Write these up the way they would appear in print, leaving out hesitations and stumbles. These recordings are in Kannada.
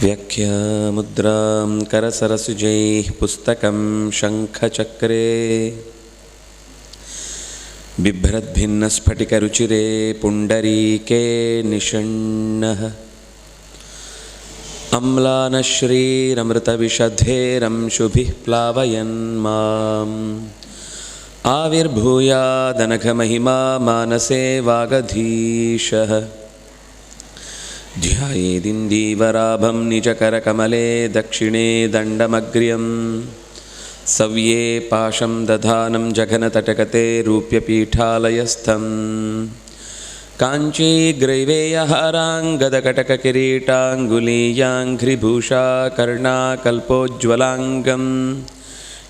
व्याख्यामुद्रां करसरसिजैः पुस्तकं शङ्खचक्रे बिभ्रद्भिन्नस्फटिकरुचिरे पुण्डरीके निषण्णः अम्लानश्रीरमृतविशद्धेरंशुभिः प्लावयन् माम् आविर्भूयादनघमहिमा मानसे वागधीशः ध्यायेदिन्दीवराभं निजकरकमले दक्षिणे दण्डमग्र्यं सव्ये पाशं दधानं जघनतटकते रूप्यपीठालयस्थं काञ्चीग्रैवेयहाराङ्गदकटककिरीटाङ्गुलीयाङ्घ्रिभूषा कर्णाकल्पोज्ज्वलाङ्गं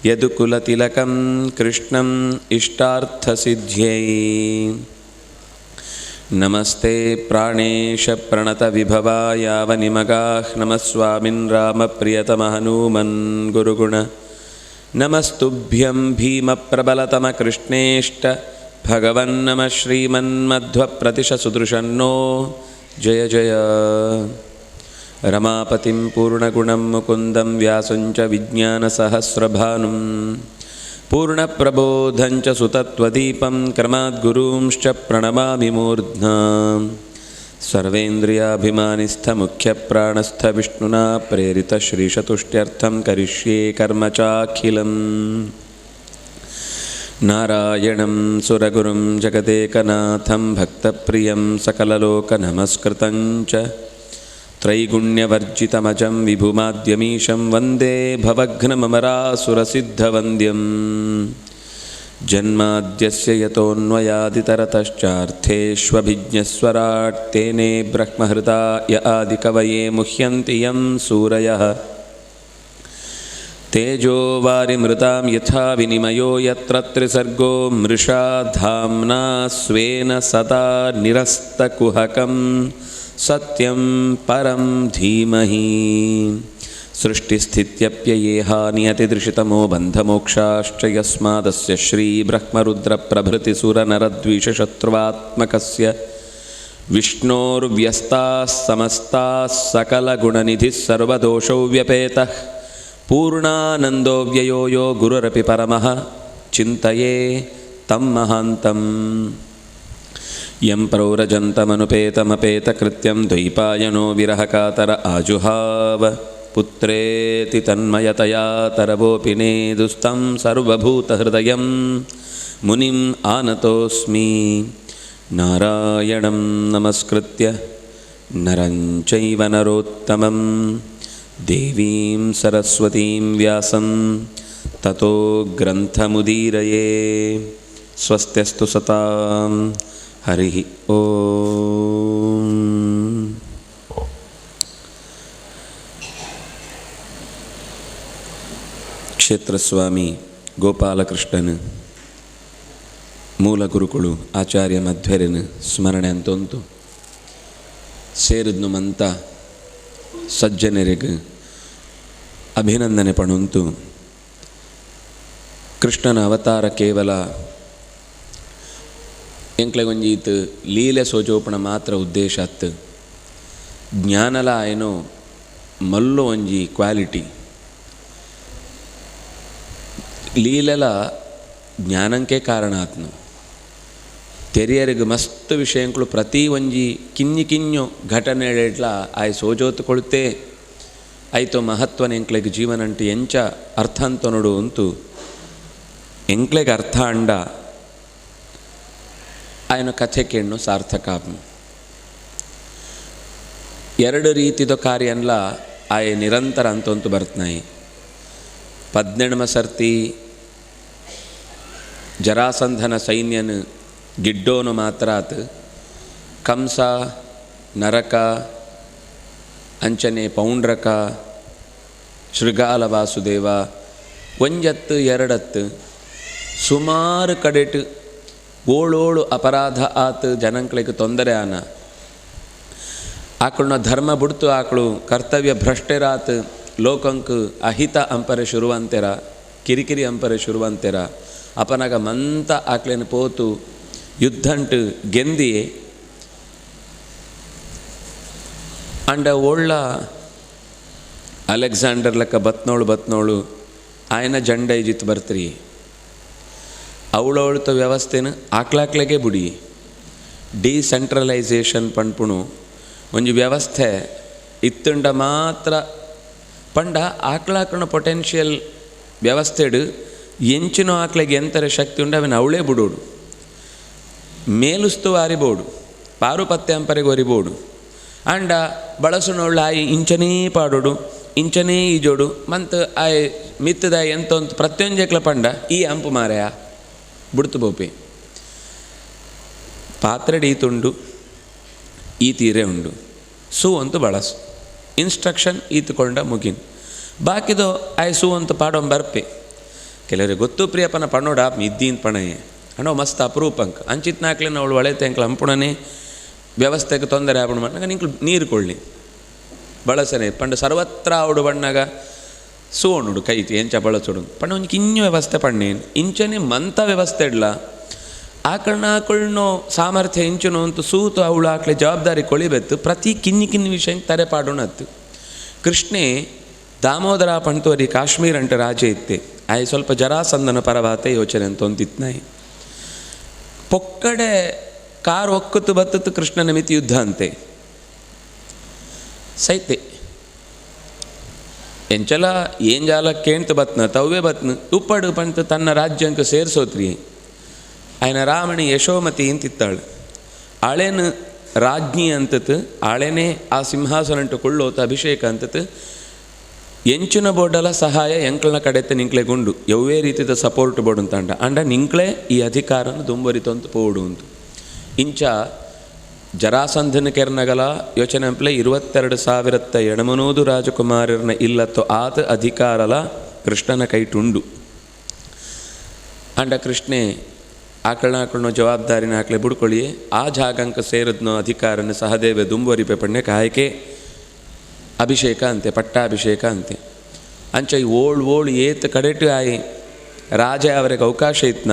यदुकुलतिलकं कृष्णम् इष्टार्थसिद्ध्यै नमस्ते प्राणेश प्रणतविभवायावनिमगाः नमः स्वामिन् रामप्रियतमहनूमन् गुरुगुण नमस्तुभ्यं भीमप्रबलतमकृष्णेष्ट भगवन्नमः श्रीमन्मध्वप्रतिशसुदृशन्नो जय जय रमापतिं पूर्णगुणं मुकुन्दं व्यासं च विज्ञानसहस्रभानुं पूर्णप्रबोधं च सुतत्वदीपं क्रमाद्गुरूंश्च प्रणमामि मूर्ध्ना सर्वेन्द्रियाभिमानिस्थमुख्यप्राणस्थविष्णुना प्रेरितश्रीशतुष्ट्यर्थं करिष्ये कर्म चाखिलं नारायणं सुरगुरुं जगदेकनाथं भक्तप्रियं सकललोकनमस्कृतं च त्रैगुण्यवर्जितमजं विभुमाद्यमीशं वन्दे भवघ्नममरासुरसिद्धवन्द्यं जन्माद्यस्य यतोऽन्वयादितरतश्चार्थेष्वभिज्ञस्वराट् तेने ब्रह्महृदाय आदिकवये मुह्यन्ति यं सूरयः तेजोवारिमृतां यथा विनिमयो यत्र त्रिसर्गो मृषा धाम्ना स्वेन सदा निरस्तकुहकं सत्यं परं धीमहि सृष्टिस्थित्यप्ययेहा नियतिदृशितमो बन्धमोक्षाश्च यस्मादस्य श्रीब्रह्मरुद्रप्रभृतिसुरनरद्वीषशत्रुवात्मकस्य विष्णोर्व्यस्ताः समस्ताः सकलगुणनिधिः सर्वदोषौ व्यपेतः पूर्णानन्दो व्ययो यो गुरुरपि परमः चिन्तये तं महान्तम् यं प्रौरजन्तमनुपेतमपेतकृत्यं द्वैपायनो विरहकातर आजुहाव पुत्रेति तन्मयतया तरवोऽपि नेदुस्तं सर्वभूतहृदयं मुनिम् आनतोऽस्मि नारायणं नमस्कृत्य नरं चैव नरोत्तमं देवीं सरस्वतीं व्यासं ततो ग्रन्थमुदीरये स्वस्त्यस्तु सतां हरिः ओम्। ಕ್ಷೇತ್ರಸ್ವಾಮಿ ಗೋಪಾಲಕೃಷ್ಣನ್ ಮೂಲ ಗುರುಕುಳು ಆಚಾರ್ಯ ಮಧ್ವರನ್ ಸ್ಮರಣೆ ಅಂತೊಂತು ಸೇರಿದ್ನು ಮಂತ ಸಜ್ಜನರಿಗೆ ಅಭಿನಂದನೆ ಪಣುಂತು ಕೃಷ್ಣನ ಅವತಾರ ಕೇವಲ ಎಂಕ್ಲೆಗೊಂಜೀತ್ ಲೀಲೆ ಸೋಜೋಪಣ ಮಾತ್ರ ಉದ್ದೇಶ ಅತ್ತು ಜ್ಞಾನಲ ಏನೋ ಮಲ್ಲೋ ಒಂಜಿ ಕ್ವಾಲಿಟಿ ಲೀಲೆಲ ಜ್ಞಾನಂಕೆ ಕಾರಣ ಆತ್ನು ತೆರಿಯರಿಗೆ ಮಸ್ತ್ ವಿಷಯಗಳು ಪ್ರತಿ ಒಂಜಿ ಕಿಂಜು ಘಟನೆ ಆಯ್ ಸೋಜೋತು ಕೊಳುತ್ತೆ ಆಯ್ತು ಮಹತ್ವನ ಎಂಕ್ಲೆಗೆ ಜೀವನ ಅಂಟು ಎಂಚ ಅರ್ಥ ಅಂತ ನೋಡು ಅಂತು ಎಂಕ್ಲೆಗೆ ಅರ್ಥ ಅಂಡ ಆಯನ ಕಥೆ ಕೇಳನು ಸಾರ್ಥಕ ಎರಡು ರೀತಿದ ಕಾರ್ಯನ್ಲ ಆಯ ನಿರಂತರ ಅಂತಂತು ಬರ್ತನಾಯಿ 18ಮ ಸರ್ತಿ ಜರಾಸಂಧನ ಸೈನ್ಯನ ಗಿಡ್ಡೋನು ಮಾತ್ರಾತ್ ಕಂಸ ನರಕ ಅಂಚನೆ ಪೌಂಡ್ರಕ ಶೃಗಾಲ ವಾಸುದೇವ ಒಂಜತ್ತು ಎರಡತ್ತು ಸುಮಾರು ಕಡೆಟ್ ಓಳೋಳು ಅಪರಾಧ ಆತು ಜನಗಳಿಗೆ ತೊಂದರೆ ಆನ ಆಕಳನ್ನ ಧರ್ಮ ಬಿಡ್ತು ಆಕಳು ಕರ್ತವ್ಯ ಭ್ರಷ್ಟರಾತ್ ಲೋಕಂಕ್ ಅಹಿತ ಅಂಪರೆ ಶುರುವಂತೆರ ಕಿರಿಕಿರಿ ಅಂಪರೆ ಶುರುವಂತೆರ ಅಪನಗ ಮಂತ ಆಕ್ಲೇನು ಪೋತು ಯುದ್ಧಂಟು ಗೆಂದಿಯೇ ಅಂಡ ಒಳ್ಳ ಅಲೆಕ್ಸಾಂಡರ್ ಲೆಕ್ಕ ಬತ್ನೋಳು ಆಯನ ಜಂಡ ಇಜಿತ್ತು ಬರ್ತ್ರಿ ಅವಳವಳತ ವ್ಯವಸ್ಥೆನ ಆಕ್ಲಾಕ್ಲೆಗೆ ಬುಡಿ ಡಿಸೆಂಟ್ರಲೈಸೇಷನ್ ಪಂಪುಣು ಒಂಜಿ ವ್ಯವಸ್ಥೆ ಇತ್ತುಂಡ ಮಾತ್ರ ಪಂಡ ಆಕ್ಲಾಕಣ ಪೊಟೆನ್ಷಿಯಲ್ ವ್ಯವಸ್ಥೆಡು ಎಂಚಿನ ಆಕ್ಲೆಗೆ ಎಂತರ ಶಕ್ತಿ ಉಂಡು ಅವನ ಅವಳೇ ಬಿಡೋಡು ಮೇಲುಸ್ತು ಅರಿಬೋಡು ಪಾರುಪತ್ಯಂಪರೆಗೆ ಒರಿಬೋಡು ಅಂಡ ಬಳಸೋಣ ಆಯಿ ಇಂಚನೇ ಪಾಡೋಡು ಇಂಚನೇ ಈಜೋಡು ಮತ್ತು ಆಯ್ ಮಿತ್ತದ ಎಂತೊಂದು ಪ್ರತ್ಯೊಂಜಕ್ಲ ಪಂಡ ಈ ಅಂಪು ಮಾರೆಯ ಬುಡ್ತು ಬೋಪಿ ಪಾತ್ರೆಡು ಈತುಂಡು ಈ ತೀರೆ ಉಂಡು ಸೂ ಅಂತೂ ಬಳಸು ಇನ್ಸ್ಟ್ರಕ್ಷನ್ ಈತುಕೊಂಡ ಮುಗಿನ್ ಬಾಕಿದು ಆಯ್ ಸೂ ಅಂತ ಪಾಡೋ ಬರ್ಪೆ ಕೆಲವರಿಗೆ ಗೊತ್ತು ಪ್ರಿಯಪನ ಪಣ್ಣೋಡ ಇದ್ದೀನ್ ಪಣಯೇ ಅಣ್ಣೋ ಮಸ್ತ್ ಅಪರೂಪಂಕ ಅಂಚಿತ್ ನಾಕ್ಲಿನ ಅವಳು ಒಳೆತೆ ಅಂಕ್ಲ ಅಂಪುಣನೇ ವ್ಯವಸ್ಥೆಗೆ ತೊಂದರೆ ಆಪಣ ಬಣ್ಣಾಗ ನಿಂಕ್ಲು ನೀರು ಕೊಳ್ಳಿ ಬಳಸನೆ ಪಂಡ ಸರ್ವತ್ರ ಅವಡು ಬಣ್ಣಾಗ ಸೋಣುಡು ಕೈತಿ ಎಂಚ ಬಳಸೋಡು ಪಂಡ ಒಂಜಿ ಕಿಂಜು ವ್ಯವಸ್ಥೆ ಪಣ್ಣೇನು ಇಂಚನೆ ಮಂತ ವ್ಯವಸ್ಥೆ ಇಡ್ಲ ಆಕಳನ್ನ ಸಾಮರ್ಥ್ಯ ಇಂಚುನು ಅಂತ ಸೂತು ಅವಳು ಆಕಳೆ ಜವಾಬ್ದಾರಿ ಕೊಳಿಬೆತ್ತು ಪ್ರತಿ ಕಿನ್ನಿ ವಿಷಯ ತರೆ ಪಾಡೋಣ ಹತ್ತು ಕೃಷ್ಣೆ ದಾಮೋದರ ಪಂತೋರಿ ಕಾಶ್ಮೀರ ಅಂಟ ರಾಜ ಇತ್ತೆ ಆಯ್ ಸ್ವಲ್ಪ ಜರಾಸಂದನ ಪರವಾತೆ ಯೋಚನೆ ಅಂತ ಒಂದಿತ್ನಾಯಿ ಪೊಕ್ಕಡೆ ಕಾರ್ ಒಕ್ಕತ್ತು ಬತ್ತತ್ತು ಕೃಷ್ಣನ ಮಿತಿ ಯುದ್ಧ ಅಂತೆ ಸೈತೆ ಎಂಚಲ ಏನ್ ಜಾಲ ಕೇಂತ ಬತ್ನ ತವ್ವೆ ಬತ್ನ ಉಪ್ಪಡು ಪಂತ ತನ್ನ ರಾಜ್ಯಂಕ ಸೇರ್ಸೋತ್ರಿ ಆಯ್ನ ರಾಮಣಿ ಯಶೋಮತಿ ಅಂತಿತ್ತಾಳು ಆಳೇನು ರಾಜ್ಞಿ ಅಂತತ್ ಆಳೇನೇ ಆ ಸಿಂಹಾಸನಂಟು ಕೊಳ್ಳೋತ ಅಭಿಷೇಕ ಅಂತತ್ ಎಂಚಿನ ಬೋರ್ಡಲ ಸಹಾಯ ಎಂಕ್ಲನ ಕಡೆತ್ತೆ ನಿಂಕ್ಲೆ ಗುಂಡು ಯವ್ವೇ ರೀತಿದ ಸಪೋರ್ಟ್ ಬೋರ್ಡು ಅಂತಂಡ ಅಂಡ ನಿಂಕ್ಲೆ ಈ ಅಧಿಕಾರನ ದುಂಬರಿತಂತ ಪೋಡು ಅಂತ ಇಂಚ ಜರಾಸಂಧನ ಕೆರ್ನಗಲ ಯೋಚನೆ ಅಂಪ್ಲೆ 22,700 ರಾಜಕುಮಾರರನ್ನ ಇಲ್ಲತ್ತೋ ಆತ ಅಧಿಕಾರಲ ಕೃಷ್ಣನ ಕೈಟುಂಡು ಅಂಡ ಕೃಷ್ಣೆ ಆಕಳನ ಜವಾಬ್ದಾರಿನ ಆಕಳೆ ಬುಡ್ಕೊಳ್ಳಿ ಆ ಜಾಗಂಕ ಸೇರಿದ್ನೋ ಅಧಿಕಾರನ ಸಹದೇವ ದುಂಬರಿಪೆ ಪಣ್ಣೆ ಕಾಯಕೆ ಅಭಿಷೇಕ ಅಂತೆ ಪಟ್ಟಾಭಿಷೇಕ ಅಂತೆ ಅಂಚ ಈ ಓಳು ಏತ್ ಕಡೆಟು ಆಯಿ ರಾಜ ಅವರಿಗೆ ಅವಕಾಶ ಇತ್ನ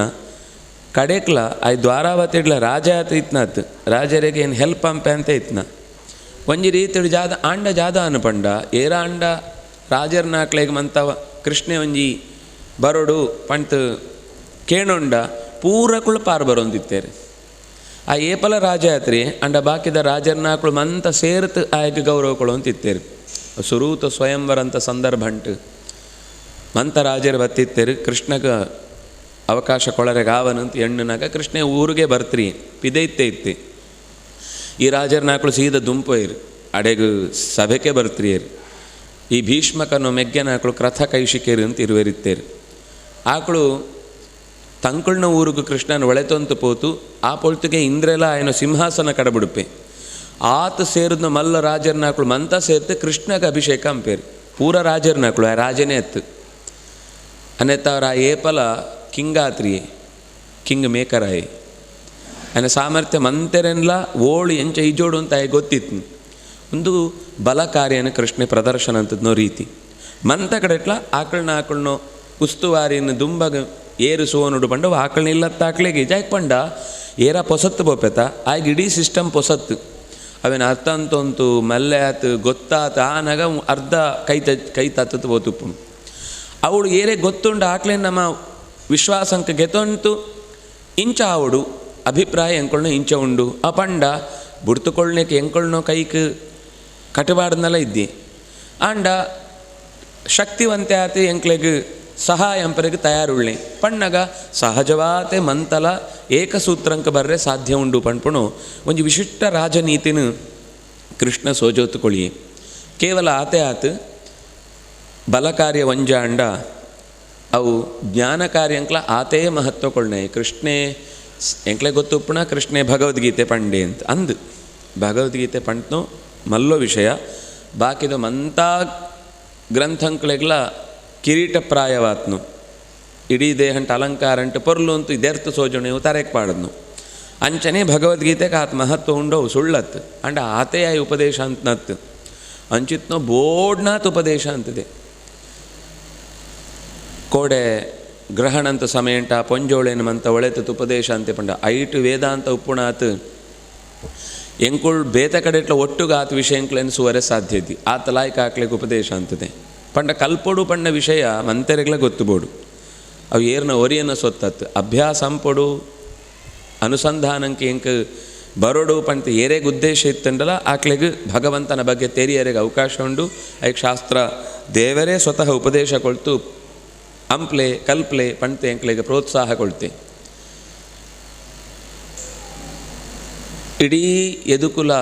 ಕಡೆಕ್ಲ ಆಯ್ ದ್ವಾರಾವತಿಡ್ಲ ರಾಜ ಆತ ಇತ್ನತ್ ರಾಜರಿಗೆ ಏನು ಹೆಲ್ಪ್ ಅಂಪೆ ಅಂತ ಇತ್ನ ಒಂಜಿ ರೀತಿ ಜಾದ ಅನ್ಪಂಡ ಏರ ಅಂಡ ರಾಜರ್ನ ಆಕ್ಲೆಗೆ ಮಂತವ ಕೃಷ್ಣೆ ಒಂಜಿ ಬರೋಡು ಪಂತ ಕೇಣೊಂಡ ಪೂರಕುಳು ಪಾರು ಬರೋಂದಿತ್ತೇರೆ ಆ ಏಪಲ ರಾಜ ಆತ್ರಿ ಅಂಡ ಬಾಕಿದ ರಾಜರ್ನಾಕ್ಳು ಮಂತ ಸೇರ್ತು ಆಯ್ಕೆ ಗೌರವ ಕೊಳೋಂತಿತ್ತೇರು ಸುರೂತ ಸ್ವಯಂವರ ಅಂತ ಸಂದರ್ಭ ಅಂಟು ಮಂತ ರಾಜರು ಬತ್ತಿತ್ತೇರು ಕೃಷ್ಣಗ ಅವಕಾಶ ಕೊಳರೆಗೆ ಆವನಂತ ಹೆಣ್ಣನಾಗ ಕೃಷ್ಣ ಊರಿಗೆ ಬರ್ತ್ರಿ ಪಿದೈತೆ ಇತ್ತೆ ಈ ರಾಜರ್ನಾಕ್ಳು ಸೀದ ದುಂಪೋಯ್ರು ಅಡೆಗು ಸಭೆಗೆ ಬರ್ತ್ರಿಯರು ಈ ಭೀಷ್ಮಕನ್ನು ಮೆಗ್ಗೆನಾಕ್ಳು ಕ್ರಥ ಕೈಶಿಕೇರು ಅಂತ ಇರುವರಿತ್ತೇರು ಆಕಳು ತಂಕುಳ್ನ ಊರಿಗೂ ಕೃಷ್ಣನ ಒಳೆತಂತು ಪೋತು ಆ ಪೊಳ್ತಿಗೆ ಇಂದ್ರೆಲ್ಲ ಆಯ್ನ ಸಿಂಹಾಸನ ಕಡಬಿಡುಪೆ ಆತ ಸೇರಿದ್ನ ಮಲ್ಲ ರಾಜರ್ನಾಕ್ಳು ಮಂತ ಸೇರ್ತೆ ಕೃಷ್ಣಗೆ ಅಭಿಷೇಕ ಅಂಪೇರು ಪೂರ ರಾಜರ್ನಾಕ್ಳು ಆ ರಾಜನೇ ಎತ್ತು ಅನ್ನೆತ್ತವ್ರ ಆ ಏಪಲ ಕಿಂಗಾತ್ರಿಯೇ ಕಿಂಗ್ ಮೇಕರಾಯೆ ಆಯ್ನ ಸಾಮರ್ಥ್ಯ ಮಂತೆರೆನ್ಲ ಓಳು ಎಂಚ ಈಜೋಡು ಅಂತ ಗೊತ್ತಿತ್ತು ಒಂದು ಬಲ ಕಾರ್ಯನ ಕೃಷ್ಣೆ ಪ್ರದರ್ಶನ ಅಂತದ್ನೋ ರೀತಿ ಮಂತ ಕಡೆಟ್ಲ ಆಕಳನ್ನ ಉಸ್ತುವಾರಿನ ದುಂಬಗ ಏರು ಸೋನುಡು ಪಂಡ ಆಕಳನ್ನ ಇಲ್ಲತ್ತ ಆಕಳಿಗೆ ಜಾಕ್ ಪಂಡ ಏರ ಪೊಸತ್ತು ಬೋಪೆತ ಆಗ ಇಡೀ ಸಿಸ್ಟಮ್ ಪೊಸತ್ತು ಅವೇನು ಅರ್ಥ ಅಂತಂತು ಮಲ್ಲೆ ಆತು ಗೊತ್ತಾತ ಆನಾಗ ಅರ್ಧ ಕೈ ತತ್ತತ್ತು ಬೋತುಪ್ಪು ಅವಳು ಏರೇ ಗೊತ್ತುಂಡು ಆಕ್ಲೇನು ನಮ್ಮ ವಿಶ್ವಾಸಂಕ ಗೆತೊಂಟು ಇಂಚ ಅವಡು ಅಭಿಪ್ರಾಯ ಎಂಕೊಳ್ನ ಇಂಚ ಉಂಡು ಆ ಪಂಡ ಬುಡ್ತುಕೊಳ್ನೇಕೆ ಎಂಕೊಳ್ನೋ ಕೈಕ್ ಕಟಬಾರ್ದನೆಲ್ಲ ಇದ್ದಿ ಆಂಡ ಶಕ್ತಿವಂತೆ ಆತೆ ಎಂಕ್ಲೆಗ್ ಸಹಾಯ ಅಂಪರೆಗೆ ತಯಾರುಳ್ಳಿ ಪಣ್ಣಗ ಸಹಜವಾತೆ ಮಂತಲ ಏಕಸೂತ್ರಂಕ ಬರ್ರೆ ಸಾಧ್ಯ ಉಂಡು ಪಣ್ಪುಣು ಒಂಜಿ ವಿಶಿಷ್ಟ ರಾಜನೀತಿನ ಕೃಷ್ಣ ಸೋಜೋತುಕೊಳಿ ಕೇವಲ ಆತೆ ಆತು ಬಲ ಕಾರ್ಯ ಒಂಜ ಅಂಡ ಅವು ಜ್ಞಾನ ಕಾರ್ಯಂಕ್ಲ ಆತೇ ಮಹತ್ವ ಕೊಳ್ಳೆ ಕೃಷ್ಣೆ ಎಂಕ್ಲೆ ಗೊತ್ತುಪ್ಪಣ ಕೃಷ್ಣೆ ಭಗವದ್ಗೀತೆ ಪಂಡೆ ಅಂತ ಅಂದು ಭಗವದ್ಗೀತೆ ಪಂಡ್ನೋ ಮಲ್ಲೋ ವಿಷಯ ಬಾಕಿದು ಮಂತ ಗ್ರಂಥಂಕ್ಲೆಗ್ಲ ಕಿರೀಟಪ್ರಾಯವಾತ್ನು ಇಡೀ ದೇಹಂಟ ಅಲಂಕಾರ ಅಂಟು ಪೊರ್ಲು ಅಂತೂ ಇದೆರ್ತು ಸೋಜಣೆವು ತರೆಕ್ ಪಾಡದ್ನು ಅಂಚನೆ ಭಗವದ್ಗೀತೆಗೆ ಆತ ಮಹತ್ವ ಉಂಡವು ಸುಳ್ಳತ್ತು ಅಂಡ ಆತೇ ಆಯ್ ಉಪದೇಶ ಅಂತನತ್ತು ಅಂಚಿತ್ನೋ ಬೋಡ್ನಾತ್ ಉಪದೇಶ ಅಂತದೆ ಕೋಡೆ ಗ್ರಹಣಂತ ಸಮಯಂಟ ಪೊಂಜೋಳೆನಮಂತ ಒಳೆತತ್ ಉಪದೇಶ ಅಂತೆ ಪಂಡ ಐಟು ವೇದಾಂತ ಉಪ್ಪುಣಾತ್ ಎಂಕುಳ್ ಬೇತ ಕಡೆಟ್ಲ ಒಟ್ಟುಗಾತ ವಿಷಯಂಕ್ಲೆನಿಸುವರೆ ಸಾಧ್ಯ ಇದ್ದಿ ಆತ ಲಾಯ್ಕ ಹಾಕ್ಲಿಕ್ಕೆ ಉಪದೇಶ ಅಂತದೆ ಪಂಡ ಕಲ್ಪೊಡು ಪಂಡ ವಿಷಯ ಮಂತೆರೆಗ್ಲ ಗೊತ್ತುಬೋಡು ಅವು ಏರ್ನ ಒರಿಯನ್ನ ಸೊತ್ತತ್ತು ಅಭ್ಯಾಸ ಅಂಪೊಡು ಅನುಸಂಧಾನಕ್ಕೆ ಎಂಕ ಬರೋಡು ಪಂತ ಏರೆಗೆ ಉದ್ದೇಶ ಇತ್ತಂಡಲ್ಲ ಆಕ್ಲೆಗೆ ಭಗವಂತನ ಬಗ್ಗೆ ತೆರಿಯರೆಗೆ ಅವಕಾಶ ಉಂಡು ಐಕ್ ಶಾಸ್ತ್ರ ದೇವರೇ ಸ್ವತಃ ಉಪದೇಶ ಕೊಳ್ತು ಅಂಪ್ಲೆ ಕಲ್ಪ್ಲೆ ಪಂತೆ ಎಂಕ್ಲೆಗೆ ಪ್ರೋತ್ಸಾಹ ಕೊಳ್ತೆ ಇಡೀ ಎದುಕುಲ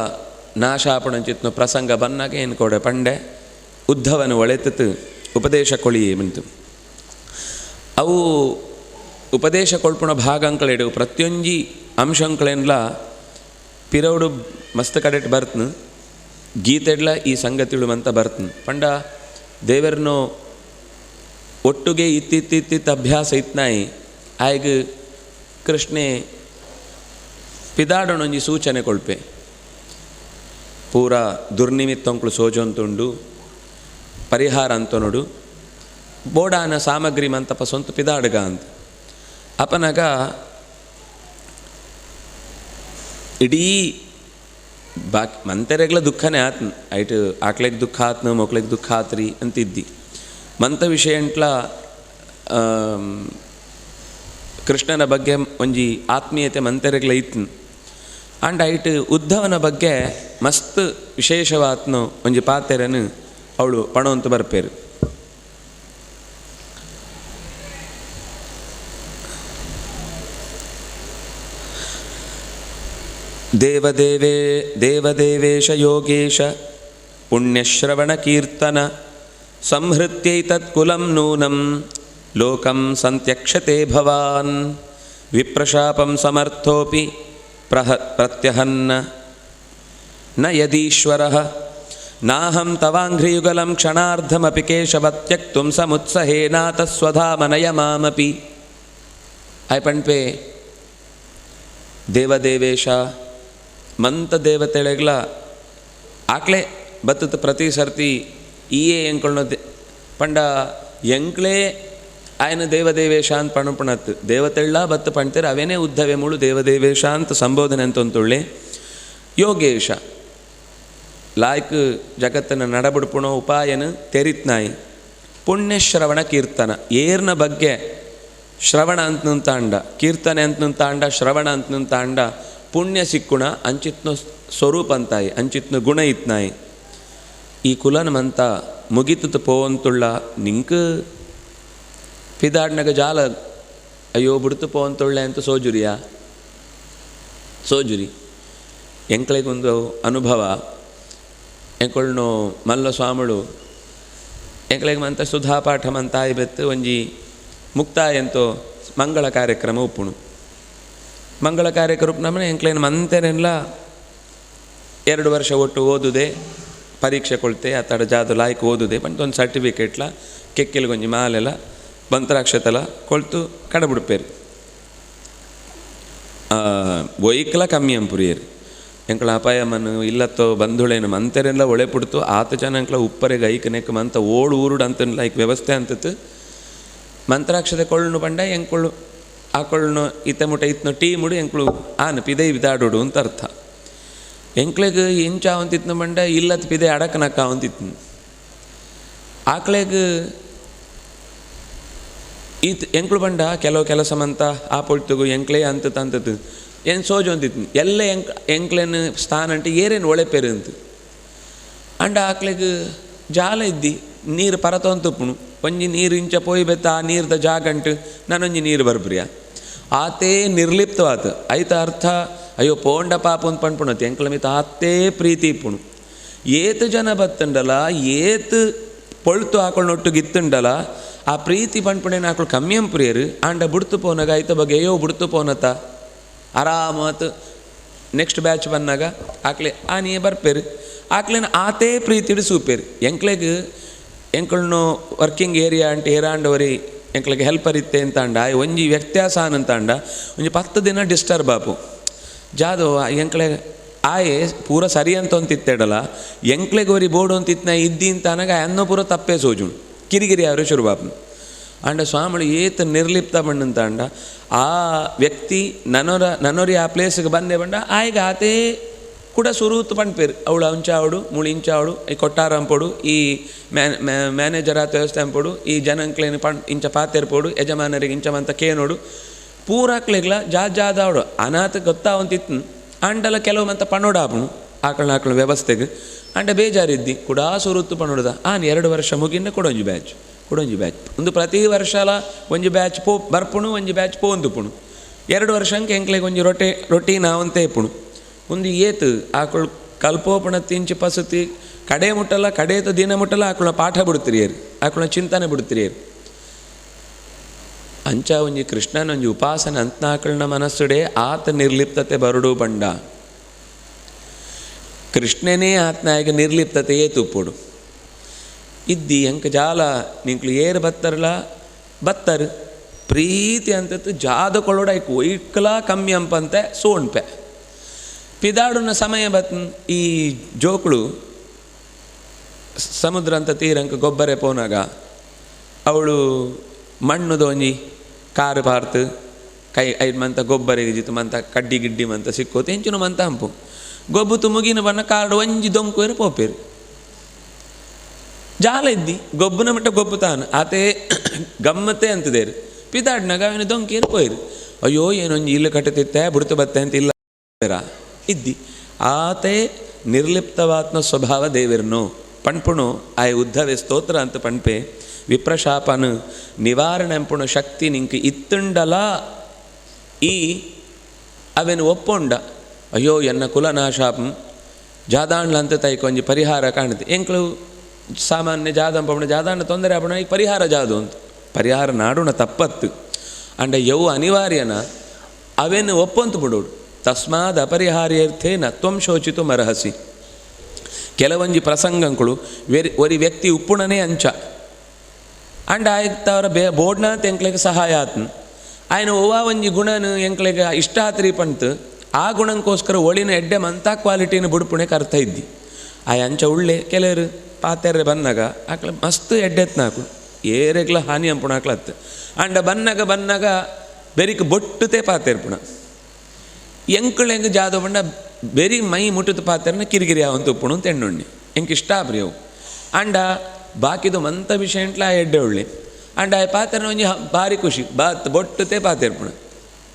ನಾಶಾಪಣಂಚಿತ್ನ ಪ್ರಸಂಗ ಬನ್ನಾಗ ಏನು ಕೊಡೆ ಪಂಡೆ ಉದ್ಧವನು ಒಳೆತತ್ ಉಪದೇಶ ಕೊಳಿಯೇ ಮಿಂತು ಅವು ಉಪದೇಶ ಕೊಳ್ಪುಣ ಭಾಗಂಕಳೆಡು ಪ್ರತಿಯೊಂಜಿ ಅಂಶಂಕಳೆನ್ಲ ಪಿರೌಡು ಮಸ್ತ್ ಕಡೆಟ್ ಬರ್ತನು ಗೀತೆಡ್ಲ ಈ ಸಂಗತಿಗಳು ಅಂತ ಬರ್ತನು ಪಂಡ ದೇವರನ್ನು ಒಟ್ಟುಗೆ ಇತ್ತಿತ್ತಿತ್ತಿತ್ತು ಅಭ್ಯಾಸ ಇತ್ನಾಯಿ ಆಯ್ಗ ಕೃಷ್ಣೆ ಪಿದಾಡೊಣೊಂಜಿ ಸೂಚನೆ ಕೊಳ್ಪೆ ಪೂರ ದುರ್ನಿಮಿತ್ತಂಕ್ಳು ಸೋಜೊಂತುಂಡು ಪರಿಹಾರ ಅಂತನೋಡು ಬೋಡಾನ ಸಾಮಗ್ರಿ ಮಂತಪ ಸ್ವಂತ ಪಿದಾಡ್ಗ ಅಂತ ಅಪನಗ ಇಡೀ ಬಾಕಿ ಮಂತೆರೆಗ್ಲ ದುಃಖನೇ ಆತ್ನ ಐಟು ಆಕ್ಲೆಗೆ ದುಃಖ ಆತ್ನ ಮೊಕ್ಲೆಗೆ ದುಃಖ ಆತ್ರಿ ಅಂತಿದ್ದಿ ಮಂತ ವಿಷಯ ಅಂಟ್ಲ ಕೃಷ್ಣನ ಬಗ್ಗೆ ಒಂಜಿ ಆತ್ಮೀಯತೆ ಮಂತೆರೆಗ್ಲ ಇತ್ನು ಆಂಡ್ ಐಟ್ ಉದ್ಧವನ ಬಗ್ಗೆ ಮಸ್ತ್ ವಿಶೇಷವಾತ್ನು ಒಂಜಿ ಪಾತೆರನ್ನು ಅವಳು ಪಣವಂತ ಬರ್ಪೇರು ದೇವದೇವೇಶ ಯೋಗೇಶ ಪುಣ್ಯಶ್ರವಣ ಕೀರ್ತನ ಸಂಹೃತ್ಯೈತತ್ಕುಲಂ ನೂನಂ ಲೋಕಂ ಸಂತ್ಯಕ್ಷತೆ ಭವಾನ್ ವಿಪ್ರಶಾಪಂ ಸಮರ್ಥೋಪಿ ಪ್ರತ್ಯಹನ್ನ ನ ಯದೀಶ್ವರಃ ನಾಹಂ ತವಾಂಘ್ರಿಯುಗಲಂ ಕ್ಷಣಾರ್ಧಮಪಿ ಕೇಶವ ತ್ಯಕ್ತುಂ ಸಮುತ್ಸಹೇನಾತ ಸ್ವಧಾಮನಯ ಮಾಮಪಿ ಐಪಣ್ಪೆ ದೇವದೇವೇಶ ಮಂತ ದೇವತೆಳೆಗ್ಲ ಆಕ್ಲೆ ಬತ್ತದ ಪ್ರತಿ ಸರ್ತಿ ಈಯೇ ಎಂಕಳ್ನ ಪಂಡ ಎಂಕ್ಲೇ ಆಯ್ನ ದೇವದೇವೇಶ ಅಂತ ಪಣಪಣತ್ ದೇವತೆಳ್ಳ ಬತ್ತು ಪಣ್ತೀರ ಅವೇನೇ ಉದ್ಧವೆ ಮುಳು ದೇವದೇವೇಶ ಅಂತ ಸಂಬೋಧನೆ ಅಂತೊಂತುಳ್ಳೆ ಯೋಗೇಶ ಲಾಯ್ಕ್ ಜಗತ್ತನ್ನು ನಡಬಿಡ್ಪುಣೋ ಉಪಾಯನ ತೆರಿತ್ನಾಯಿ ಪುಣ್ಯಶ್ರವಣ ಕೀರ್ತನ ಏರ್ನ ಬಗ್ಗೆ ಶ್ರವಣ ಅಂತಂತಾಂಡ ಕೀರ್ತನೆ ಅಂತಂತಾಂಡ ಶ್ರವಣ ಅಂತಂತಾಂಡ ಪುಣ್ಯ ಸಿಕ್ಕುಣ ಅಂಚಿತ್ನ ಸ್ವರೂಪ ಅಂತಾಯಿ ಅಂಚಿತ್ನ ಗುಣ ಇತ್ನಾಯಿ ಈ ಕುಲನಮಂತ ಮುಗಿತುತ್ತು ಪೋವಂತುಳ್ಳ ನಿಂಕ ಪಿದಾಡ್ನಾಗ ಜಾಲ ಅಯ್ಯೋ ಬಿಡ್ತು ಪೋವಂತುಳ್ಳೆ ಅಂತ ಸೋಜುರಿ ಎಂಕ್ಳಿಗೊಂದು ಅನುಭವ ಎಂಕೊಳ್ನು ಮಲ್ಲ ಸ್ವಾಮಿಳು ಎಂಕ್ಳಿಗೆ ಮಂತ ಸುಧಾಪಾಠ ಮಂತಾಯಿ ಬೆತ್ತು ಒಂಜಿ ಮುಕ್ತಾಯ ಅಂತೋ ಮಂಗಳ ಕಾರ್ಯಕ್ರಮ ಉಪ್ಪುಣು ಮಂಗಳ ಕಾರ್ಯಕ್ರಮ ಎಂಕ್ಲೇನು ಮಂತೆನೆಲ್ಲ 2 ವರ್ಷ ಒಟ್ಟು ಓದುದೆ ಪರೀಕ್ಷೆ ಕೊಳ್ತೆ ಅತ್ತಡ ಜಾದು ಲಾಯ್ಕ್ ಓದುದೆ ಬಂದು ಒಂದು ಸರ್ಟಿಫಿಕೇಟ್ಲ ಕೆಕ್ಕಿಲ್ಗೊಂಜಿ ಮಾಲೆಲ್ಲ ಬಂತ್ರಾಕ್ಷತೆಲ್ಲ ಕೊಳ್ತು ಕಡಬಿಡ್ಪೇರು ಒಯ್ಕಲ ಕಮ್ಮಿ ಅಂಪುರಿಯರು ಎಂಕಳ ಅಪಾಯಮ್ಮನು ಇಲ್ಲತ್ತೋ ಬಂಧುಳೇನು ಮಂತೆರೆಲ್ಲ ಒಳೆ ಪುಡ್ತು ಆತ ಜನ ಎಂಕ್ಲ ಉಪ್ಪರೆಗೆ ಐಕ್ ನೆಕ್ ಮಂತ ಓಡು ಊರುಡು ಅಂತ ಲೈಕ್ ವ್ಯವಸ್ಥೆ ಅಂತತ್ತು ಮಂತ್ರಾಕ್ಷತೆ ಕೊಳ್ಳು ಪಂಡ ಎಂಕಳು ಆಕೊಳ್ಳು ಇತ್ತ ಮುಟ ಇತ್ನ ಟೀ ಮುಡು ಎಂಕ್ಳು ಆನ ಪಿದೆ ಬಿದಾಡೋಡು ಅಂತ ಅರ್ಥ ಎಂಕ್ಳೆಗೆ ಇಂಚಾವಂತಿತ್ನ ಬಂಡ ಇಲ್ಲತ್ ಪಿದೆ ಅಡಕನಕ್ಕಾವಂತಿತ್ನ ಆಕ್ಳೆಗೆ ಈತ್ ಎಂಕ್ಳು ಬಂಡ ಕೆಲವು ಕೆಲಸ ಮಂತ ಆ ಪೊಳ್ತಗು ಎಂಕ್ಲೆ ಅಂತದ್ದು ಏನು ಸೋಜು ಅಂತಿತ್ನು ಎಲ್ಲ ಎಂಕ್ಲೇನು ಸ್ಥಾನ ಅಂಟು ಏರೇನು ಒಳೆಪೇರು ಅಂತ ಅಂಡ ಆಕ್ಳೆಗೆ ಜಾಲ ಇದ್ದಿ ನೀರು ಪರತ ಅಂತಪ್ಪುಣು ಒಂಜಿ ನೀರು ಇಂಚ ಪೋಯ್ ಬೆತ್ತ ಆ ನೀರ್ದ ಜಾಗಂಟು ನಾನೊಂಜಿ ನೀರು ಬರ್ಬ್ರಿಯ ಆತೇ ನಿರ್ಲಿಪ್ತವಾತು ಐತ ಅರ್ಥ ಅಯ್ಯೋ ಪೋಂಡ ಪಾಪ ಅಂತ ಪಣ್ಪುಣತಿ ಎಂಕ್ಲ ಮಿತ ಆತೇ ಪ್ರೀತಿ ಇಪ್ಪುಣು ಏತು ಜನ ಬತ್ತಂಡಲ ಏತು ಪೊಳ್ತು ಹಾಕೊಳ್ಳೊಟ್ಟಿಗೆ ಇತ್ತುಂಡಲ ಆ ಪ್ರೀತಿ ಪಣ್ಪುಣೇನು ಹಾಕೊಳ್ಳು ಕಮ್ಮಿ ಪ್ರಿಯರು ಆಂಡ ಬುಡ್ತು ಪೋನಾಗ ಐತ ಬಗ್ಗೆ ಅಯ್ಯೋ ಬುಡ್ತು ಪೋನತ ಆರಾಮತ್ ನೆಕ್ಸ್ಟ್ ಬ್ಯಾಚ್ ಬಂದಾಗ ಆಕ್ಲೆ ಆ ನೀ ಬರ್ಪೇರು ಆಕ್ಲೇನ ಆತೇ ಪ್ರೀತಿಡು ಸೂಪೇರು ಎಂಕ್ಲೆಗೆ ಎಂಕಳ್ನು ವರ್ಕಿಂಗ್ ಏರಿಯಾ ಅಂಟು ಏರಾಂಡವರಿ ಎಂಕ್ಳಿಗೆ ಹೆಲ್ಪರ್ ಇತ್ತೆ ಅಂತ ಅಂಡ ಒಂಜಿ ವ್ಯತ್ಯಾಸ ಅಂತಂಡ ಒಂಜಿ 10 ದಿನ ಡಿಸ್ಟರ್ಬ್ ಆಪು ಜಾದು ಎಂಕ್ಳೆ ಆಯೆ ಪೂರ ಸರಿ ಅಂತ ಅಂತಿತ್ತೇಡಲ್ಲ ಎಂಕ್ಲೆಗೆ ಒರಿ ಬೋರ್ಡು ಅಂತಿತ್ನ ಇದ್ದಿ ಅಂತ ಅನಾಗ ಅನ್ನೋ ಪೂರ ತಪ್ಪೇ ಸೋಜುಣು ಕಿರಿಗಿರಿ ಅವರು ಶುರು ಬಾಪು ಅಂಡ ಸ್ವಾಮಿಗಳು ಏತ್ ನಿರ್ಲಿಪ್ತ ಬಣ್ಣಂತ ಅಂಡ ಆ ವ್ಯಕ್ತಿ ನನ್ನೊರಿ ಆ ಪ್ಲೇಸ್ಗೆ ಬಂದೇ ಬಂಡ ಆಯ್ಗ ಆತೇ ಕೂಡ ಸುರೂತು ಪಂಡ್ಪೇರು ಅವಳು ಅಂಚಾವಡು ಮುಳಿ ಇಂಚಾವಡು ಈ ಕೊಟ್ಟಾರ ಅಂಪೋಡು ಈ ಮ್ಯಾನೇಜರ್ ಆತ ವ್ಯವಸ್ಥೆ ಅಂಪೋಡು ಈ ಜನಂಕ್ಲೇನು ಇಂಚ ಪಾತೆರ್ಪೋಡು ಯಜಮಾನರಿಗೆ ಇಂಚವಂತ ಕೇನೋಡು ಪೂರಾಕ್ಲೆಗ್ಲ ಜಾದಾವಡು ಅನಾಥ ಗೊತ್ತಾವಂತಿತ್ತು ಅಂಡಲ ಕೆಲವೊಮ್ಮಂತ ಪಣೋಡಾಪಣು ಆಕಳ ವ್ಯವಸ್ಥೆಗೆ ಅಂಡ ಬೇಜಾರಿದ್ದಿ ಕೂಡ ಸುರುತ್ತು ಪಣೋಡ್ದ 2 ವರ್ಷ ಮುಗಿನ ಕೊಡೊಂಜಿ ಬ್ಯಾಚ್ ಒಂದು ಪ್ರತಿ ವರ್ಷಲ ಒಂಜಿ ಬ್ಯಾಚ್ ಬರ್ಪುಣು ಒಂಜಿ ಬ್ಯಾಚ್ ಪೋಂದುಪುಣು 2 ವರ್ಷಕ್ಕೆ ಎಂಕ್ಲೆಗೆ ಒಂಜಿ ರೊಟೀನ್ ಅವಂತೆ ಇಪ್ಪುಣು ಒಂದು ಏತು ಆಕಳು ಕಲ್ಪೋಪಣ ತಿಂಚಿ ಪಸತಿ ಕಡೆ ಮುಟ್ಟಲ್ಲ ಕಡೆತ ದಿನ ಮುಟ್ಟಲ್ಲ ಆಕಳ ಪಾಠ ಬಿಡ್ತಿರಿಯರು ಆಕಳ ಚಿಂತನೆ ಬಿಡ್ತಿರಿಯರು ಅಂಚ ಒಂಜಿ ಕೃಷ್ಣನ ಒಂಜಿ ಉಪಾಸನೆ ಅಂತ ಆಕಳನ ಮನಸ್ಸುಡೆ ಆತ ನಿರ್ಲಿಪ್ತತೆ ಬರಡು ಬಂಡ ಕೃಷ್ಣನೇ ಆತ್ನಾಯಕ ನಿರ್ಲಿಪ್ತತೆ ಏತುಪ್ಪೋಡು ಇದ್ದಿ ಎಂಕ ಜಾಲ ನಿಂಕ್ಲು ಏರು ಬತ್ತರು ಪ್ರೀತಿ ಅಂತದ್ದು ಜಾದ ಕೊಳೋಡಾಯ್ಕು ಒಯ್ಕಲ ಕಮ್ಮಿ ಅಂಪಂತೆ ಸೋಣ್ಪೆ ಪಿದಾಡುನ ಸಮಯ ಈ ಜೋಕುಳು ಸಮುದ್ರ ಅಂತ ತೀರಂಕ ಗೊಬ್ಬರೆ ಪೋನಾಗ ಅವಳು ಮಣ್ಣುದೊಂಜಿ ಕಾರು ಪಾರ್ತು ಕೈ 5 ಮಂತ ಗೊಬ್ಬರಿಗೆ ಜಿತ್ತು ಮಂತ ಕಡ್ಡಿ ಗಿಡ್ಡಿ ಮಂತ ಸಿಕ್ಕೋತು ಎಂಚುನು ಮಂತ ಹಂಪು ಗೊಬ್ಬುತು ಮುಗಿನ ಬಣ್ಣ ಕಾಡು ಒಂಜಿ ದೊಂಕುವೇರು ಪೋಪೇರು ಜಾಲ ಇದ್ದಿ ಗೊಬ್ಬನ ಮಟ್ಟ ಗೊಬ್ಬು ತಾನು ಆತೇ ಗಮ್ಮತ್ತೆ ಅಂತದೇರು ಪಿದಾಡ್ನಾಗ ಅವನು ದೊಂಕೇರು ಪೋಯ್ರು ಅಯ್ಯೋ ಏನೊಂಜಿ ಇಲ್ಲ ಕಟ್ಟತಿತ್ತೆ ಬುಡ್ತು ಬತ್ತೆ ಅಂತ ಇಲ್ಲ ಇದ್ದಿ ಆತೇ ನಿರ್ಲಿಪ್ತವಾತ್ಮ ಸ್ವಭಾವ ದೇವಿರ್ನು ಪಣ್ಪುಣು ಆಯ್ ಉದ್ಧವೇ ಸ್ತೋತ್ರ ಅಂತ ಪಣ್ಪೆ ವಿಪ್ರಶಾಪನು ನಿವಾರಣೆ ಎಂಪುಣು ಶಕ್ತಿ ನಿಂಕ ಇತ್ತುಂಡಲ ಈ ಅವೆನು ಒಪ್ಪೊಂಡ ಅಯ್ಯೋ ಎನ್ನ ಕುಲನಾಶಾಪಂ ಜಾದಾಂಡ್ಲ ಅಂತ ತೈಕೊಂಜಿ ಪರಿಹಾರ ಕಾಣುತ್ತೆ ಎಂಕ್ಳು ಸಾಮಾನ್ಯ ಜಾದಂಪಣ ಜಾದಾಂಡ ತೊಂದರೆ ಆಪಣ ಈ ಪರಿಹಾರ ಜಾದು ಅಂತ ಪರಿಹಾರ ನಾಡುಣ ತಪ್ಪತ್ತು ಅಂಡ ಯವು ಅನಿವಾರ್ಯನ ಅವೆನು ಒಪ್ಪಂತು ಬಿಡೋಡು ತಸ್ಮಾದ್ ಅಪರಿಹಾರ್ಯರ್ಥೇನ ತ್ವಂ ಶೋಚಿತು ಮರಹಸಿ ಕೆಲವೊಂಜಿ ಪ್ರಸಂಗಗಳು ಒರಿ ವ್ಯಕ್ತಿ ಉಪ್ಪುಣನೇ ಅಂಚ ಅಂಡ ಆಯ್ತವರ ಬೋಡ್ನಾಥ ಎಂಕ್ಲೆಗೆ ಸಹಾಯ ಆತ್ನು ಆಯ್ನ ಓವಾ ಒಂಜಿ ಗುಣನು ಎಂಕ್ಲೆಗೆ ಇಷ್ಟ ಆತ್ರಿ ಪಂತು ಆ ಗುಣಕ್ಕೋಸ್ಕರ ಒಳಿನ ಎಡ್ಡೆ ಮಂತ ಕ್ವಾಲಿಟಿನ ಬುಡ್ಪುಣೆ ಕರ್ತಾ ಇದ್ದಿ ಆಯ್ ಅಂಚ ಉಳ್ಳೆ ಕೆಲವರು ಪಾತೆರ್ರೆ ಬನ್ನಾಗ ಆಕಳ ಮಸ್ತ್ ಎಡ್ಡೆತ್ನಾಕು ಏರೆಗ್ಲ ಹಾನಿ ಅಂಪುಣ ಆಕ್ಲತ್ತು ಅಂಡ ಬನ್ನಾಗ ಬೆರಿಕ್ ಬೊಟ್ಟುತೆ ಪಾತೆರ್ಪುಣ ಎಂಕ್ಳೆಂಗೆ ಜಾದ ಬಣ್ಣ ಬೆರಿ ಮೈ ಮುಟ್ಟುತ್ತ ಪಾತೆರ್ನ ಕಿರಿಕಿರಿ ಅವಂತ ಉಪ್ಪುಣು ಅಂತ ಎಣ್ಣುಣ್ಣಿ ಎಂಕ್ ಇಷ್ಟ ಪ್ರಿಯವು ಅಂಡ ಬಾಕಿದು ಮಂತ ವಿಷಯ ಎಂಟ್ಲ ಎಡ್ಡೆ ಉಳ್ಳಿ ಅಂಡ ಆಯ್ ಪಾತೆರ್ನ ಒಂಜಿ ಭಾರಿ ಖುಷಿ ಬೊಟ್ಟುತೆ ಪಾತೆರ್ಪುಣ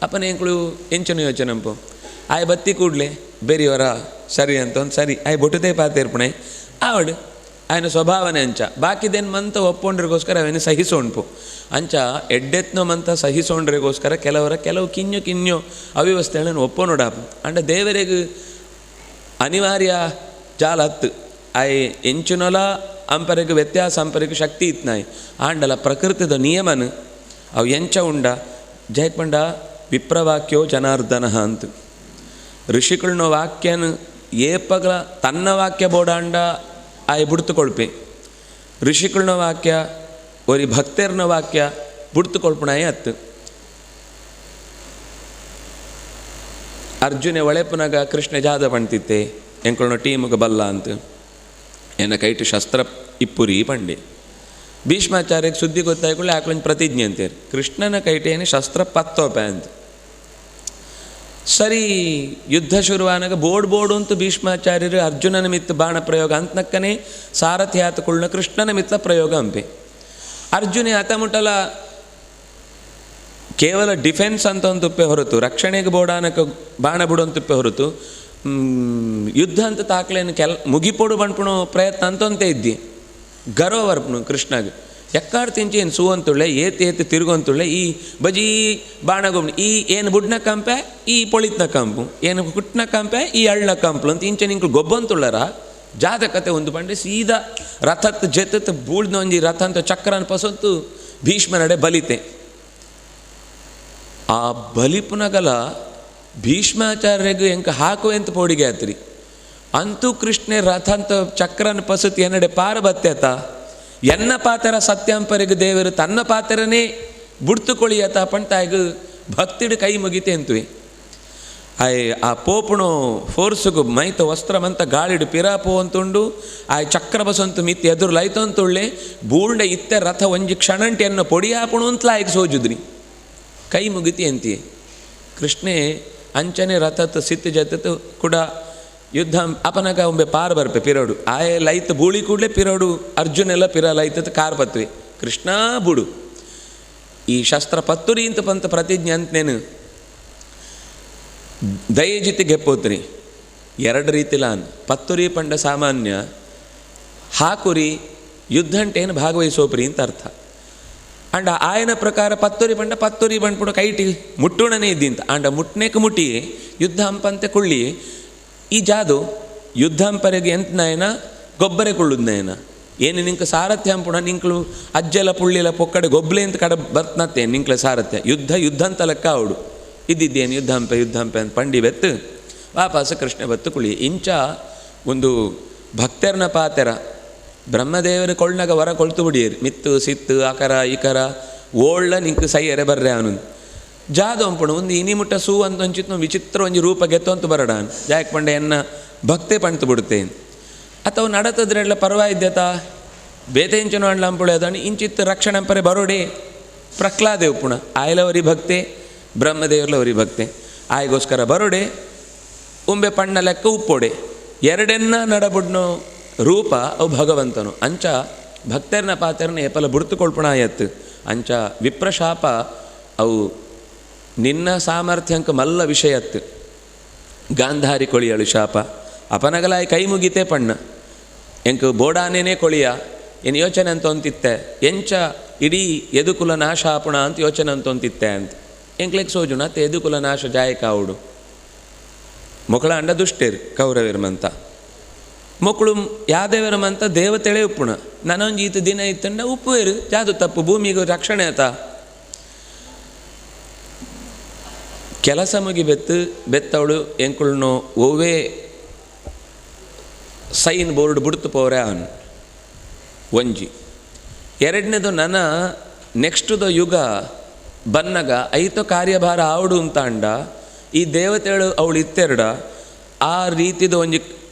ಅಪ್ಪನ ಎಂಕ್ಳು ಎಂಚನು ಯೋಚನೆ ಅಂಪು ಆಯ್ ಬತ್ತಿ ಕೂಡ್ಲೆ ಬೇರೆಯವರ ಸರಿ ಅಂತ ಒಂದು ಸರಿ ಆಯ್ ಬೊಟ್ಟುತೆ ಪಾತೆರ್ಪುಣೆ ಆವಡು ఆయన ಸ್ವಭಾವನೆ ಅಂಚ ಬಾಕಿದೇನು ಮಂತ ಒಪ್ಪೊಂಡ್ರಿಗೋಸ್ಕರ ಅವೇನು ಸಹಿಸೋಣ್ಪು ಅಂಚ ಎಡ್ಡೆತ್ನೋ ಮಂತ ಸಹಿಸೋಂಡ್ರಿಗೋಸ್ಕರ ಕೆಲವು ಕಿನ್ಯೋ ಅವ್ಯವಸ್ಥೆಗಳನ್ನು ಒಪ್ಪೊನೋಡಾಪು ಅಂಡ ದೇವರಿಗೆ ಅನಿವಾರ್ಯ ಜಾಲ ಹತ್ತು ಆಯ್ ಎಂಚುನೊಲ ಅಂಪರಿಗೆ ವ್ಯತ್ಯಾಸ ಅಂಪರಿಗೆ ಶಕ್ತಿ ಇತ್ನಾಯ್ ಆಂಡಲ ಪ್ರಕೃತಿದ ನಿಯಮನು ಅವು ಎಂಚ ಉಂಡ ಜಯಪಂಡ ವಿಪ್ರವಾಕ್ಯೋ ಜನಾರ್ದನ ಅಂತ ಋಷಿಗಳನ್ನ ವಾಕ್ಯನ ಏಪಗಳ ತನ್ನ ವಾಕ್ಯ ಬೋಡಾಂಡ ಆಯ್ ಬುಡ್ತುಕೊಳ್ಪೆ ಋಷಿಗಳನ್ನ ವಾಕ್ಯ ಒರಿ ಭಕ್ತರ್ನ ವಾಕ್ಯ ಬುಡ್ತುಕೊಳ್ಪಣಾಯ ಹತ್ತು ಅರ್ಜುನೆ ಒಳೆಪನಾಗ ಕೃಷ್ಣ ಜಾದ ಪಣ್ತಿತ್ತೆ ಎಂಕಳನ್ನ ಟೀಮ್ಗೆ ಬಲ್ಲ ಅಂತ ಎನ್ನ ಕೈಟು ಶಸ್ತ್ರ ಇಪ್ಪುರಿ ಪಂಡೆ ಭೀಷ್ಮಾಚಾರ್ಯಕ್ಕೆ ಸುದ್ದಿ ಗೊತ್ತಾಯ್ಕೊಳ್ಳಿ ಆಕಳೊಂದು ಪ್ರತಿಜ್ಞೆ ಅಂತೇರಿ ಕೃಷ್ಣನ ಕೈಟೇನೆ ಶಸ್ತ್ರ ಪತ್ತೋಪೆ ಅಂತ ಸರಿ ಯುದ್ಧ ಶುರುವಾನಾಗ ಬೋಡು ಅಂತ ಭೀಷ್ಮಾಚಾರ್ಯರು ಅರ್ಜುನನ ಮಿತ್ತ ಬಾಣ ಪ್ರಯೋಗ ಅಂತನಕ್ಕನೇ ಸಾರಥಿ ಆತಕೊಳ್ಳ ಕೃಷ್ಣನ ಮಿತ್ತ ಪ್ರಯೋಗ ಅಂಪೆ ಅರ್ಜುನೆ ಹತಮುಟಲ ಕೇವಲ ಡಿಫೆನ್ಸ್ ಅಂತ ಒಂದು ತುಪ್ಪೆ ಹೊರತು ರಕ್ಷಣೆಗೆ ಬೋಡಾನಕ್ಕೆ ಬಾಣ ಬಿಡೋಂತುಪ್ಪೆ ಹೊರತು ಯುದ್ಧ ಅಂತ ತಾಕ್ಲೇನು ಮುಗಿಪೋಡು ಬಣ್ಪುಣು ಪ್ರಯತ್ನ ಅಂತಂತೆ ಇದ್ದಿ ಗರ್ವ ಬರ್ಪುಣು ಕೃಷ್ಣಗೆ ಎಕ್ಕಾಡ್ ತಿಂಚಿ ಏನು ಸೂವಂತುಳ್ಳೆ ಏತಿ ತಿರುಗೊಂತುಳ್ಳೆ ಈ ಬಜಿ ಬಾಣಗೊಬ್ಬ ಈ ಏನು ಬುಡ್ನ ಕಂಪೆ ಈ ಪೊಳಿತ್ನ ಕಂಪು ಏನು ಹುಟ್ನ ಕಂಪೆ ಈ ಅಳ್ಳ ಕಂಪು ಅಂತ ಇಂಚೆ ನಿಂಕ್ಳು ಗೊಬ್ಬಂತುಳ್ಳರ ಜಾತಕತೆ ಒಂದು ಬಂಡೆ ಸೀದಾ ರಥತ್ ಜೆತತ್ ಬೂಳ್ದ ಒಂಜಿ ರಥ ಅಂತ ಚಕ್ರನ ಪಸೊತ್ತು ಭೀಷ್ಮನಡೆ ಬಲಿತೆ ಆ ಬಲಿಪುನಗಲ ಭೀಷ್ಮಾಚಾರ್ಯಗೆ ಎಂಕ ಹಾಕುವೆ ಅಂತ ಪೋಡಿಗೆ ಆತ್ರಿ ಅಂತೂ ಕೃಷ್ಣೆ ರಥ ಅಂತ ಚಕ್ರನ ಪಸತ್ ಎನ್ನಡೆ ಪಾರ ಬತ್ತೆತ ಎನ್ನ ಪಾತ್ರ ಸತ್ಯಾಂಪರಿಗೆ ದೇವರು ತನ್ನ ಪಾತ್ರನೇ ಬುಡ್ತುಕೊಳ್ಳಿಯತ ಪಂಟಾಗ ಭಕ್ತಿಡು ಕೈ ಮುಗಿತೆ ಅಂತುವೆ ಆ ಪೋಪುಣು ಫೋರ್ಸುಗು ಮೈತ ವಸ್ತ್ರಮಂತ ಗಾಳಿಡು ಪಿರಾಪು ಅಂತುಂಡು ಆ ಚಕ್ರ ಬಸಂತು ಮಿತ್ತಿ ಎದುರು ಲೈತಂತುಳ್ಳೆ ಬೂಂಡೆ ಇತ್ತೆ ರಥ ಒಂಜಿ ಕ್ಷಣಂಟಿ ಅನ್ನ ಪೊಡಿಯಾಪುಣು ಅಂತಲ ಆಯ್ಕೆ ಸೋಜುದ್ರಿ ಕೈ ಮುಗಿತಿ ಅಂತೀಯ ಕೃಷ್ಣೆ ಅಂಚನೆ ರಥತ್ ಸಿತ್ತು ಜತತ್ ಕೂಡ ಯುದ್ಧ ಅಪನಗ ಒಮ್ಮೆ ಪಾರು ಬರ್ಪೆ ಪಿರೋಡು ಆಯೆ ಲೈತ್ ಬೂಳಿ ಕೂಡಲೇ ಪಿರೋಡು ಅರ್ಜುನೆಲ್ಲ ಪಿರ ಲೈತತ್ ಕಾರ್ ಪತ್ವೆ ಕೃಷ್ಣ ಬುಡು ಈ ಶಸ್ತ್ರ ಪತ್ತುರಿ ಇಂತ ಪಂತ ಪ್ರತಿಜ್ಞೆ ಅಂತನೇನು ದಯಜಿತಿ ಗೆಪ್ಪೋತ್ರಿ ಎರಡು ರೀತಿಲಾನ್ ಪತ್ತುರಿ ಪಂಡ ಸಾಮಾನ್ಯ ಹಾಕುರಿ ಯುದ್ಧಂಟೇನು ಭಾಗವಹಿಸೋಪ್ರಿ ಅಂತ ಅರ್ಥ ಅಂಡ ಆಯನ ಪ್ರಕಾರ ಪತ್ತುರಿ ಬಂಡ್ಪುಡ ಕೈಟಿ ಮುಟ್ಟುಣನೇ ಇದ್ದಿಂತ ಅಂಡ ಮುಟ್ನೇಕ ಮುಟ್ಟಿ ಯುದ್ಧ ಹಂಪಂತೆ ಕುಳ್ಳಿ ಈ ಜಾದು ಯುದ್ಧ ಹಂಪರೆಗೆ ಎಂತ ನಾಯನ ಗೊಬ್ಬರ ಕೊಳ್ಳುದು ನಾಯನ ಏನು ನಿಂಕ ಸಾರಥ್ಯ ಹಂಪುಣ ನಿಂಕ್ಳು ಅಜ್ಜಲ ಪುಳ್ಳಿಲ ಪೊಕ್ಕಡೆ ಗೊಬ್ಬಲೆ ಅಂತ ಕಡೆ ಬರ್ತನತ್ತೆ ನಿಂಕ್ಳ ಸಾರಥ್ಯ ಯುದ್ಧ ಅಂತ ಲೆಕ್ಕ ಅವಡು ಇದ್ದಿದ್ದೇನು ಯುದ್ಧ ಹಂಪೆ ಅಂತ ಪಂಡಿ ಬೆತ್ತು ವಾಪಸ್ ಕೃಷ್ಣ ಬತ್ತು ಕುಳಿ ಇಂಚ ಒಂದು ಭಕ್ತರ್ನ ಪಾತೆರ ಬ್ರಹ್ಮದೇವರ ಕೊಳ್ಳನಾಗ ವರ ಕೊಳ್ತು ಬಿಡಿಯರು ಮಿತ್ತು ಸಿತ್ತು ಆಕರ ಈಕರ ಓಳ್ಳ ನಿಂಕು ಸೈಯರೆ ಬರ್ರೆ ಅವನು ಜಾದು ಅಂಪುಣ ಒಂದು ಇನಿ ಮುಟ್ಟ ಸೂ ಅಂತ ಒಂಚಿತ್ ವಿಚಿತ್ರ ಒಂಜಿ ರೂಪ ಗೆತ್ತಂತು ಬರಡಾನ್ ಜಾಕ್ ಪಂಡೆ ಎನ್ನ ಭಕ್ತೆ ಪಣ್ತು ಬಿಡುತ್ತೇನೆ ಅಥವಾ ನಡತದ್ರೆಲ್ಲ ಪರವಾಗಿದ್ಯತ ಬೇತೆ ಇಂಚನು ಅಂಡ್ಲ ಅಂಪುಳೆ ಅದನ್ನು ಇಂಚಿತ್ತು ರಕ್ಷಣಂಪರೆ ಬರೋಡೆ ಪ್ರಹ್ಲಾದೇವ್ ಪುಣ ಆಯ್ಲವರಿ ಭಕ್ತೆ ಬ್ರಹ್ಮದೇವ್ರಲವರಿ ಭಕ್ತೆ ಆಯ್ಗೋಸ್ಕರ ಬರೋಡೆ ಉಂಬೆ ಪಣ್ಣ ಲೆಕ್ಕ ಉಪ್ಪೋಡೆ ಎರಡೆನ್ನ ನಡಬುಡ್ನೋ ರೂಪ ಅವು ಭಗವಂತನು ಅಂಚ ಭಕ್ತರ್ನ ಪಾತ್ರನ ಏಪಲ ಬುಡ್ತುಕೊಳ್ಪಣ ಆಯತ್ತು ಅಂಚ ವಿಪ್ರಶಾಪ ಅವು ನಿನ್ನ ಸಾಮರ್ಥ್ಯಂಕ ಮಲ್ಲ ವಿಷಯತ್ತು ಗಾಂಧಾರಿ ಕೊಳಿಯಳು ಶಾಪ ಅಪನಗಲಾಯಿ ಕೈ ಮುಗಿತೆ ಪಣ್ಣ ಎಂಕ ಬೋಡಾನೇನೇ ಕೊಳಿಯ ಏನು ಯೋಚನೆ ಅಂತ ಒಂತಿತ್ತೆ ಎಂಚ ಇಡೀ ಯದುಕುಲ ನಾಶ ಆಪುಣ ಅಂತ ಯೋಚನೆ ಅಂತ ಒಂತಿತ್ತೆ ಅಂತ ಎಂಕ್ಲೆಕ್ ಸೋಜುನ ಅತ್ತೆ ಯದುಕುಲ ನಾಶ ಜಾಯಕ ಅವಡು ಮೊಕಳ ಅಂಡ ದುಷ್ಟೇರು ಕೌರವಿರ್ಮಂತ ಮೊಕ್ಕಳು ಯಾದೇವರಮಂತ ದೇವತೆಳೆ ಉಪ್ಪುಣ ನನೊಂದು ಈತ ದಿನ ಇತ್ತಂಡ ಉಪ್ಪುವೇರು ಜಾದು ತಪ್ಪು ಭೂಮಿಗೆ ರಕ್ಷಣೆ ಆತ ಕೆಲಸ ಮುಗಿ ಬೆತ್ತವಳು ಎಂಕುಳ್ನೋ ಓವೇ ಸೈನ್ ಬೋರ್ಡ್ ಬಿಡ್ತು ಪೋರೆ ಅವನು ಒಂಜಿ ಎರಡನೇದು ನನ್ನ ನೆಕ್ಸ್ಟ್ದು ಯುಗ ಬನ್ನಗ ಐತೋ ಕಾರ್ಯಭಾರ ಆವಡು ಅಂತ ಅಂಡ ಈ ದೇವತೆಗಳು ಅವಳು ಇತ್ತೆರಡ ಆ ರೀತಿದು ಒಂಜಿ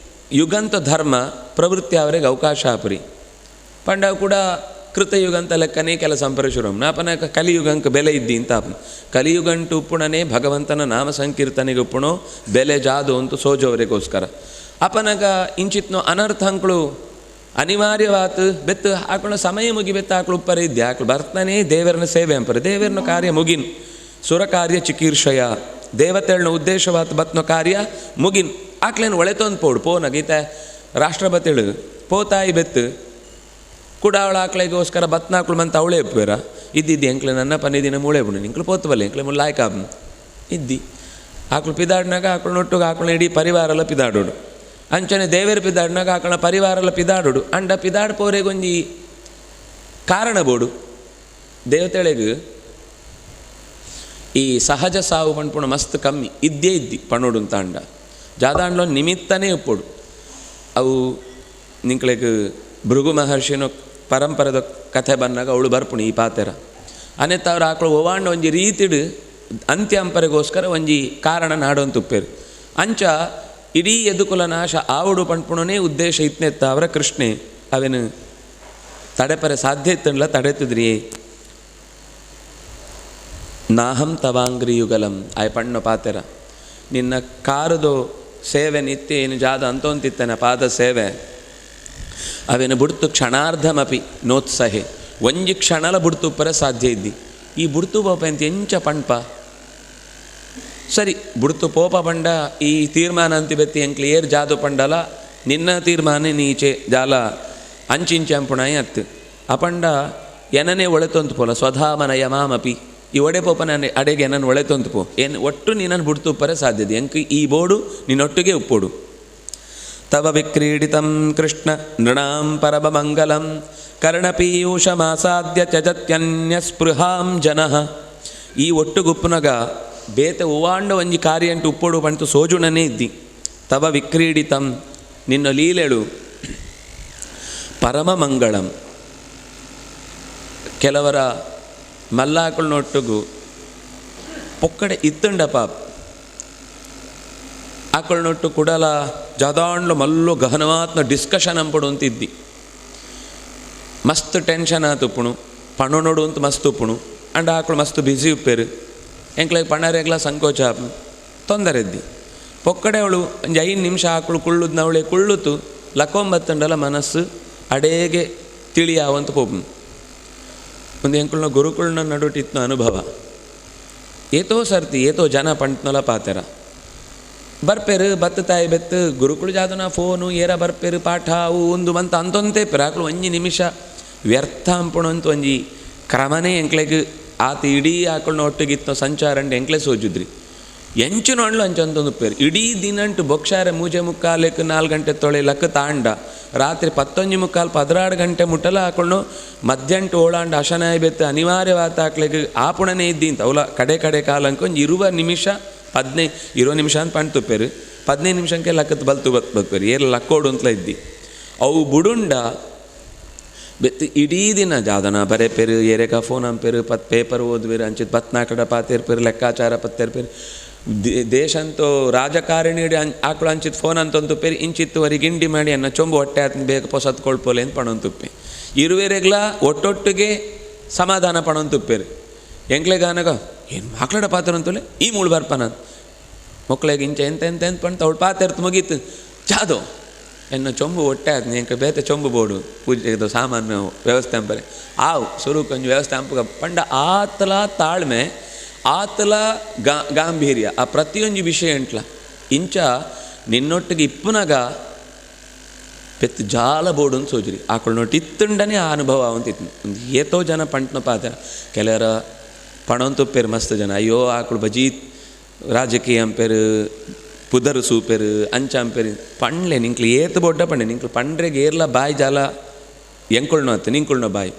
ಯುಗಂತ ಧರ್ಮ ಪ್ರವೃತ್ತಿ ಅವರಿಗೆ ಅವಕಾಶ ಆಪರಿ ಪಂಡ ಕೂಡ ಕೃತಯುಗಂತ ಲೆಕ್ಕನೇ ಕೆಲಸ ಸಂಪರಶುರಂ ನಾಪನ ಕಲಿಯುಗಂಕ ಬೆಲೆ ಇದ್ದಿ ಅಂತ ಕಲಿಯುಗಂಟು ಉಪ್ಪುಣನೇ ಭಗವಂತನ ನಾಮ ಸಂಕೀರ್ತನೆಗೆ ಉಪ್ಪುಣೋ ಬೆಲೆ ಜಾದು ಅಂತ ಸೋಜೋವರಿಗೋಸ್ಕರ ಅಪನಗ ಇಂಚಿತ್ನೋ ಅನರ್ಥ ಅಂಕಳು ಅನಿವಾರ್ಯವಾತು ಬೆತ್ತು ಆಕಳು ಸಮಯ ಮುಗಿ ಬೆತ್ತು ಆಕಳು ಉಪ್ಪರ ಇದ್ದೆ ಆಕಳು ಬರ್ತಾನೆ ದೇವರನ ಸೇವೆ ಅಂಪರೆ ದೇವರನ ಕಾರ್ಯ ಮುಗಿನ್ ಸುರ ಕಾರ್ಯ ಚಿಕೀರ್ಷಯ ದೇವತೆಗಳನ್ನ ಉದ್ದೇಶವಾತು ಬತ್ನೋ ಕಾರ್ಯ ಮುಗಿನ್ ಆಕ್ಲೇನು ಒಳೆತೊಂದು ಪೋಡು ಪೋನಗೀತೆ ರಾಷ್ಟ್ರಪತಿಗಳು ಪೋತಾಯಿ ಬೆತ್ತು ಕೂಡ ಅವಳ ಆಕಳಿಗೋಸ್ಕರ ಬತ್ನಾಕ್ಳು ಮಂತ ಅವಳೇ ಉಪ್ಪೇರ ಇದ್ದಿದ್ದು ಎಂಕ್ಲೆ ನನ್ನ ಪನ್ನಿದಿನ ಮೂಳೆ ಬಿಡು ನಿಂಕ್ಳು ಪೋತವಲ್ಲ ಎಂಕ್ಲೆ ಮುಲ್ಲಾಯ್ಕಾಬ್ ಇದ್ದಿ ಆಕಳು ಪಿದಾಡ್ನಾಗ ಆಕಳು ನೊಟ್ಟುಗ ಆಕಳನ್ನ ಇಡೀ ಪರಿವಾರ ಪಿದಾಡೋಡು ಅಂಚನೆ ದೇವೇರು ಪಿದಾಡ್ನಾಗ ಆಕಳ ಪರಿವಾರ ಪಿದಾಡೋಡು ಅಂಡ ಪಿದಾಡ್ ಪೋರೆಗೊಂಜಿ ಕಾರಣ ಬೋಡು ದೇವತೆಳೆಗೆ ಈ ಸಹಜ ಸಾವು ಪಣ್ಪುಣ ಮಸ್ತ್ ಕಮ್ಮಿ ಇದ್ದೇ ಇದ್ದಿ ಪಣೋಡು ಅಂತ ಅಂಡ ಜಾದಾಂಡ್ಲೋ ನಿಮಿತ್ತನೇ ಉಪ್ಪೋಡು ಅವು ನಿಂಕ್ಳೆಗೆ ಭೃಗು ಮಹರ್ಷಿನೋ ಪರಂಪರದ ಕಥೆ ಬಂದಾಗ ಅವಳು ಬರ್ಪುಣಿ ಈ ಪಾತೆರ ಅನೆತ್ತ ಅವ್ರು ಆಕಳು ಓವಾಂಡ ಒಂಜಿ ರೀತಿಡು ಅಂತ್ಯಂಪರೆಗೋಸ್ಕರ ಒಂಜಿ ಕಾರಣ ನಾಡೊಂದು ಉಪ್ಪೇರು ಅಂಚ ಇಡೀ ಯದುಕುಲ ನಾಶ ಆವಡು ಪಣ್ಪುಣನೇ ಉದ್ದೇಶ ಇತ್ನೆತ್ತ ಅವರ ಕೃಷ್ಣೆ ಅವೇನು ತಡೆಪರೆ ಸಾಧ್ಯ ಇತ್ತಲ್ಲ ತಡೆತಿದ್ರಿ ನಾಹಂ ತವಾಂಗ್ರಿ ಯುಗಲಂ ಆಯ್ ಪಣ್ಣ ಪಾತೆರ ನಿನ್ನ ಕಾರದು ಸೇವೆ ನಿತ್ಯ ಏನು ಜಾದ ಅಂತೊಂತಿತ್ತೇನೆ ಪಾದ ಸೇವೆ ಅವೇನು ಬುಡ್ತು ಕ್ಷಣಾರ್ಧಮಪಿ ನೋತ್ಸಹೆ ಒಂಜಿ ಕ್ಷಣಲ ಬುಡ್ತು ಉಪ್ಪರ ಸಾಧ್ಯ ಇದ್ದಿ ಈ ಬುಡ್ತು ಪೋಪ ಅಂತ ಎಂಚ ಪಣ್ಪ ಸರಿ ಬುಡ್ತು ಪೋಪ ಪಂಡ ಈ ತೀರ್ಮಾನ ಅಂತಿ ಬೆತ್ತಿ ಎಂಕ್ಲಿ ಏರ್ ಜಾದು ಪಂಡಲ ನಿನ್ನ ತೀರ್ಮಾನ ನೀಚೆ ಜಾಲ ಅಂಚಿಂಚೆ ಅಂಪುಣಾಯಿ ಅತ್ತು ಅಪಂಡ ಎನನೇ ಒಳೆತೊಂದು ಪೋಲ ಸ್ವಧಾಮನ ಯಮಾಮಪಿ ಈ ಒಡೆ ಪೋಪನ ಅಡೆಗೆ ನನ್ನ ಒಳೆತೊಂದು ಪೋ ಏನು ಒಟ್ಟು ನೀನನ್ನು ಬುಡ್ತು ಉಪ್ಪರೆ ಸಾಧ್ಯತೆ ಎಂಕ್ ಈ ಬೋಡು ನಿನ್ನೊಟ್ಟಿಗೆ ಉಪ್ಪೋಡು ತವ ವಿಕ್ರೀಡಿತಂ ಕೃಷ್ಣ ನೃಣಾಂ ಪರಮಮಂಗಲಂ ಕರ್ಣಪೀಯೂಷಮಾಸಾದ್ಯ ತ್ಯಜತ್ಯನ್ಯ ಸ್ಪೃಹಾಂ ಜನಃ ಈ ಒಟ್ಟುಗುಪ್ಪುನಗ ಬೇತೆ ಓವಾಂಡ ಒಂಜಿ ಕಾರ್ಯ ಅಂಟು ಉಪ್ಪೋಡು ಪಂಟು ಸೋಜುಣನೇ ಇದ್ದಿ ತವ ವಿಕ್ರೀಡಿತಂ ನಿನ್ನ ಲೀಲೆಳು ಪರಮಮಂಗಳಂ ಕೆಲವರ ಮಲ್ಲಾಕಳನ್ನೊಟ್ಟಿಗೂ ಪೊಕ್ಕಡೆ ಇತ್ತುಂಡ ಪಾಪ ಆಕಳನೊಟ್ಟು ಕುಡಲ ಜದಾಂಡ್ಲು ಮಲ್ಲು ಗಹನವಾತ್ನ ಡಿಸ್ಕಷನ್ ಅಂಪಡು ಅಂತಿದ್ದಿ. ಮಸ್ತ್ ಟೆನ್ಷನ್ ಆತುಪ್ಪುಣು, ಪಣ್ಣು ನೋಡು ಅಂತ ಮಸ್ತ್ ಉಪ್ಪುಣು. ಅಂಡ್ ಆಕಳು ಮಸ್ತ್ ಬ್ಯುಸಿ ಉಪ್ಪೇರು, ಎಂಕ್ಲೆಗೆ ಪಣ್ಣರೆಗ್ಲ ಸಂಕೋಚ ತೊಂದರೆ ಇದ್ದಿ. ಪೊಕ್ಕಡೆ ಅವಳು ಒಂದು 5 ನಿಮಿಷ ಆಕಳು ಕುಳ್ಳುದ್ನ ಅವಳೆ ಕುಳ್ಳುತ್ತು ಲಕ್ಕೊಂಬತ್ತಂಡಲ ಮನಸ್ಸು ಅಡೇಗೆ ತಿಳಿಯಾವಂತ ಪೋಪು. ಒಂದು ಎಂಕುಳನ್ನ ಗುರುಕುಳನ್ನ ನಡುಟಿತ್ನ ಅನುಭವ ಏತೋ ಸರ್ತಿ ಏತೋ ಜನ ಪಂಟ್ನೊಲ ಪಾತೆರ ಬರ್ಪೇರು ಬತ್ತ ತಾಯಿ ಬೆತ್ತು ಗುರುಕುಳು ಜಾದನ ಫೋನು ಏರ ಬರ್ಪೇರು ಪಾಠ ಅವು ಒಂದು ಮಂತ ಅಂತೊಂದೇ ಪೇರು ಆಕಳು 1 ನಿಮಿಷ ವ್ಯರ್ಥ ಅಂಪಣು ಅಂತ ಒಂಜಿ ಕ್ರಮನೇ ಎಂಕ್ಲೆಗೆ ಆತ ಇಡೀ ಆಕಳನ್ನ ಒಟ್ಟಿಗಿತ್ತು ಸಂಚಾರಂಡು ಎಂಕ್ಲೆ ಸೋಜುದ್ರಿ. ಎಂಚು ನೋಡ್ಲು ಅಂಚೊಂದೊಂದು ಪೇರು ಇಡೀ ದಿನಂಟು ಬೊಕ್ಷಾರೆ 3:45 4 ಗಂಟೆ ತೊಳೆ ಲಕ್ಕ ತಾಂಡ ರಾತ್ರಿ 11:45 16 ಗಂಟೆ ಮುಟ್ಟಲ ಹಾಕೊಂಡು ಮಧ್ಯಾಂಟು ಓಳಾಂಡ ಅಶನಾಯಿ ಬೆತ್ತು ಅನಿವಾರ್ಯವಾದ ಹಾಕ್ಲಿಕ್ಕೆ ಆಪುಣನೇ ಇದ್ದಿ ಅಂತ ಅವಳ ಕಡೆ ಕಾಲಂಕೊಂದು 20 ನಿಮಿಷ 20 ನಿಮಿಷ ಅಂತ ಪಂಡು ತುಪ್ಪೇರು 15 ನಿಮಿಷಕ್ಕೆ ಲಕ್ಕತ್ತು ಬಲ್ಪೇರು ಏರು ಲಕ್ಕೋಡು ಅಂತಲ ಇದ್ದಿ. ಅವು ಬುಡುಂಡ ಬೆತ್ತು ಇಡೀ ದಿನ ಜಾದನ ಬರೇಪೇರು ಏರೆಕ ಫೋನ್ ಅಂಪೇರು ಪೇಪರ್ ಓದ್ಬೇರು ಅಂಚಿತ್ 14 ಪಾತಿರ್ಪೇರು ಲೆಕ್ಕಾಚಾರ ಪತ್ತೇರ್ಪೇರು ದೇಶಂತೂ ರಾಜಕಾರಣಿ ಆಕಳು ಅಂಚಿತ್ ಫೋನ್ ಅಂತೊಂದು ತುಪ್ಪೇರಿ ಇಂಚಿತ್ತುವರೆಗೆ ಗಿಂಡಿ ಮಾಡಿ ಅನ್ನ ಚೊಂಬು ಹೊಟ್ಟೆ ಆತನ ಬೇಗ ಪೊಸತ್ ಕೊಳ್ಪೋಲೆ ಅಂತ ಪಣೊಂದು ತುಪ್ಪೆ ಇರುವೆರೆಗ್ಲ ಒಟ್ಟೊಟ್ಟಿಗೆ ಸಮಾಧಾನ ಪಣೊಂದು ತುಪ್ಪೇರು. ಎಂಕ್ಲೆಗಾನಗ ಏನು ಮಕ್ಕಳ ಪಾತ್ರ ಅಂತಲೇ ಈ ಮೂಳು ಬರ್ಪನ ಮಕ್ಕಳಿಗೆ ಇಂಚೆ ಎಂತ ಪಣ್ತ ಅವಳು ಪಾತೆರ್ತು ಮುಗೀತು ಜಾದೋ ಎನ್ನ ಚೊಂಬು ಹೊಟ್ಟೆ ಆದ್ನಿ ಎಂಕ ಬೇತೆ ಚೊಂಬು ಬೋಡು ಪೂಜೆದು ಸಾಮಾನು ವ್ಯವಸ್ಥೆ ಅಂಪರೆ ಆವು ಸುರು ಕೊಂಚ ವ್ಯವಸ್ಥೆ ಅಂಪಗ ಪಂಡ ಆತಲ ತಾಳ್ಮೆ ಆತಲ ಗಾಂಭೀರ್ಯ ಆ ಪ್ರತಿಯೊಂದು ವಿಷಯ ಎಂಟ್ಲ ಇಂಚ ನಿನ್ನೊಟ್ಟಿಗೆ ಇಪ್ಪುನಾಗ ಪೆತ್ತು ಜಾಲ ಬೋಡು ಅಂತ ಸೋಜ್ರಿ ಆಕಳನೊಟ್ಟು ಇತ್ತುಂಡನೇ ಆ ಅನುಭವ ಅವಂತಿತ್ತು. ಒಂದು ಏತೋ ಜನ ಪಂಟ್ನ ಪಾತ್ರ ಕೆಲವರ ಪಣಂತುಪ್ಪೇರು ಮಸ್ತ್ ಜನ ಅಯ್ಯೋ ಆಕಳು ಬಜಿ ರಾಜಕೀಯ ಅಂಪೇರು ಪುದರು ಸೂಪೇರು ಅಂಚ ಅಂಪೇರು ಪಂಡ್ಲೆ ನಿಂಕ್ಲು ಏತು ಬೊಡ್ಡ ಪಂಡೆ ನಿಂಕ್ಲು ಪಂಡ್ರೆಗೆ ಏರ್ಲ ಬಾಯಿ ಜಾಲ ಎಂಕುಳ್ನೋ ಅತ್ತ ನಿಂಕುಳ್ನೋ ಬಾಯಿ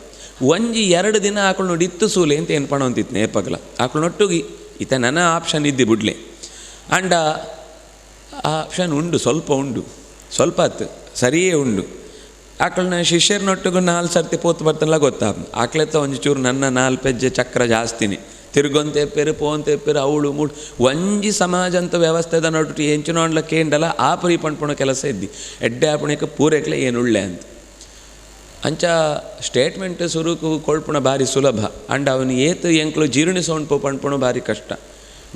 1-2 ದಿನ ಆಕಳು ನೋಡಿ ಇತ್ತು ಸೂಲೆ ಅಂತ ಏನು ಪಣ ಅಂತಿತ್ತು ನೇಪಗಲ ಆಕಳು ನೊಟ್ಟುಗಿ ಈತ ನನ್ನ ಆಪ್ಷನ್ ಇದ್ದಿ ಬಿಡ್ಲೆ ಅಂಡ ಆ ಆಪ್ಷನ್ ಉಂಡು ಸ್ವಲ್ಪ ಹೊತ್ತು ಸರಿಯೇ ಉಂಡು. ಆಕಳನ್ನ ಶಿಷ್ಯರ್ನೊಟ್ಟಿಗೂ 4 ಸರ್ತಿ ಪೋತು ಬರ್ತನಲ್ಲ ಗೊತ್ತಾ ಆಕಳೆತ್ತ ಒಂಚೂರು ನನ್ನ 4 ಪೆಜ್ಜೆ ಚಕ್ರ ಜಾಸ್ತಿನಿ ತಿರುಗೊಂತೆಪ್ಪೇರು ಪೋಂತೆಪ್ಪೇರು ಅವಳು ಮೂಡು ಒಂಜಿ ಸಮಾಜ ಅಂತ ವ್ಯವಸ್ಥೆದ ನೋಡ್ಬಿಟ್ಟು ಎಂಚು ನೋಡ್ಲ ಕೇಂಡಲ್ಲ ಆ ಪರಿ ಪಣ್ಪುಣ ಕೆಲಸ ಇದ್ದಿ ಎಡ್ಡೆ ಆಪಣಕ್ಕೆ ಪೂರೈಕ್ಲೆ ಏನುಳ್ಳೆ ಅಂತ ಅಂಚ ಸ್ಟೇಟ್ಮೆಂಟ್ ಸುರುಕು ಕೊಳ್ಪುಣ ಭಾರಿ ಸುಲಭ ಅಂಡ್ ಅವನು ಏತು ಎಂಕ್ಲು ಜೀರ್ಣಿಸೋಣ್ ಪಣ್ಪುಣ ಭಾರಿ ಕಷ್ಟ.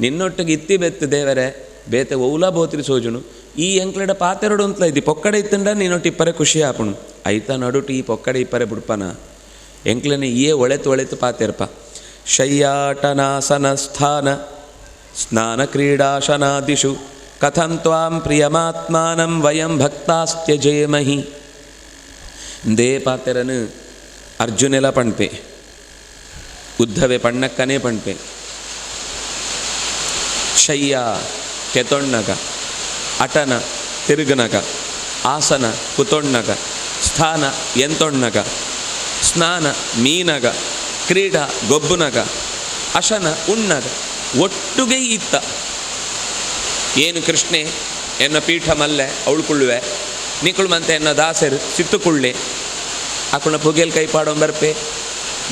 ನಿನ್ನೊಟ್ಟಿಗೆ ಇತ್ತಿ ಬೆತ್ತು ದೇವರೇ ಬೇತೆ ಓಲಾ ಬೋತ್ರಿ ಸೋಜುನು ಈ ಎಂಕ್ಲೆಡ ಪಾತೆರಡು ಅಂತಲ ಇದ್ದಿ ಪೊಕ್ಕಡೆ ಇತ್ತಂಡ ನೀನೊಟ್ಟು ಇಪ್ಪರೆ ಖುಷಿ ಆಪುಣು ಐತ ನಡುಟು ಈ ಪೊಕ್ಕಡೆ ಇಪ್ಪರೆ ಬಿಡ್ಪನ ಎಂಕ್ಲನೆ ಏ ಒಳೆತು ಪಾತೆರ್ಪ ಶಯ್ಯಾಟನಾಸನ ಸ್ಥಾನ ಸ್ನಾನ ಕ್ರೀಡಾಶನಾದಿಷು ಕಥಂ ತ್ವಾಂ ಪ್ರಿಯಮಾತ್ಮಾನಂ ವಯಂ ಭಕ್ತಾಸ್ತ್ಯಜೇಮಹಿ ದೇ ಪಾತೆರನು ಅರ್ಜುನೆಲ ಪಣ್ಪೆ ಉದ್ಧವೆ ಪಣ್ಣಕ್ಕನೇ ಪಣ್ಪೆ ಶಯ್ಯ ಕೆತೊಣ್ಣಗ ಅಟನ ತಿರುಗನಗ ಆಸನ ಕುತೊಣ್ಣಗ ಸ್ಥಾನ ಎಂತೊಣ್ಣಗ ಸ್ನಾನ ಮೀನಗ ಕ್ರೀಡಾ ಗೊಬ್ಬುನಗ ಅಶನ ಉಣ್ಣಗ ಒಟ್ಟುಗೆ ಇತ್ತ ಏನು ಕೃಷ್ಣೆ ಎನ್ನ ಪೀಠ ಮಲ್ಲೆ ಅವಳುಕುಳ್ಳುವೆ ನಿಕುಳು ಮಂತೆ ಎನ್ನ ದಾಸರು ಸಿತ್ತುಕುಳ್ಳೆ ಆಕಳನ್ನ ಪುಗೇಲ್ ಕೈ ಪಾಡೋ ಬರ್ಪೆ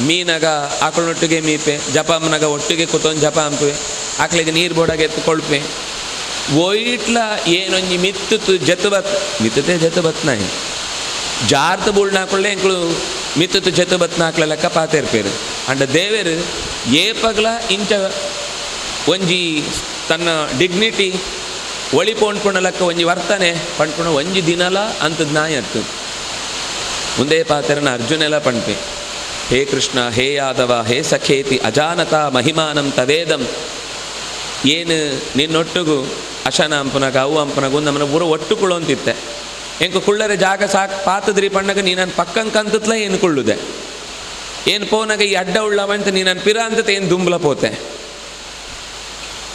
ಮೀನಗ ಆಕಳನೊಟ್ಟಿಗೆ ಮೀಪೆ ಜಪಾಮ್ನಗ ಒಟ್ಟಿಗೆ ಕುತೊಂದು ಜಪ ಅಂಪುವೆ ಆಕಳಿಗೆ ನೀರು ಬೋಡಾಗೆ ಎತ್ತುಕೊಳ್ಪೆ ಒಯ್ಟ್ಲ ಏನೊಂಜಿ ಮಿತ್ತುತ್ತು ಮಿತ್ತತೆ ಜತು ಬತ್ನಾಯಿ ಜಾರ್ತ ಬುಳ್ನಾಕೊಳ್ಳೆ ಎಂಕ್ಳು ಮಿತ್ತತ್ತು ಜತು ಬತ್ನಾಕ್ಲ ಲೆಕ್ಕ ಪಾತೆರ್ಪೇರು ಅಂಡ ದೇವೇರು ಏಪಗ್ಲ ಇಂಚ ಒಂಜಿ ತನ್ನ ಡಿಗ್ನಿಟಿ ಒಳಿ ಪೋಣ್ಪುಣ ಲೆಕ್ಕ ಒಂಜಿ ವರ್ತನೆ ಪಂಡ್ಪುಣ ಒಂಜಿ ದಿನಲ ಅಂಥದ್ದು ನಾಯತ್ತು ಮುಂದೆ ಪಾತೆರನ ಅರ್ಜುನೆಲ್ಲ ಪಣ್ಪೆ ಹೇ ಕೃಷ್ಣ ಹೇ ಯಾದವ ಹೇ ಸಖೇತಿ ಅಜಾನತ ಮಹಿಮಾನಂ ತವೇದಂ ಏನು ನಿನ್ನೊಟ್ಟಿಗೂ ಅಶನ ಅಂಪನಗ ಅವು ಅಂಪನಗ ನಮ್ಮನ್ನ ಊರ ಒಟ್ಟು ಕುಳ್ಳೊಂತಿತ್ತೆ ಎಂಕು ಕುಳ್ಳರೆ ಜಾಗ ಸಾಕು ಪಾತದ್ರಿ ಪಣ್ಣಗ ನೀ ನನ್ನ ಪಕ್ಕಂಕಂತತ್ಲ ಏನು ಕುಳ್ಳುದೆ ಏನು ಪೋನಾಗ ಈ ಅಡ್ಡ ಉಳ್ಳವಂತ ನೀ ನನ್ನ ಪಿರ ಅಂತತ ಏನು ದುಂಬ್ಲ ಪೋತೆ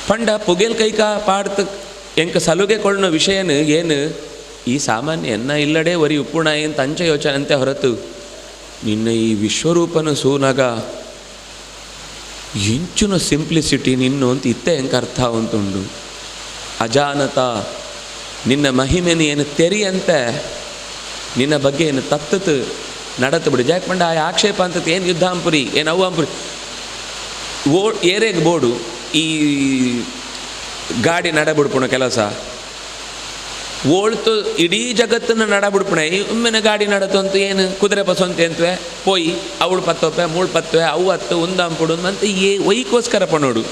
ಪಂಡ ಪುಗೇಲ್ ಕೈಕ ಪಾಡ್ತ ಎಂಕ ಸಲುಗೆ ಕೊಳ್ಳೋ ವಿಷಯನ ಏನು ಈ ಸಾಮಾನ್ಯ ಎನ್ನ ಇಲ್ಲಡೆ ವರಿ ಉಪ್ಪುಣಾಯಿ ಅಂತ ಅಂಚ ಯೋಚನೆ ಅಂತೆ ಹೊರತು ನಿನ್ನ ಈ ವಿಶ್ವರೂಪನ ಸೂನಾಗ ಇಂಚುನ ಸಿಂಪ್ಲಿಸಿಟಿ ನಿನ್ನು ಅಂತ ಇತ್ತೆ ಎಂಕ ಅರ್ಥ ಅಂತುಂಡು ಅಜಾನತ ನಿನ್ನ ಮಹಿಮೆನ ಏನು ತೆರಿಯಂತೆ ನಿನ್ನ ಬಗ್ಗೆ ಏನು ತತ್ತತು ನಡತು ಬಿಡು ಜಾಕ್ ಪಂಡ ಆ ಆಕ್ಷೇಪ ಅಂತದ್ದು ಏನು ಯುದ್ಧ ಅಂಪುರಿ ಏನು ಅವು ಅಂಪುರಿ ಏರೆಗೆ ಬೋಡು ಈ ಗಾಡಿ ನಡಬಿಡ್ಪುಣ ಕೆಲಸ ಓಳ್ತು ಇಡೀ ಜಗತ್ತನ್ನು ನಡಬಿಡ್ಪಣೆ ಒಮ್ಮೆನೆ ಗಾಡಿ ನಡತಂತು ಏನು ಕುದುರೆ ಬಸವಂತೆ ಅಂತವೆ ಪೋಯಿ ಅವಳು ಪತ್ತೊಪ್ಪೆ ಮೂಳು ಪತ್ತವೆ ಅವು ಹತ್ತು ಉಂದಾಂಪುಡು ಅಂತ ಒಯ್ಕೋಸ್ಕರ ಪಣೋಡು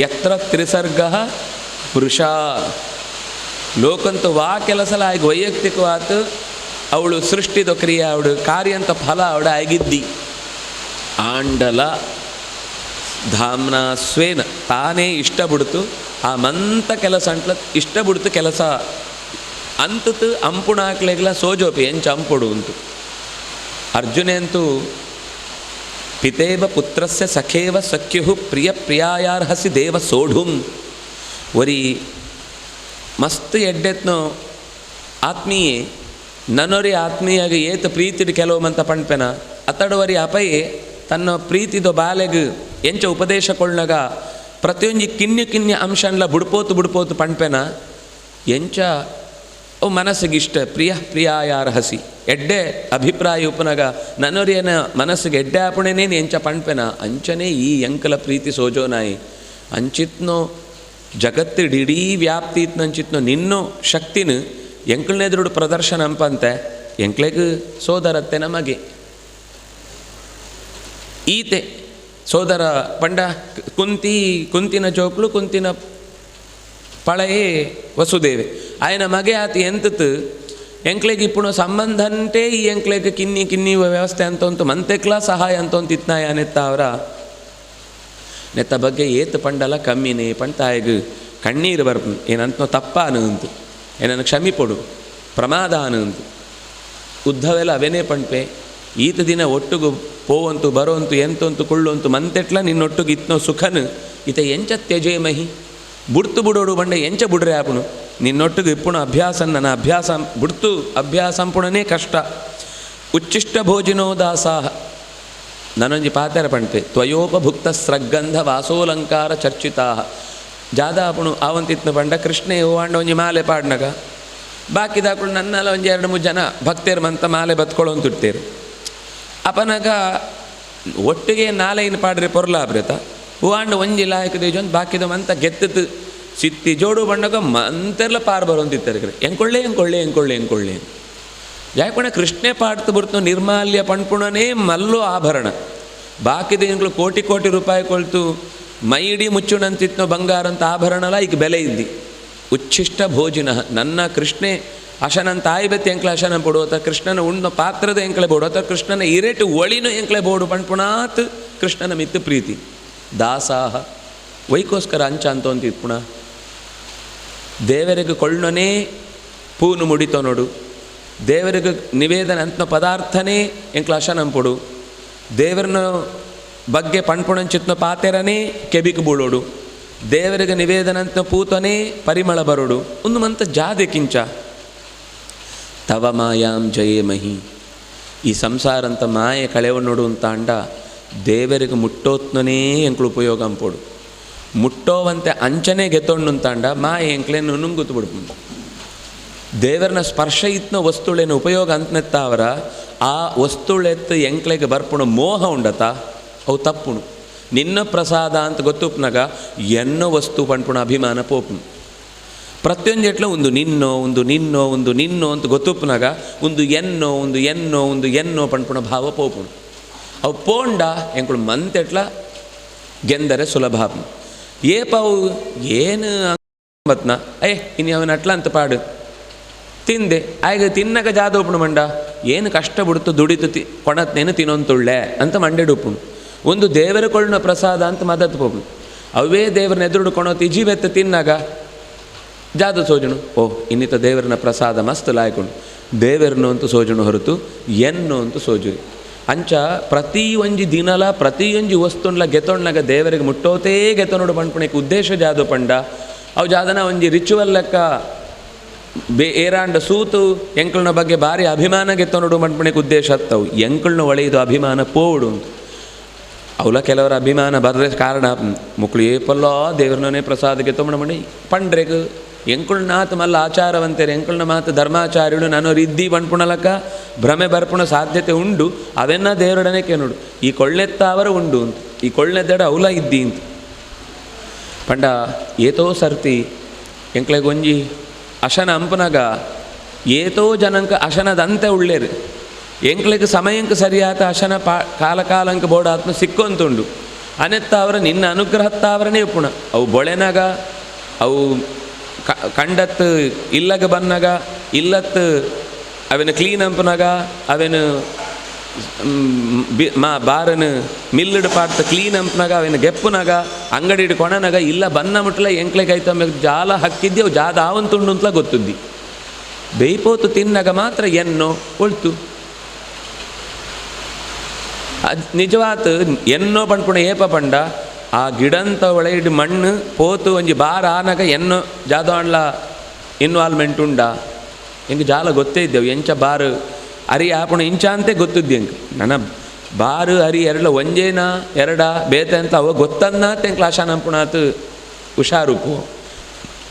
ಎತ್ರ ತ್ರಿಸರ್ಗ ಪುರುಷ ಲೋಕಂತು ವಾ ಕೆಲಸಲ ಆಗಿ ವೈಯಕ್ತಿಕವಾತು ಅವಳು ಸೃಷ್ಟಿದ ಕ್ರಿಯೆ ಅವಳು ಕಾರ್ಯ ಅಂತ ಫಲ ಅವಳು ಆಗಿದ್ದಿ ಆಂಡಲ ಧಾಮ್ನ ಸ್ವೇನ ತಾನೇ ಇಷ್ಟ ಬಿಡ್ತು ಆ ಮಂತ ಕೆಲಸ ಅಂಟ್ಲ ಇಷ್ಟ ಬಿಡ್ತು ಕೆಲಸ ಅಂತತು ಅಂಪುಣ ಹಾಕ್ಲೆಗ್ಲ ಸೋಜೋಪಿ ಎಂಚ ಅಂಪುಡು ಅಂತು ಅರ್ಜುನೆ ಅಂತೂ ಪಿತೇವ ಪುತ್ರಸ್ಯ ಸಖೇವ ಸಖ್ಯು ಪ್ರಿಯ ಪ್ರಿಯಾಯಾರ್ಹಸಿ ದೇವ ಸೋಢುಂ ವರಿ ಮಸ್ತ್ ಎಡ್ಡೆತ್ನೋ ಆತ್ಮೀಯೇ ನನ್ನೊರಿ ಆತ್ಮೀಯಾಗಿ ಏತ ಪ್ರೀತಿಡು ಕೆಲವಮಂತ ಪಣ್ಪೆನ ಅತಡವರಿ ಅಪಯೇ ತನ್ನ ಪ್ರೀತಿದೋ ಬಾಲೆಗೆ ಎಂಚ ಉಪದೇಶ ಕೊಳ್ಳಾಗ ಪ್ರತಿಯೊಂದು ಕಿನ್ಯ ಅಂಶನ್ಲ ಬುಡ್ಪೋತು ಪಣ್ಪೆನ ಎಂಚ ಅವು ಮನಸ್ಸಿಗೆ ಇಷ್ಟ ಪ್ರಿಯಾಯಾರ್ಹಸಿ ಎಡ್ಡೆ ಅಭಿಪ್ರಾಯ ಉಪನಾಗ ನನ್ನೊರಿಯನ ಮನಸ್ಸಿಗೆ ಎಡ್ಡೆ ಆಪಣೆನೇನು ಎಂಚ ಪಣ್ಪೆನ ಅಂಚನೇ ಈ ಎಂಕಲ ಪ್ರೀತಿ ಸೋಜೋನಾಯಿ ಅಂಚಿತ್ನೋ ಜಗತ್ತಿಡೀ ವ್ಯಾಪ್ತಿ ಇತ್ನಂಚಿತ್ನೋ ನಿನ್ನೋ ಶಕ್ತಿನ ಎಂಕಳನೆದುರುಡು ಪ್ರದರ್ಶನ ಅಂಪಂತೆ ಎಂಕ್ಲೆಗೆ ಸೋದರತ್ತೆ ನಮಗೆ ಈತೆ ಸೋದರ ಪಂಡ ಕುಂತಿನ ಜೋಕ್ಲು ಕುಂತಿನ ಪಳೆಯೇ ವಸುದೇವೆ ఆయన ಮಗೆ ಆತ ಎಂತತ್ ಎಂಕ್ಲೆಗೆ ಇಪ್ಪುಣ ಸಂಬಂಧ అంటే ಈ ಎಂಕ್ಲೆಗೆ ಕಿನ್ನಿ ವ್ಯವಸ್ಥೆ ಅಂತಂತು ಮಂತೆಕ್ಲ ಸಹಾಯ ಅಂತಂತ ಇತ್ನಾಯ ನೆತ್ತ ಅವರ ನೆತ್ತ ಬಗ್ಗೆ ಏತ್ ಪಂಡಲ ಕಮ್ಮಿನೇ ಪಂತಾಯಿಗೆ ಕಣ್ಣೀರು ಬರ್ಪು ಏನಂತನೋ ತಪ್ಪ ಅನಂತು ಏನನ್ನು ಕ್ಷಮಿಪೊಡು ಪ್ರಮಾದ ಅನಂತು ಉದ್ಧವೆಲ್ಲ ಅವೇನೇ ಪಂಪೆ ಈತ ದಿನ ಒಟ್ಟುಗು ಪೋವಂತು ಬರೋಂತು ಎಂತಂತು ಕುಳ್ಳೊಂತು ಮಂತೆಟ್ಲ ನಿನ್ನೊಟ್ಟುಗೆ ಇತ್ನೋ ಸುಖನು ಈತ ಎಂಚ ತ್ಯಜೇಮಹಿ ಬುಡ್ತು ಬುಡೋಡು ಬಂಡೆ ಎಂಚ ಬುಡ್ರೆ ಆಪುನು ನಿನ್ನೊಟ್ಟಿಗೆ ಇಪ್ಪುಣ ಅಭ್ಯಾಸ ನನ್ನ ಅಭ್ಯಾಸ ಬುಡ್ತು ಅಭ್ಯಾಸಂಪುಣನೇ ಕಷ್ಟ ಉಚ್ಚಿಷ್ಟ ಭೋಜಿನೋ ದಾಸಾಹ ನನೊಂಜಿ ಪಾತೆರ ಪಣ್ಪೆ ತ್ವಯೋಪಭುಕ್ತ ಸ್ರಗ್ಗಂಧ ವಾಸೋಲಂಕಾರ ಚರ್ಚಿತಾ ಜಾದಾ ಅಪುಣು ಆವಂತಿತ್ನ ಪಂಡ ಕೃಷ್ಣೇ ಓವಾಂಡ ಒಂಜಿ ಮಾಲೆ ಪಾಡ್ನಗ ಬಾಕಿದಾಕಳು ನನ್ನೆಲ್ಲ ಒಂಜಿ 2-3 ಜನ ಭಕ್ತರು ಮಂತ ಮಾಲೆ ಬತ್ಕೊಳ್ಳೋಂತಿಡ್ತೇರು ಅಪನಗ ಒಟ್ಟಿಗೆ ನಾಲೆಯಿನ ಪಾಡ್ರೆ ಪೊರ್ಲಾಬ್ರೆತ ಹೂವಾಂಡ ಒಂಜಿ ಲಾಯಕ ದೇಜೊಂದು ಬಾಕಿದ ಮಂತ ಗೆತ್ತತ್ತು ಸಿತ್ತಿ ಜೋಡು ಬಣ್ಣಗ ಮಂತೆಲ್ಲ ಪಾರು ಬರೋಂತಿತ್ತಾರೆ ಎಂಕೊಳ್ಳೆ ಯಾಕೊಂಡೆ ಕೃಷ್ಣೆ ಪಾಡ್ತು ಬಿಡ್ತು ನಿರ್ಮಾಲ್ಯ ಪಣ್ಪುಣನೇ ಮಲ್ಲು ಆಭರಣ ಬಾಕಿದ ಎಂಗಳು ಕೋಟಿ ರೂಪಾಯಿ ಕೊಳ್ತು ಮೈಡಿ ಮುಚ್ಚುಣಂತಿತ್ನೋ ಬಂಗಾರ ಅಂತ ಆಭರಣಲ ಈಗ ಬೆಲೆ ಇದ್ದಿ ಉಚ್ಚಿಷ್ಟ ಭೋಜಿನ ನನ್ನ ಕೃಷ್ಣೆ ಅಶನಂತ ಆಯ್ಬೆತ್ತಿ ಎಂಕ್ಲೆ ಅಶನ ಬೋಡು ಅಥವಾ ಕೃಷ್ಣನ ಉಣ್ಣ ಪಾತ್ರದ ಎಂಕ್ಲೆ ಬೋಡು ಅಥವಾ ಕೃಷ್ಣನ ಇರೇಟು ಒಳಿನೂ ಎಂಕ್ಲೆ ಬೋಡು ಪಣ್ಪುಣಾತ್ ಕೃಷ್ಣನ ಮಿತ್ತು ಪ್ರೀತಿ ದಾಸಾಹ ವೈಕೋಸ್ಕರ ಅಂಚ ಅಂತಂತಿತ್ತು ಪುಣ ದೇವರಿಗೆ ಕೊಳ್ಳೊನೇ ಪೂನು ಮುಡಿತೋ ನೋಡು ದೇವರಿಗೆ ನಿವೇದನೆ ಅಂತನ ಪದಾರ್ಥನೇ ಎಂಕ್ಲ ಅಶನಂಪುಡು ದೇವರನ ಬಗ್ಗೆ ಪಣ್ಪುಣಂಚಿತ್ನ ಪಾತೆರನೇ ಕೆಬಿಕ್ ಬೂಳೋಡು ದೇವರಿಗೆ ನಿವೇದನ ಅಂತ ಪೂತನೇ ಪರಿಮಳ ಬರೋಡು ಒಂದು ಮಂತ ಜಾದೆ ಕಿಂಚ ತವ ಮಾಯಾಂ ಜಯೇಮಹಿ ಈ ಸಂಸಾರ ಅಂತ ಮಾಯೆ ಕಳೆವ ನೋಡು ಅಂತ ಅಂಡ ದೇವರಿಗೆ ಮುಟ್ಟೋತ್ನೇ ಎಂಕ್ಳು ಉಪಯೋಗ ಅಂಪೋಡು ಮುಟ್ಟೋವಂತೆ ಅಂಚನೆ ಗೆತ್ತೊಂಡು ಅಂತಾಂಡ ಮಾಯೆ ಎಂಕ್ಲೇನು ನುಂಗುತ್ತು ಬಿಡ್ಬೋದು ದೇವರನ ಸ್ಪರ್ಶ ಇತ್ನ ವಸ್ತುಳೇನು ಉಪಯೋಗ ಅಂತನೆತ್ತ ಅವರ ಆ ವಸ್ತುಳೆತ್ತು ಎಂಕ್ಲೆಗೆ ಬರ್ಪುಣ ಮೋಹ ಉಂಡತ ಅವು ತಪ್ಪುಣು ನಿನ್ನ ಪ್ರಸಾದ ಅಂತ ಗೊತ್ತುಪ್ನಾಗ ಎನ್ನೋ ವಸ್ತು ಪಣ್ಪುಣ ಅಭಿಮಾನ ಪೋಪುಣು ಪ್ರತಿಯೊಂದು ಎಟ್ಲ ಒಂದು ನಿನ್ನೋ ಅಂತ ಗೊತ್ತುಪ್ನಾಗ ಒಂದು ಎನ್ನೋ ಪಣ್ಪುಣ ಭಾವ ಪೋಪುಣು ಅವು ಪೋಂಡ ಎಂಕಳು ಮಂತೆಟ್ಲ ಗೆಂದರೆ ಸುಲಭ ಏಪವು ಏನು ಬತ್ನ ಇನ್ನು ಅವನ ಅಟ್ಲ ಅಂತ ಪಾಡು ತಿಂದೆ ಆಗ ತಿನ್ನಕ ಜಾದೋಪುಣು ಮಂಡ ಏನು ಕಷ್ಟ ಬಿಡ್ತು ದುಡಿತು ಕೊಣತ್ನೇನು ತಿನ್ನೊಂತುಳ್ಳೆ ಅಂತ ಮಂಡೆಡುಪುಣು ಒಂದು ದೇವರ ಕೊಳ್ಳುನ ಪ್ರಸಾದ ಅಂತ ಮದತ್ ಪೋಪುಣು ಅವೇ ದೇವರನ್ನ ಎದುರುಡು ಕೊಣೋತಿ ಜೀವೆತ್ತ ತಿನ್ನಾಗ ಜಾದು ಸೋಜುಣು ಇನ್ನಿತ ದೇವರನ ಪ್ರಸಾದ ಮಸ್ತ್ ಲಾಯ್ಕೊಂಡು ದೇವರನ್ನು ಅಂತೂ ಸೋಜುಣು ಹೊರತು ಎನ್ನು ಅಂತೂ ಸೋಜುರಿ ಅಂಚ ಪ್ರತಿ ಒಂಜಿ ದಿನಲ ಪ್ರತಿಯೊಂಜಿ ವಸ್ತುನ್ಲ ಗೆತೊಣ್ಣಗ ದೇವರಿಗೆ ಮುಟ್ಟೋತೇ ಗೆತೊನೋಡು ಪಣ್ಪುಣಕ್ಕೆ ಉದ್ದೇಶ ಜಾದು ಪಂಡ ಅವು ಜಾದನ ಒಂಜಿ ರಿಚುವಲ್ ಲೆಕ್ಕ ಏರಾಂಡ ಸೂತು ಎಂಕಲ್ನ ಬಗ್ಗೆ ಭಾರಿ ಅಭಿಮಾನ ಗೆತ್ತೊನೋಡು ಪಣ್ಪುಣಕ್ಕೆ ಉದ್ದೇಶ ಹತ್ತವು ಎಂಕಲ್ನ ಒಳೆಯದು ಅಭಿಮಾನ ಪೋಡು ಅವಲ ಕೆಲವರ ಅಭಿಮಾನ ಬರದೆ ಕಾರಣ ಮುಕ್ಳು ಏಪಲ್ಲ ದೇವ್ರನೇ ಪ್ರಸಾದ ಗೆತ್ತೊಮ್ಮಣ ಮಣಿ ಪಂಡ್ರೆಗ್ ಎಂಕುಳ್ನಾಥ ಮಲ್ಲ ಆಚಾರವಂತೇರು ಎಂಕುಳ್ನ ಮಾತು ಧರ್ಮಾಚಾರ್ಯುಡು ನಾನು ಇದ್ದಿ ಪಣ್ಪುಣಲಕ್ಕ ಭ್ರಮೆ ಬರ್ಪುಣ ಸಾಧ್ಯತೆ ಉಂಡು ಅವೆನ್ನ ದೇವರೊಡನೆ ಕೇನೋಡು ಈ ಕೊಳ್ಳೆತ್ತಾವರ ಉಂಡು ಅಂತ ಈ ಕೊಳ್ಳೆದ್ದಡ ಅವಲ ಇದ್ದಿ ಅಂತ ಪಂಡ ಏತೋ ಸರ್ತಿ ಎಂಕ್ಲೆಗೊಂಜಿ ಅಶನ ಅಂಪನಾಗ ಏತೋ ಜನಂಕ ಅಶನದಂತೆ ಉಳ್ಳೇರು ಎಂಕ್ಲಿಗೆ ಸಮಯಂಕ ಸರಿಯಾತ ಅಶನ ಕಾಲಂಕ ಬೋಡಾತ್ಮ ಸಿಕ್ಕೊಂತುಂಡು ಅನೆತ್ತ ಅವರ ನಿನ್ನ ಅನುಗ್ರಹತ್ತಾವರನೇ ಉಪ್ಪುಣ ಅವು ಬೊಳೆನಾಗ ಅವು ಕಂಡತ್ತು ಇಲ್ಲಗ ಬನ್ನಾಗ ಇಲ್ಲತ್ತು ಅವೇನು ಕ್ಲೀನ್ ಅಂಪನಾಗ ಅವೇನು ಬಾರನು ಮಿಲ್ಲಿಡು ಪಾಡ್ತ ಕ್ಲೀನ್ ಅಂಪನಾಗ ಅವೇನು ಗೆಪ್ಪನಾಗ ಅಂಗಡಿ ಕೊಣನಾಗ ಇಲ್ಲ ಬನ್ನ ಮುಟ್ಲ ಎಂಕ್ಲೆಗೈತ ಜಾಲ ಹಕ್ಕಿದ್ದೆ ಅವು ಜಾದ ಆವಂತುಂಡು ಅಂತಲ ಗೊತ್ತಿದ್ದಿ ಬೇಯ್ಪೋತು ತಿನ್ನಾಗ ಮಾತ್ರ ಎನ್ನೋ ಒಳ್ತು ಅದು ನಿಜವಾತ ಎನ್ನೋ ಪಂಡ್ಪುಣ ಏಪ ಪಂಡ ಆ ಗಿಡಂತ ಒಳಗಿಡು ಮಣ್ಣು ಪೋತು ಒಂಜಿ ಬಾರ ಆನಾಗ ಎನ್ನೋ ಜಾದವಾಣ್ಲ ಇನ್ವಾಲ್ವ್ಮೆಂಟ್ ಉಂಡ ಹೆಂಗೆ ಜಾಲ ಗೊತ್ತೇ ಇದ್ದೇವೆ ಎಂಚ ಬಾರು ಅರಿ ಆಪುಣ ಇಂಚ ಅಂತೆ ಗೊತ್ತಿದ್ದೆ ಹೆಂಗೆ ನನ್ನ ಬಾರು ಅರಿ ಎರಡ ಒಂಜೇನ ಎರಡ ಬೇತೆ ಅಂತ ಅವ ಗೊತ್ತನ್ನ ತೆಂಕ್ಲ ಆಶಾನಂಪುಣಾತು ಹುಷಾರುಪ್ಪು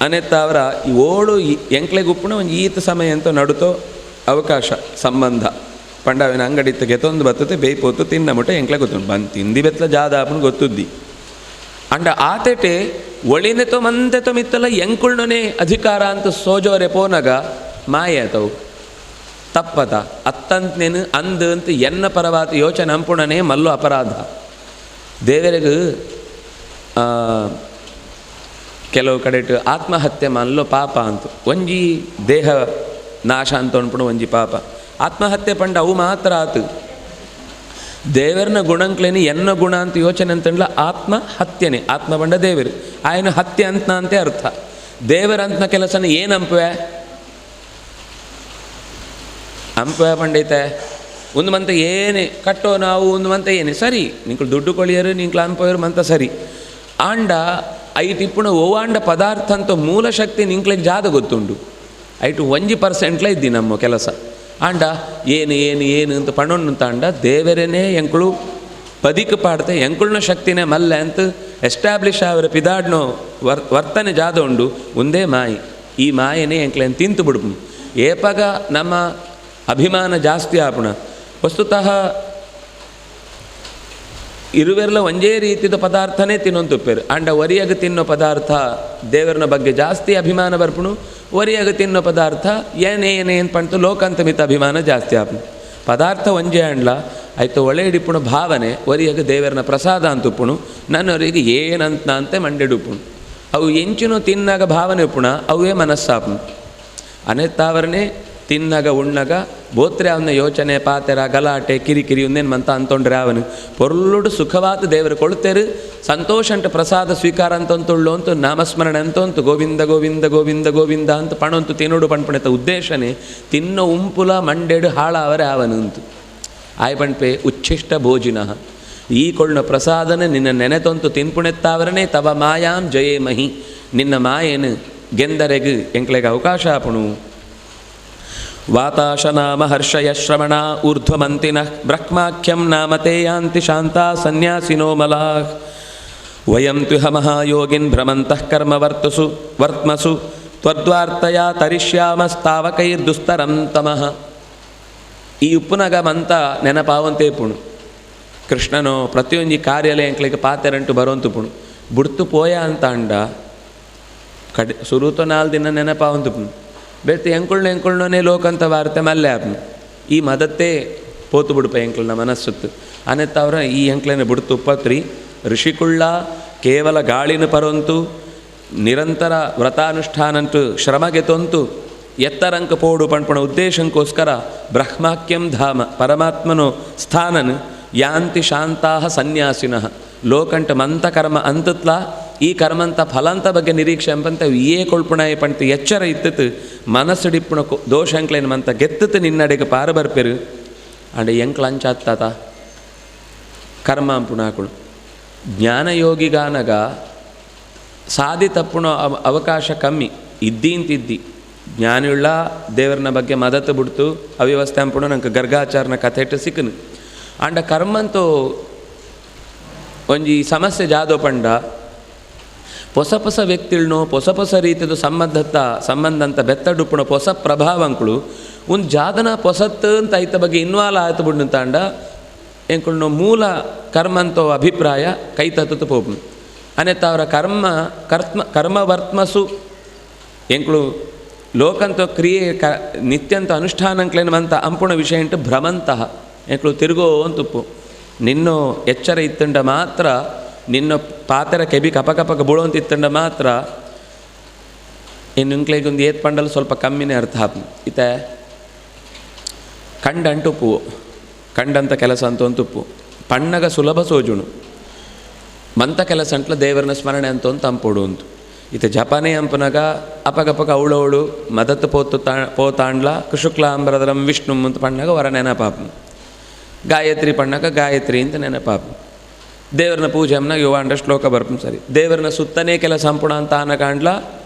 ಅನೆತ್ತ ಅವರ ಈ ಓಡು ಎಂಕ್ಲೆಗೆ ಉಪ್ಪುಣ ಒಂದು ಈತ ಸಮಯ ಅಂತ ನಡುತ್ತೋ ಅವಕಾಶ ಸಂಬಂಧ ಪಂಡಾವಿನ ಅಂಗಡಿ ಗೆತ್ತೊಂದು ಬರ್ತದೆ ಬೇಯ್ಪೋತು ತಿನ್ನ ಮುಟ್ಟ ಎಂಕ್ಲೆ ಗೊತ್ತುಂಟು ಬಂದು ತಿಂದಿ ಬೆತ್ತಲ ಜಾದ ಆಪುಣ ಗೊತ್ತುದ್ದಿ ಅಂಡ ಆತೆಟೆ ಒಳಿನೆತೋ ಮಂತೆತೋ ಮಿತ್ತಲ ಎಂಕುಳ್ನೊನೆ ಅಧಿಕಾರ ಅಂತ ಸೋಜೋರೆ ಪೋನಾಗ ಮಾಯೆ ಆತವು ತಪ್ಪದ ಅತ್ತಂತನೇನು ಅಂದು ಅಂತ ಎನ್ನ ಪರವಾದ ಯೋಚನೆ ಅಂಪುಣನೇ ಮಲ್ಲು ಅಪರಾಧ ದೇವರಿಗೂ ಕೆಲವು ಕಡೆಟು ಆತ್ಮಹತ್ಯೆ ಮಲ್ಲೋ ಪಾಪ ಅಂತ ಒಂಜಿ ದೇಹ ನಾಶ ಅಂತ ಅನ್ಪುಣ ಒಂಜಿ ಪಾಪ ಆತ್ಮಹತ್ಯೆ ಪಂಡ ಅವು ಮಾತ್ರ ಆತು ದೇವರನ ಗುಣಂಕ್ಲೇನಿ ಎನ್ನ ಗುಣ ಅಂತ ಯೋಚನೆ ಅಂತಂಡ್ಲ ಆತ್ಮಹತ್ಯೆನೆ ಆತ್ಮ ಪಂಡ ದೇವರು ಆಯನ ಹತ್ಯೆ ಅಂತನ ಅಂತೆ ಅರ್ಥ ದೇವರಂತನ ಕೆಲಸನ ಏನು ಅಂಪವೆ ಅಂಪವೆ ಪಂಡೈತೆ ಒಂದು ಮಂತ ಏನೇ ಕಟ್ಟೋ ನಾವು ಒಂದು ಮಂತ ಏನೇ ಸರಿ ನಿಂಕ್ಳು ದುಡ್ಡು ಕೊಳಿಯರು ನಿಂಕ್ಳು ಅಂಪವರು ಮಂತ ಸರಿ ಆಂಡ ಐಟು ಇಪ್ಪುಣ ಓವಾಂಡ ಪದಾರ್ಥ ಅಂತ ಮೂಲ ಶಕ್ತಿ ನಿಂಕ್ಳಿಗೆ ಜಾದ ಗೊತ್ತುಂಡು ಐಟು 1% ಇದ್ದಿ ನಮ್ಮ ಕೆಲಸ ಆಂಡ ಏನು ಏನು ಏನು ಅಂತ ಪಣೊಣ್ಣು ತಾಂಡ ದೇವರೇನೇ ಎಂಕಳು ಬದಿಕು ಪಾಡ್ತೆ ಎಂಕುಳ್ನ ಶಕ್ತಿನೇ ಮಲ್ಲೆ ಅಂತ ಎಸ್ಟಾಬ್ಲಿಷ್ ಅವರ ಪಿದಾಡ್ನೋ ವರ್ತನೆ ಜಾದ ಉಂಡು ಒಂದೇ ಮಾಯಿ ಈ ಮಾಯನೇ ಎಂಕ್ಲೇನು ತಿಂತು ಬಿಡ್ಪು ಏಪಾಗ ನಮ್ಮ ಅಭಿಮಾನ ಜಾಸ್ತಿ ಆಪುಣ ವಸ್ತುತಃ ಇರುವೆಲ್ಲ ಒಂದೇ ರೀತಿಯ ಪದಾರ್ಥನೇ ತಿನ್ನೊಂತುಪ್ಪೇರು ಆಂಡ ಒರಿಯಾಗ ತಿನ್ನೋ ಪದಾರ್ಥ ದೇವರನ ಬಗ್ಗೆ ಜಾಸ್ತಿ ಅಭಿಮಾನ ಬರ್ಪುಣು ಒರಿಯಾಗ ತಿನ್ನೋ ಪದಾರ್ಥ ಏನೇನೇನು ಪಂತು ಲೋಕಾಂತ ಮಿತ ಅಭಿಮಾನ ಜಾಸ್ತಿ ಆಪುಣು ಪದಾರ್ಥ ಒಂಜೇ ಅಂಡ್ಲ ಆಯ್ತು ಒಳ್ಳೆ ಹಿಡಿಪುಣು ಭಾವನೆ ಒರಿಯಾಗ ದೇವರನ ಪ್ರಸಾದ ಅಂತುಪ್ಪುಣು ನನ್ನವರಿಗೆ ಏನಂತ ಅಂತೆ ಮಂಡೆಡುಪ್ಪುಣು ಅವು ಎಂಚಿನೋ ತಿನ್ನಾಗ ಭಾವನೆ ಉಪ್ಪುಣ ಅವೇ ಮನಸ್ಸಾಪುಣು ಅನೆತ್ತಾವರನೇ ತಿನ್ನಾಗ ಉಣ್ಣಾಗ ಬೋತ್ರೆ ಅವನ ಯೋಚನೆ ಪಾತೆರ ಗಲಾಟೆ ಕಿರಿಕಿರಿ ಒಂದೇನು ಮಂತ ಅಂತೊಂಡ್ರೆ ಅವನು ಪೊರ್ಲುಡು ಸುಖವಾದ ದೇವರು ಕೊಳ್ತೇರು ಸಂತೋಷ ಅಂಟ ಪ್ರಸಾದ ಸ್ವೀಕಾರ ಅಂತೊಂತುಳ್ಳು ಅಂತ ನಾಮಸ್ಮರಣೆ ಅಂತೊಂತು ಗೋವಿಂದ ಗೋವಿಂದ ಗೋವಿಂದ ಗೋವಿಂದ ಅಂತ ಪಣಂತು ತಿನ್ನೋಡು ಪಣ್ಪಣೆತ ಉದ್ದೇಶನೇ ತಿನ್ನೋ ಉಂಪುಲ ಮಂಡೆಡು ಹಾಳ ಅವರೇ ಅವನು ಅಂತು ಆಯ್ ಪಣ್ಪೆ ಉಚ್ಛಿಷ್ಟ ಭೋಜಿನ ಈ ಕೊಳ್ಳ ಪ್ರಸಾದನ ನಿನ್ನ ನೆನೆತೊಂತು ತಿನ್ಪುಣೆತ್ತಾವರನೇ ತವ ಮಾಯಾಂ ಜಯೇ ಮಹಿ ನಿನ್ನ ಮಾಯೇನು ಗೆಂದರೆಗು ಎಂಕ್ಲೆಗೆ ಅವಕಾಶ ಆಪುಣು ವಾತಾಶನಾಮ ಹರ್ಷಯ ಶ್ರವಣ ಊರ್ಧ್ವಮಂತಿನಃ ಬ್ರಹ್ಮಾಖ್ಯಂ ನಾಮತೆ ಯಾಂತಿ ಶಾಂತಾ ಸನ್ಯಾಸಿನೋ ಮಲಾಃ ವಯಂ ತ್ವಿಹ ಮಹಾಯೋಗಿನ್ ಭ್ರಮಂತಃ ವರ್ತ್ಮಸು ತ್ವದ್ವಾರ್ತಯ ತರಿಷ್ಯಾಮಸ್ತಾವಕೈರ್ದುಸ್ತರಂ ತಮಃ ಈ ಉಪ್ಪುನಗ ಮಂತ ನೆನಪಾವಂತೆ ಪುಣು ಕೃಷ್ಣನೋ ಪ್ರತಿಯೊಂದು ಕಾರ್ಯಾಲಯ ಎಂಕ್ಲಿಗೆ ಪಾತೆರಂಟು ಬರೋಂತು ಪುಣು ಬುಡ್ತು ಪೋಯ ಅಂತ ಅಂಡ ಕಡೆ ಸುರುತೋ 4 ದಿನ ನೆನಪಾವಂತು ಪುಣು ಬೇಡ್ತಿ ಎಂಕುಳ್ನೋನೇ ಲೋಕಂತ ವಾರ್ತೆ ಮಲ್ಲೆ ಆಪ್ನು ಈ ಮದತ್ತೇ ಪೋತು ಬಿಡುಪ ಎಂಕ್ಲನ ಮನಸ್ಸುತ್ತು ಅನೆತ್ತವ್ರ ಈ ಎಂಕ್ಲನೆ ಬಿಡ್ತು ಉಪ್ಪತ್ರಿ ಋಷಿಕುಳ್ಳ ಕೇವಲ ಗಾಳಿನ ಪರೊಂತು ನಿರಂತರ ವ್ರತಾನುಷ್ಠಾನಂಟು ಶ್ರಮಗೆ ತೊಂತು ಎತ್ತರಂಕ ಪೋಡು ಪಣ್ಪಣ ಉದ್ದೇಶಂಕೋಸ್ಕರ ಬ್ರಹ್ಮಾಖ್ಯಂ ಧಾಮ ಪರಮಾತ್ಮನೋ ಸ್ಥಾನನ್ ಯಾಂತಿ ಶಾಂತಾ ಸನ್ಯಾಸಿನಃ ಲೋಕಂಟ ಮಂತ ಕರ್ಮ ಅಂತತ್ಲ ಈ ಕರ್ಮಂತ ಫಲಾಂತ ಬಗ್ಗೆ ನಿರೀಕ್ಷೆ ಎಂಬಂತ ಏ ಕೊಳ್ಪುಣಾಯ ಪಂತ ಎಚ್ಚರ ಇತ್ತತ್ತು ಮನಸ್ಸುಡಿಪ್ಪುಣ ದೋಷ ಅಂಕ್ಲೇನು ಮಂತ ಗೆತ್ತತ್ತು ನಿನ್ನಡೆಗೆ ಪಾರ ಬರ್ಪೆರು ಅಂಡ ಎಂಕ್ಲ ಅಂಚಾತ್ತಾತ ಕರ್ಮ ಅಂಪುಣಾಕುಳು ಜ್ಞಾನಯೋಗಿಗಾನಗ ಸಾಧಿ ತಪ್ಪುಣ ಅವಕಾಶ ಕಮ್ಮಿ ಇದ್ದಿಂತಿದ್ದಿ ಜ್ಞಾನಿಯುಳ್ಳ ದೇವರನ ಬಗ್ಗೆ ಮದತ್ತು ಬಿಡ್ತು ಅವ್ಯವಸ್ಥೆ ಅಂಪುಣ ನಂಗೆ ಗರ್ಗಾಚಾರನ ಕಥೆ ಇಟ್ಟು ಸಿಕ್ಕನು ಅಂಡ ಕರ್ಮಂತೂ ಒಂಜಿ ಸಮಸ್ಯೆ ಜಾದೋ ಪಂಡ ಹೊಸ ಹೊಸ ವ್ಯಕ್ತಿಳ್ನೋ ಹೊಸ ರೀತಿಯ ಸಂಬಂಧ ಬೆತ್ತಡುಪ್ಪುಣ ಹೊಸ ಪ್ರಭಾವಂಕಳು ಒಂದು ಜಾದನ ಹೊಸತ್ತು ಅಂತ ಐತ ಬಗ್ಗೆ ಇನ್ವಾಲ್ವ್ ಆಯ್ತು ಬಿಡ್ನು ತಾಂಡ ಎಂಕುಳ್ನೋ ಮೂಲ ಕರ್ಮಂತೋ ಅಭಿಪ್ರಾಯ ಕೈ ತತ್ತು ಪೋಪು ಅನೆತ್ತ ಅವರ ಕರ್ಮವರ್ತ್ಮಸು ಎಂಕುಳು ಲೋಕಂತ ಕ್ರಿಯೆ ನಿತ್ಯಂತ ಅನುಷ್ಠಾನಂಕ್ಲೇನವಂತ ಅಂಪುಣ ವಿಷಯ ಇಂಟು ಭ್ರಮಂತಹ ಎಂಕ್ಳು ತಿರುಗೋ ಅಂತುಪ್ಪು ನಿನ್ನೋ ಎಚ್ಚರ ಇತ್ತಂಡ ಮಾತ್ರ ನಿನ್ನ ಪಾತ್ರ ಕೆಬಿ ಕಪಕಪಕ ಬುಳೋಂತ ಇತ್ತಂಡ ಮಾತ್ರ ಇನ್ನು ಇಂಕ್ಲೇಗೊಂದು ಏತ್ ಪಂಡಲು ಸ್ವಲ್ಪ ಕಮ್ಮಿನೇ ಅರ್ಥ ಹಾಪು ಈತ ಕಂಡಂಟುಪ್ಪು ಕಂಡಂತ ಕೆಲಸ ಅಂತ ಒಂತುಪ್ಪು ಪಣ್ಣಗ ಸುಲಭ ಸೋಜುಣು ಮಂತ ಕೆಲಸ ಅಂಟ್ಲ ದೇವರನ ಸ್ಮರಣೆ ಅಂತ ಒಂದು ತಂಪೋಡು ಅಂತು ಈತ ಜಪನೇ ಅಂಪನಗ ಅಪಗಪಕ ಅವಳವಳು ಮದತ್ತು ಪೋತಾಂಡ್ಲ ಕೃಶುಕ್ಲಾಂಬರದರಂ ವಿಷ್ಣು ಅಂತ ಪಣ್ಣಗ ವರ ನೆನಪಾಪು ಗಾಯತ್ರಿ ಪಣ್ಣಗ ಗಾಯತ್ರಿ ಅಂತ ನೆನಪಾಪು ದೇವರನ ಪೂಜೆ ಅಮ್ಮನಾಗ ಯುವಾಂಡ ಶ್ಲೋಕ ಬರ್ಪು ಸರಿ ದೇವರನ ಸುತ್ತನೇ ಕೆಲಸ ಸಂಪುಣ ಅಂತ ಆನ ಕಾಣ್ಲ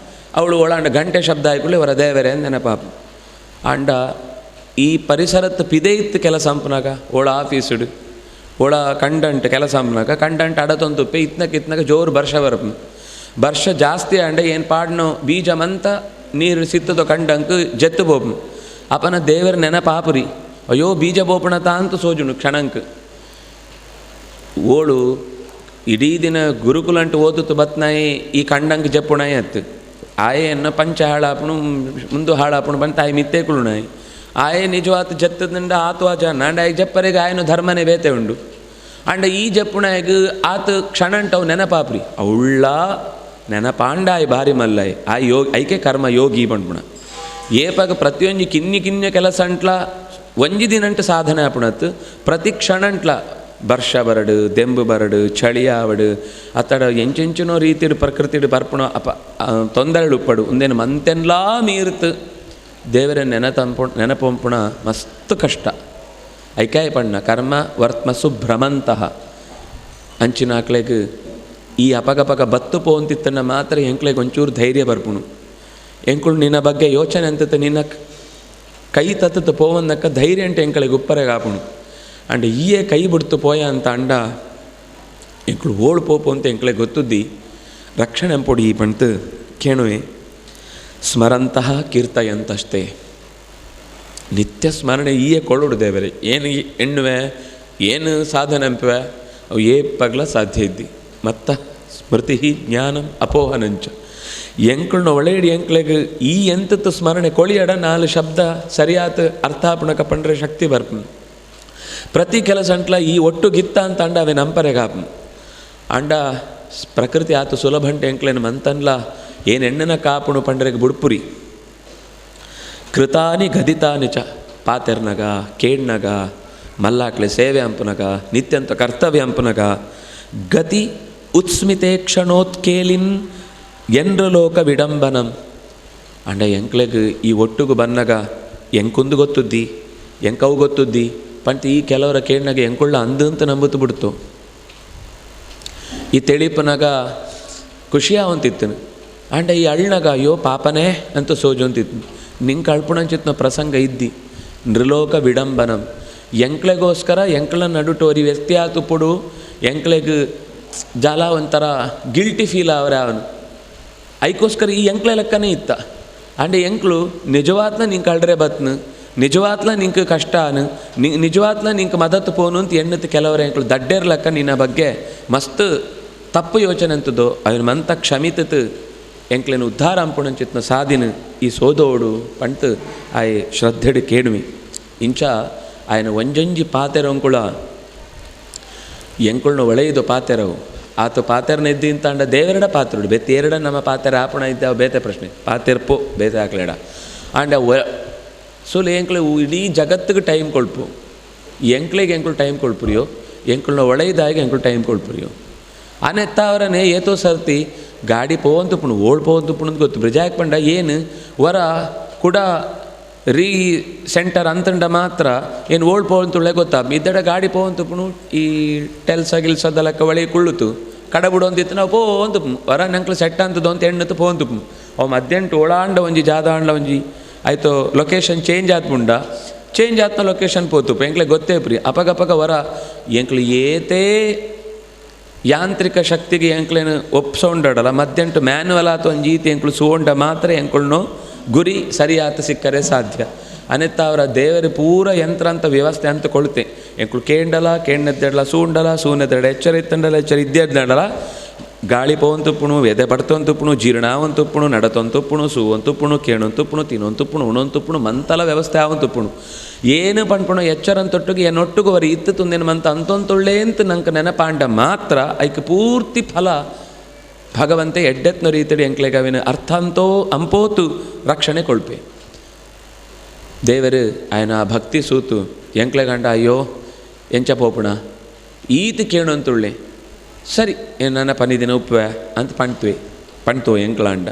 ಅವಳು ಒಳಾಂಡ ಗಂಟೆ ಶಬ್ದ ಆಯ್ಕೊಳ್ಳಿ ವರ ದೇವರೇ ಅಂತ ನೆನಪಾಪು ಆಂಡ ಈ ಪರಿಸರತ್ತು ಪಿದೆ ಇತ್ತು ಕೆಲಸ ಅಂಪನಾಗ ಒಳ ಆಫೀಸುಡು ಒಳ ಕಂಡಂಟು ಕೆಲಸ ಅಂಪನಾಗ ಕಂಡಂಟು ಅಡತೊಂದುಪ್ಪೆ ಇತ್ನಕ ಜೋರು ವರ್ಷ ಬರ್ಪು ವರ್ಷ ಜಾಸ್ತಿ ಅಂಡ ಏನು ಪಾಡ್ನೋ ಬೀಜಮಂತ ನೀರು ಸಿತ್ತದೋ ಕಂಡಂಕ ಜತ್ತು ಬೋಪು ಅಪನ ದೇವರ ನೆನಪಾಪುರಿ ಅಯ್ಯೋ ಬೀಜ ಬೋಪಣತ ಅಂತ ಸೋಜುನು ಕ್ಷಣಂಕ್ ಓಳು ಇಡೀ ದಿನ ಗುರುಕುಲಂಟು ಓದುತ್ತು ಬತ್ನಾಯಿ ಈ ಕಂಡಂಕ ಜಪ್ಪುಣಾಯಿ ಅತ್ತು ಆಯೆಯನ್ನು ಪಂಚ ಹಾಳಾಪಣು ಮುಂದು ಹಾಳಾಪಣು ಬಂದು ತಾಯಿ ಮಿತ್ತೇ ಕುಳುಣಾಯಿ ಆಯೆ ನಿಜವಾತ ಜತ್ತದಿಂದ ಆತು ಜನ ಅಂಡ ಆಯ್ಕೆ ಜಪ್ಪರಿಗೆ ಆಯನು ಧರ್ಮನೇ ಬೇತೆ ಉಂಡು ಅಂಡ ಈ ಜಪ್ಪುಣಾಯಿಗೆ ಆತ ಕ್ಷಣಂಟವು ನೆನಪಾಪ್ರಿ ಅವಳ್ಳ ನೆನಪಾಂಡಾಯಿ ಭಾರಿ ಮಲ್ಲಾಯಿ ಆ ಐಕೆ ಕರ್ಮ ಯೋಗಿ ಬಂಡ್ಪುಣ ಏಪಾಗ ಪ್ರತಿಯೊಂದು ಕಿನ್ನಿ ಕೆಲಸ ಅಂಟ್ಲ ಒಂಜಿ ದಿನಂಟು ಸಾಧನೆ ಆಪುಣತ್ತು ಪ್ರತಿ ಕ್ಷಣಂಟ್ಲ ವರ್ಷ ಬರಡು ದೆಂಬು ಬರಡು ಚಳಿ ಆವಡು ಅತ್ತಡ ಎಂಚೆಂಚಿನೋ ರೀತಿಡು ಪ್ರಕೃತಿಡು ಬರ್ಪುಣ ತೊಂದರೆ ಉಪ್ಪಡು ಒಂದೇನು ಮಂತೆನ್ಲಾ ಮೀರ್ತು ದೇವರ ನೆನಪಂಪುಣ ಮಸ್ತ್ ಕಷ್ಟ ಐಕಾಯಿ ಪಣ್ಣ ಕರ್ಮ ವರ್ತ್ಮಸು ಭ್ರಮಂತಹ ಅಂಚಿನಾಕ್ಲೆಗ್ ಈ ಅಪಗಪಗ ಬತ್ತು ಪೋಂತಿತ್ತನ್ನ ಮಾತ್ರ ಎಂಕ್ಲೆಗೆ ಒಂಚೂರು ಧೈರ್ಯ ಬರ್ಪುಣು ಎಂಕುಳು ನಿನ್ನ ಬಗ್ಗೆ ಯೋಚನೆ ಅಂತತೆ ನಿನ್ನ ಕೈ ತತ್ತತ್ತು ಪೋವನ್ನಕ್ಕ ಧೈರ್ಯ ಅಂಟು ಎಂಕಳಿಗೆ ಉಪ್ಪರೆಗೆ ಆಪುಣು ಅಂಡ್ ಈಯೇ ಕೈ ಬಿಡ್ತು ಪೋಯ ಅಂತ ಅಂಡ ಎಂಕಳು ಓಳು ಪೋಪು ಅಂತ ಎಂಕಳಿಗೆ ಗೊತ್ತುದ್ದಿ ರಕ್ಷಣೆ ಎಂಪೊಡಿ ಈ ಪಂತು ಕೇಳುವೆ ಸ್ಮರಂತಹ ಕೀರ್ತಯಂತಷ್ಟೇ ನಿತ್ಯ ಸ್ಮರಣೆ ಈಯೇ ಕೊಳ್ಳುಡು ದೇವರೇ ಏನು ಎಣ್ಣುವೆ ಏನು ಸಾಧನೆ ಅಂಪುವೆ ಅವು ಏಪಗ್ಲ ಸಾಧ್ಯ ಇದ್ದಿ ಮತ್ತ ಸ್ಮೃತಿ ಜ್ಞಾನಂ ಅಪೋಹನಂಚ ಎಂಕಳನ್ನ ಒಳ್ಳೆಯಡಿ ಎಂಕ್ಲೆಗೆ ಈ ಎಂತತ್ತು ಸ್ಮರಣೆ ಕೊಳಿಯಡ 4 ಶಬ್ದ ಸರಿಯಾತ ಅರ್ಥಾಪಣಕ ಪಂಡ್ರೆ ಶಕ್ತಿ ಬರ್ಪು ಪ್ರತಿ ಕೆಲಸ ಅಂಟ್ಲ ಈ ಒಟ್ಟು ಗಿತ್ತ ಅಂತ ಅಂಡ ಅವೇ ನಂಪರೆಗಾಪು ಅಂಡ ಪ್ರಕೃತಿ ಆತು ಸುಲಭಂಟೆ ಎಂಕ್ಲೇನು ಮಂತನ್ಲ ಏನು ಎಣ್ಣೆನ ಕಾಪುಣು ಪಂಡ್ರೆಗೆ ಬುಡ್ಪುರಿ ಕೃತಾನಿ ಗದಿತಾನಿ ಚ ಪಾತೆರ್ನಗ ಕೇಡ್ನಗ ಮಲ್ಲಾಕ್ಲೆ ಸೇವೆ ಅಂಪುನಗ ನಿತ್ಯಂತ ಕರ್ತವ್ಯ ಅಂಪುನಗ ಗತಿ ಉತ್ಸ್ಮಿತೆ ಕ್ಷಣೋತ್ಕೇಲಿನ್ ಎಂಡ್ರ ಲೋಕ ವಿಡಂಬನಂ ಅಂಡ ಎಂಕ್ಲೆಗ್ ಈ ಒಟ್ಟುಗು ಬನ್ನಗ ಎಂಕುಂದು ಗೊತ್ತುದ್ದಿ ಎಂಕವು ಗೊತ್ತುದ್ದಿ ಪಂತ ಈ ಕೆಲವರ ಕೇಳ್ನಾಗ ಎಂಕೊಳ್ಳ ಅಂದಂತ ನಂಬುತ್ತು ಬಿಡ್ತು ಈ ತೆಳಿಪನಾಗ ಖುಷಿಯಾವಂತಿತ್ತು ಅಂಡ ಈ ಅಳ್ನಾಗ ಅಯ್ಯೋ ಪಾಪನೇ ಅಂತ ಸೋಜು ಅಂತಿತ್ತು ನಿಂಗೆ ಕಳ್ಪುಣಂಚಿತ್ನ ಪ್ರಸಂಗ ಇದ್ದಿ ನೃಲೋಕ ವಿಡಂಬನಂ ಎಂಕ್ಲೆಗೋಸ್ಕರ ಎಂಕ್ಳ ನಡುಟೋರಿ ವ್ಯಕ್ತಿ ಆತು ಪುಡು ಎಂಕ್ಲೆಗ್ ಜಾಲ ಒಂಥರ ಗಿಲ್ಟಿ ಫೀಲ್ ಅವರೇ ಅವನು ಐಕೋಸ್ಕರ ಈ ಎಂಕ್ಲೆ ಲೆಕ್ಕನೇ ಇತ್ತ ಅಂಡೆ ಎಂಕ್ಳು ನಿಜವಾತ್ನ ನಿಂಗೆ ಕಳ್ರೆ ಬತ್ನು ನಿಜವಾತ್ಲ ನಿಂಗೆ ಕಷ್ಟಾನು ನಿಜವಾತ್ಲ ನಿಂಗೆ ಮದತ್ತು ಪೋನು ಅಂತ ಎಣ್ಣತ್ತು ಕೆಲವರ ಎಂಕ್ಳು ದಡ್ಡೇರ್ ಲೆಕ್ಕ ನಿನ್ನ ಬಗ್ಗೆ ಮಸ್ತ್ ತಪ್ಪು ಯೋಚನೆ ಅಂತದ್ದು ಅವನ ಮಂತ ಕ್ಷಮಿತತ್ ಎಂಕ್ಲೇನು ಉದ್ಧಾರ ಅಂಪುಣಂಚಿತ್ನ ಸಾಧಿನ ಈ ಸೋದೋಡು ಪಂಟ್ ಆಯ್ ಶ್ರದ್ಧೆಡು ಕೇಳುವಿ ಇಂಚ ಆಯನ ಒಂಜೊಂಜಿ ಪಾತೆರಂಕುಳ ಎಂಕುಳ್ನ ಒಳೆಯದು ಪಾತೆರವು ಆತು ಪಾತೆರನ ಇದ್ದಿ ಅಂತ ಅಂಡ ದೇವರಡ ಪಾತ್ರುಡು ಬೇತೆ ಎರಡ ನಮ್ಮ ಪಾತೆರ ಆಪಣ ಇದ್ದಾವ ಬೇತೆ ಪ್ರಶ್ನೆ ಪಾತೆರ್ಪು ಬೇತೆ ಹಾಕ್ಲೇಡ ಅಂಡ ಸೋಲು ಎಂಕ್ಳು ಇಡೀ ಜಗತ್ತಿಗೆ ಟೈಮ್ ಕೊಳ್ಪು ಎಂಕ್ಳಿಗೆ ಎಂಕ್ಳು ಟೈಮ್ ಕೊಳ್ಪುರಿಯೋ ಎಂಕ್ಳನ್ನ ಒಳೆಯದಾಗಿ ಎಂಕ್ಳು ಟೈಮ್ ಕೊಳ್ಪುರಿಯೋ ಆನೆತ್ತ ಅವರನ್ನೇ ಏತೋ ಸರ್ತಿ ಗಾಡಿ ಪೋವಂತು ಪುಣು ಓಳ್ ಪೋವಂತು ಪುಣದ್ ಗೊತ್ತು ಬ್ರಿಜಾಕ್ ಪಂಡ ಏನು ವರ ಕೂಡ ರೀ ಸೆಂಟರ್ ಅಂತಂಡ ಮಾತ್ರ ಏನು ಓಳ್ ಪೋವಂತುಳ್ಳೆ ಗೊತ್ತಾ ಇದ್ದಡ ಗಾಡಿ ಪೋವಂತು ಪುಣು ಈ ಟೆಲ್ಸ ಗಿಲ್ಸದ ಲೆಕ್ಕ ಒಳೆ ಕುಳ್ಳುತ್ತು ಕಡಬಿಡೊಂದಿತ್ತು ನಾವು ಪೋವಂತು ವರ ನಂಕ್ಳು ಸೆಟ್ ಅಂತದ್ದು ಅಂತ ಎಣ್ಣತ್ತು ಪೋವಂತು ಅವು ಮಧ್ಯಾಹ್ನ ಓಳಾಂಡ ಒಂಜಿ ಜಾದ ಆಂಡ್ಲ ಒಂಜಿ ಆಯಿತು ಲೊಕೇಶನ್ ಚೇಂಜ್ ಆತ್ಮುಂಡ ಚೇಂಜ್ ಆತ್ನ ಲೊಕೇಶನ್ ಪೋತು ಎಂಕ್ಲೆ ಗೊತ್ತೇ ಪ್ರಿ ಅಪಗಪಗ ವರ ಎಂಕ್ಳು ಏತೇ ಯಾಂತ್ರಿಕ ಶಕ್ತಿಗೆ ಎಂಕ್ಲೇನು ಒಪ್ಸೊಂಡಲ್ಲ ಮಧ್ಯಾಹ್ನ ಮ್ಯಾನ್ಯಲ್ ಆತ ಒಂದು ಜೀತಿ ಎಂಕ್ಳು ಸೋಂಡ ಮಾತ್ರ ಎಂಕ್ಳನ್ನು ಗುರಿ ಸರಿಯಾತ ಸಿಕ್ಕರೆ ಸಾಧ್ಯ ಅನೆತ್ತ ಅವರ ದೇವರ ಪೂರ ಯಂತ್ರ ಅಂತ ವ್ಯವಸ್ಥೆ ಅಂತ ಕೊಳ್ತೆ ಎಂಕ್ಳು ಕೇಂಡಲ ಕೇಂಡೆದ್ದಡಲ ಸೂಂಡಲ ಸೂನೆದ್ದಡ ಎಚ್ಚರ ಇತ್ತಂಡಲ ಎಚ್ಚರ ಇದ್ದೇದ್ದಡಲ ಗಾಳಿ ಪೋವಂತುಪ್ಪುಣು ಎದೆ ಬಡ್ತೊಂತುಪ್ಪುಣು ಜೀರ್ಣಾವಂತುಪ್ಪುಣು ನಡತೊಂತುಪ್ಪುಣು ಸೂವಂತುಪ್ಪುಣು ಕೇಣೊಂತುಪ್ಪುಣು ತಿನ್ನೊಂತುಪ್ಪುಣು ಉಣೊಂತುಪ್ಪುಣು ಮಂತಲ ವ್ಯವಸ್ಥೆ ಆವಂತುಪ್ಪುಣು ಏನು ಪಣ್ಪುಣು ಎಚ್ಚರಂತೊಟ್ಟಿಗೆ ಎನ್ನೊಟ್ಟಿಗೆ ವರಿ ಇತ್ತು ತುಂದಿನ ಮಂತ ಅಂತೊಂತೊಳ್ಳೆ ಅಂತ ನಂಗೆ ನೆನಪಾಂಡ ಮಾತ್ರ ಐಕ್ ಪೂರ್ತಿ ಫಲ ಭಗವಂತೆ ಎಡ್ಡೆತ್ನ ರೀತಿಯಲ್ಲಿ ಎಂಕ್ಲೆಗವಿನ ಅರ್ಥ ಅಂತೋ ಅಂಪೋತು ರಕ್ಷಣೆ ಕೊಳ್ಪೆ ದೇವರು ಆಯನ ಭಕ್ತಿ ಸೂತು ಎಂಕ್ಲೆಗಂಡ ಅಯ್ಯೋ ಎಂಚ ಪೋಪುಣ ಈತ ಕೇಣೊಂತುಳ್ಳೆ ಸರಿ ನನ್ನ ಪನಿದಿನ ಉಪ್ಪೆ ಅಂತ ಪಣ್ತು ಎಂಕ್ಲಾಂಡ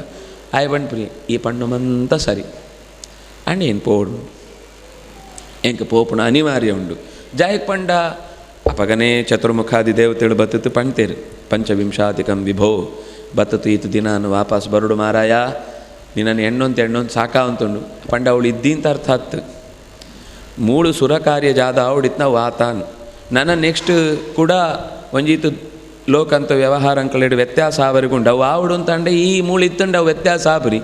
ಆಯ ಪಣ್ಪ್ರಿ ಈ ಪಣ್ಣುಮಂತ ಸರಿ ಅಂಡ್ ಏನು ಪೋಡು ಎಂಕ ಪೋಪುಣ ಅನಿವಾರ್ಯ ಉಂಡು ಜಾಯಕ್ ಪಂಡ ಅಪಗನೇ ಚತುರ್ಮುಖಾದಿ ದೇವತೆಗಳು ಬತ್ತತ್ತು ಪಣ್ತೇರು ಪಂಚವಿಂಶಾಧಿಕಂ ವಿಭೋ ಬತ್ತತು ಈತು ದಿನ ವಾಪಸ್ ಬರುಡು ಮಾರಾಯ ನಿನ್ನನ್ನು ಎಣ್ಣೊಂದು ಸಾಕಾವಂತುಂಡು ಪಂಡ ಅವಳು ಇದ್ದೀಂತ ಅರ್ಥ ಹತ್ತು ಮೂಳು ಸುರಕಾರ್ಯ ಜಾದ ಅವಡಿತ್ನ ವಾತಾನ್ ನನ್ನ ನೆಕ್ಸ್ಟ್ ಕೂಡ ಒಂಜೀತು ಲೋಕಂತ ವ್ಯವಹಾರ ಅಂಕಲೇಡು ವ್ಯತ್ಯಾಸ ಆವರಿಗುಂಡು ಅವು ಆವಡು ಅಂತಂಡೆ ಈ ಮೂಳು ಇತ್ತಂಡು ಅವು ವ್ಯತ್ಯಾಸ ಆಬರಿ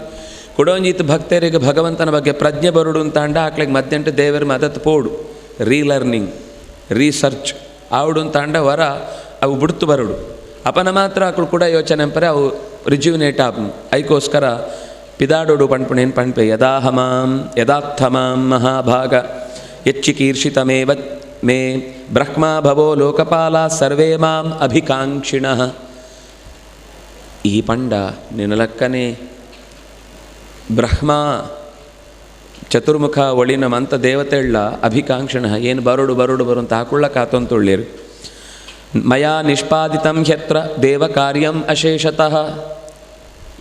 ಕೊಡೊಂಜಿತ್ತು ಭಕ್ತರಿಗೆ ಭಗವಂತನ ಬಗ್ಗೆ ಪ್ರಜ್ಞೆ ಬರುಡು ಅಂತಂಡ ಆಕ್ಳಿಗೆ ಮತ್ತೆಂಟು ದೇವರ ಮದತ್ ಪೋಡು ರೀಲರ್ನಿಂಗ್ ರೀಸರ್ಚ್ ಆವಡು ಅಂತಂಡ ವರ ಅವು ಬಿಡ್ತು ಬರುಡು ಅಪನ ಮಾತ್ರ ಆಕಳು ಕೂಡ ಯೋಚನೆ ಅಂಪರೆ ಅವು ರಿಜ್ಯುವಿನೇಟ್ ಆಪ್ ಐಕೋಸ್ಕರ ಪಿದಾಡೋಡು ಪಣ್ಪುಣೇನು ಪಣ್ಪೆ ಯದಾಹಮಾಂ ಯದಾರ್ಥಮಾಂ ಮಹಾಭಾಗ ಯಚ್ಚಿಕೀರ್ಷಿತಮೇವ ಮೇ ಬ್ರಹ್ಮ ಭವೋ ಲೋಕಪಾಲ ಸರ್ವೇ ಮಾಂ ಅಭಿಕಾಂಕ್ಷಿಣಃ ಈ ಪಂಡ ನಿನಲಕ್ಕನೆ ಬ್ರಹ್ಮ ಚತುರ್ಮುಖ ಒಳಿನ ಮಂತ ದೇವತೆಳ್ಳ ಅಭಿಕಾಂಕ್ಷಣ ಏನು ಬರುಡು ಅಂತ ಹಾಕೊಳ್ಳ ಕಾತೊಂತುಳ್ಳೇರು ಮಯಾ ನಿಷ್ಪಾದಿತಂ ಹ್ಯತ್ರ ದೇವ ಕಾರ್ಯಂ ಅಶೇಷತಃ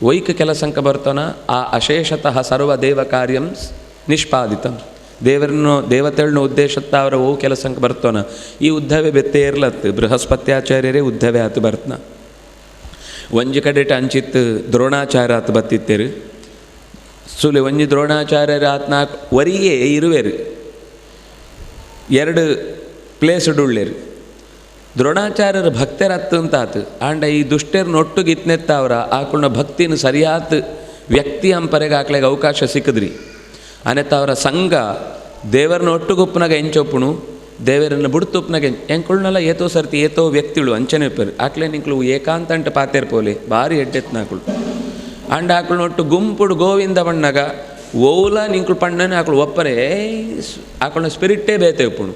ವೈಕ ಕೆಲಸಂಕ ಬರ್ತನ ಆ ಅಶೇಷತಃ ಸರ್ವ ದೇವ ಕಾರ್ಯಂ ನಿಷ್ಪಾದಿತಂ ದೇವತೆಗಳನ್ನ ಉದ್ದೇಶತ್ತ ಅವರ ಓ ಕೆಲಸಂಕ ಬರ್ತೋನ ಈ ಉದ್ಧವೇ ಬೆತ್ತೇ ಇರ್ಲತ್ತು ಬೃಹಸ್ಪತ್ಯಾಚಾರ್ಯರೇ ಉದ್ಧವೇ ಆತು ಬರ್ತನ ಒಂಜಿ ಕಡೆಟ ಅಂಚಿತ್ತು ದ್ರೋಣಾಚಾರ್ಯ ಆತು ಬತ್ತಿತ್ತೇರು ಸುಲಿ ಒಂಜಿ ದ್ರೋಣಾಚಾರ್ಯರ ಆತ್ನಾಕ್ ವರಿಯೇ ಇರುವೆರು ಎರಡು ಪ್ಲೇಸ್ ಉಳ್ಳೇರು ದ್ರೋಣಾಚಾರ್ಯರ ಭಕ್ತರ ಹತ್ತಂತಾತು ಆಂಡ ಈ ದುಷ್ಟರನ್ನೊಟ್ಟಿಗೆ ಇತ್ನೆತ್ತವ್ರ ಆಕುಳ್ನ ಭಕ್ತಿನ ಸರಿಯಾದ ವ್ಯಕ್ತಿ ಅಂಪರೆಗೆ ಆಕ್ಳಿಗೆ ಅವಕಾಶ ಸಿಕ್ಕಿದ್ರಿ ಅನೆತ್ತ ಅವರ ಸಂಘ ದೇವರನ್ನ ಒಟ್ಟುಗುಪ್ಪನಾಗ ಎಂಚೊಪ್ಪುಣು ದೇವರನ್ನ ಬುಡ್ತುಪ್ಪನಾಗ ಎಂಕುಳ್ನೆಲ್ಲ ಏತೋ ಸರ್ತಿ ಏತೋ ವ್ಯಕ್ತಿಗಳು ಅಂಚನೆ ಪೇರು ಆಕ್ಲೆ ನಿಂಕ್ಳು ಏಕಾಂತ ಅಂಟ ಪಾತೇರ್ ಪೋಲೆ ಭಾರಿ ಎಡ್ಡೆತ್ನಾಕಳು ಅಂಡ ಆಕಳನ್ನೊಟ್ಟು ಗುಂಪುಡು ಗೋವಿಂದ ಬಣ್ಣಗ ಓಲ ನಿಂಕ್ಳು ಪಣ್ಣನೆ ಆಕಳು ಒಪ್ಪರೆ ಆಕಳನ್ನ ಸ್ಪಿರಿಟ್ಟೇ ಬೇತೆ ಉಪ್ಪುಣು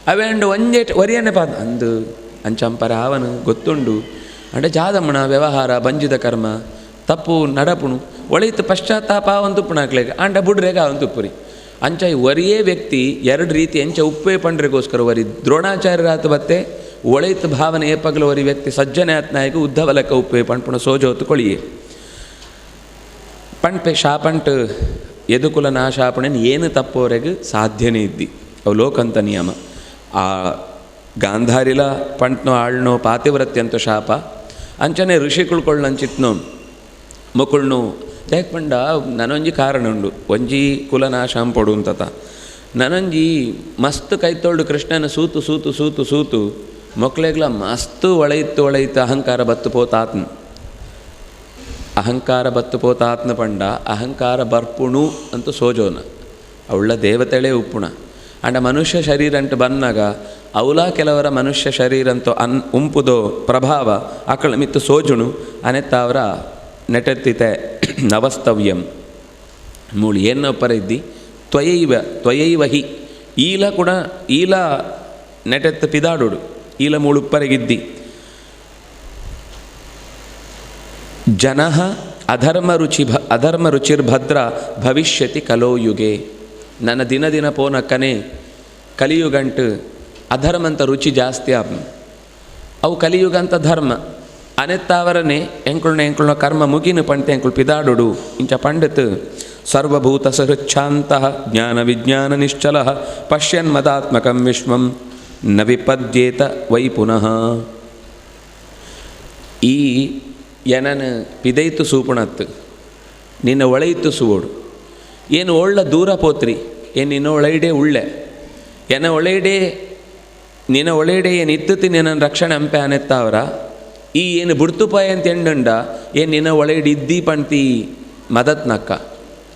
ಅವೇಂಡು ಒಂಜೆ ಒರಿಯನ್ನೇ ಪಾದ ಅಂದು ಅಂಚಂಪರ ಅವನು ಗೊತ್ತುಂಡು ಅಂಡ ಜಾದಮ್ಮಣ ವ್ಯವಹಾರ ಬಂಜಿದ ಕರ್ಮ ತಪ್ಪು ನಡಪುಣು ಒಳಿತು ಪಶ್ಚಾತ್ತಾಪ ಅವಂತುಪ್ಪುಣ ಹಾಕ್ಲಿಕ್ಕೆ ಅಂಡ ಬುಡ್ರೇಗ ಅವಂತುಪ್ಪುರಿ ಅಂಚ ಒರಿಯೇ ವ್ಯಕ್ತಿ ಎರಡು ರೀತಿ ಎಂಚ ಉಪ್ಪೇ ಪಂಡ್ರಿಗೋಸ್ಕರ ವರಿ ದ್ರೋಣಾಚಾರ್ಯರಾತ ಬತ್ತೆ ಒಳಿತು ಭಾವನೆ ಏಪಗಲು ವರಿ ವ್ಯಕ್ತಿ ಸಜ್ಜನೆ ಆತ್ನಾಯಕ ಉದ್ಧವಲಕ್ಕ ಉಪ್ಪೇ ಪಂಡ್ಪುಣ ಸೋಜೋತು ಕೊಳಿಯೇ ಪಂಡ್ಪೆ ಶಾಪಂಟ್ ಎದುಕುಲ ನಾಶಾಪಣೆನ್ ಏನು ತಪ್ಪೋರೆಗೆ ಸಾಧ್ಯನೇ ಇದ್ದಿ ಅವು ಲೋಕಂತ ನಿಯಮ ಆ ಗಾಂಧಾರಿಲ ಪಂಟ್ನೋ ಆಳ್ನೋ ಪಾತಿವ್ರತ್ಯಂತ ಶಾಪ ಅಂಚನೆ ಋಷಿಕುಳ್ಕೊಳ್ಳಂಚಿತ್ನೋ ಮಕ್ಕಳನ್ನು ಯಾಕೆ ಪಂಡ ನನೊಂಜಿ ಕಾರಣ ಉಂಡು ಒಂಜಿ ಕುಲನಾಶಾಂ ಪೊಡು ಅಂತತ ನನೊಂಜಿ ಮಸ್ತ್ ಕೈತೊಳ್ಡು ಕೃಷ್ಣನ ಸೂತು ಮಕ್ಕಳಿಗೆಲ್ಲ ಮಸ್ತ್ ಒಳೈತು ಅಹಂಕಾರ ಬತ್ತು ಪೋತಾತ್ನ ಪಂಡ ಅಹಂಕಾರ ಬರ್ಪುಣು ಅಂತೂ ಸೋಜೋನ ಅವಳ ದೇವತೆಳೇ ಉಪ್ಪುಣ ಅಂಡ ಮನುಷ್ಯ ಶರೀರ ಅಂಟು ಬನ್ನಾಗ ಅವಲ ಕೆಲವರ ಮನುಷ್ಯ ಶರೀರ ಅಂತೂ ಉಂಪುದೋ ಪ್ರಭಾವ ಆಕಳ ಮಿತ್ತು ಸೋಜುಣು ಅನೆತ್ತ ಅವರ ನೆಟೆತ್ತಿತೆ ನವಸ್ತವ್ಯಂ ಮೂಳು ಏನಪ್ಪರ ಇದ್ದಿ ತ್ವಯೈವ ಹಿ ಈಲ ಕೂಡ ಈಲ ನೆಟೆತ್ತು ಪಿದಾಡುಡು ಈಲ ಮೂಳು ಉಪ್ಪರೆಗಿದ್ದಿ ಜನಃ ಅಧರ್ಮ ರುಚಿರ್ಭದ್ರ ಭವಿಷ್ಯತಿ ಕಲೋ ಯುಗೆ ನನ್ನ ದಿನ ಪೋನಕ್ಕನೆ ಕಲಿಯುಗಂಟು ಅಧರ್ಮಂತ ರುಚಿ ಜಾಸ್ತಿ ಅವು ಕಲಿಯುಗಂತ ಧರ್ಮ ಅನೆತ್ತಾವರನೇ ಎಂಕುಳ್ನ ಕರ್ಮ ಮುಗಿನು ಪಂಟೆ ಎಂಕುಳು ಪಿದಾಡುಡು ಇಂಚ ಪಂಡಿತ್ ಸರ್ವಭೂತ ಸಹೃಚ್ಛಾಂತಃ ಜ್ಞಾನ ವಿಜ್ಞಾನ ನಿಶ್ಚಲ ಪಶ್ಯನ್ ಮದಾತ್ಮಕಂ ವಿಶ್ವಂ ನ ವಿಪದ್ಯೇತ ವೈ ಪುನಃ ಈ ಎನನು ಪಿದೈತು ಸೂಪುಣತ್ತು ನಿನ್ನ ಒಳೆಯಿತು ಸುವೋಡು ಏನು ಒಳ್ಳ ದೂರ ಪೋತ್ರಿ ಏನು ನಿನ್ನ ಒಳೈಡೆ ಉಳ್ಳೆ ಎನ ಒಳೈಡೆ ನಿನ್ನ ಒಳೈಡೆ ಏನು ಇತ್ತತಿ ನಿನ್ನ ರಕ್ಷಣೆ ಅಂಪೆ ಅನೆತ್ತಾವರ ಈ ಏನು ಬುಡ್ತುಪಾಯ ಅಂತ ಎಂಡಂಡ ಏನು ನಿನ್ನ ಒಳೈಡೆ ಇದ್ದಿ ಪಣ್ತಿ ಮದತ್ ನಕ್ಕ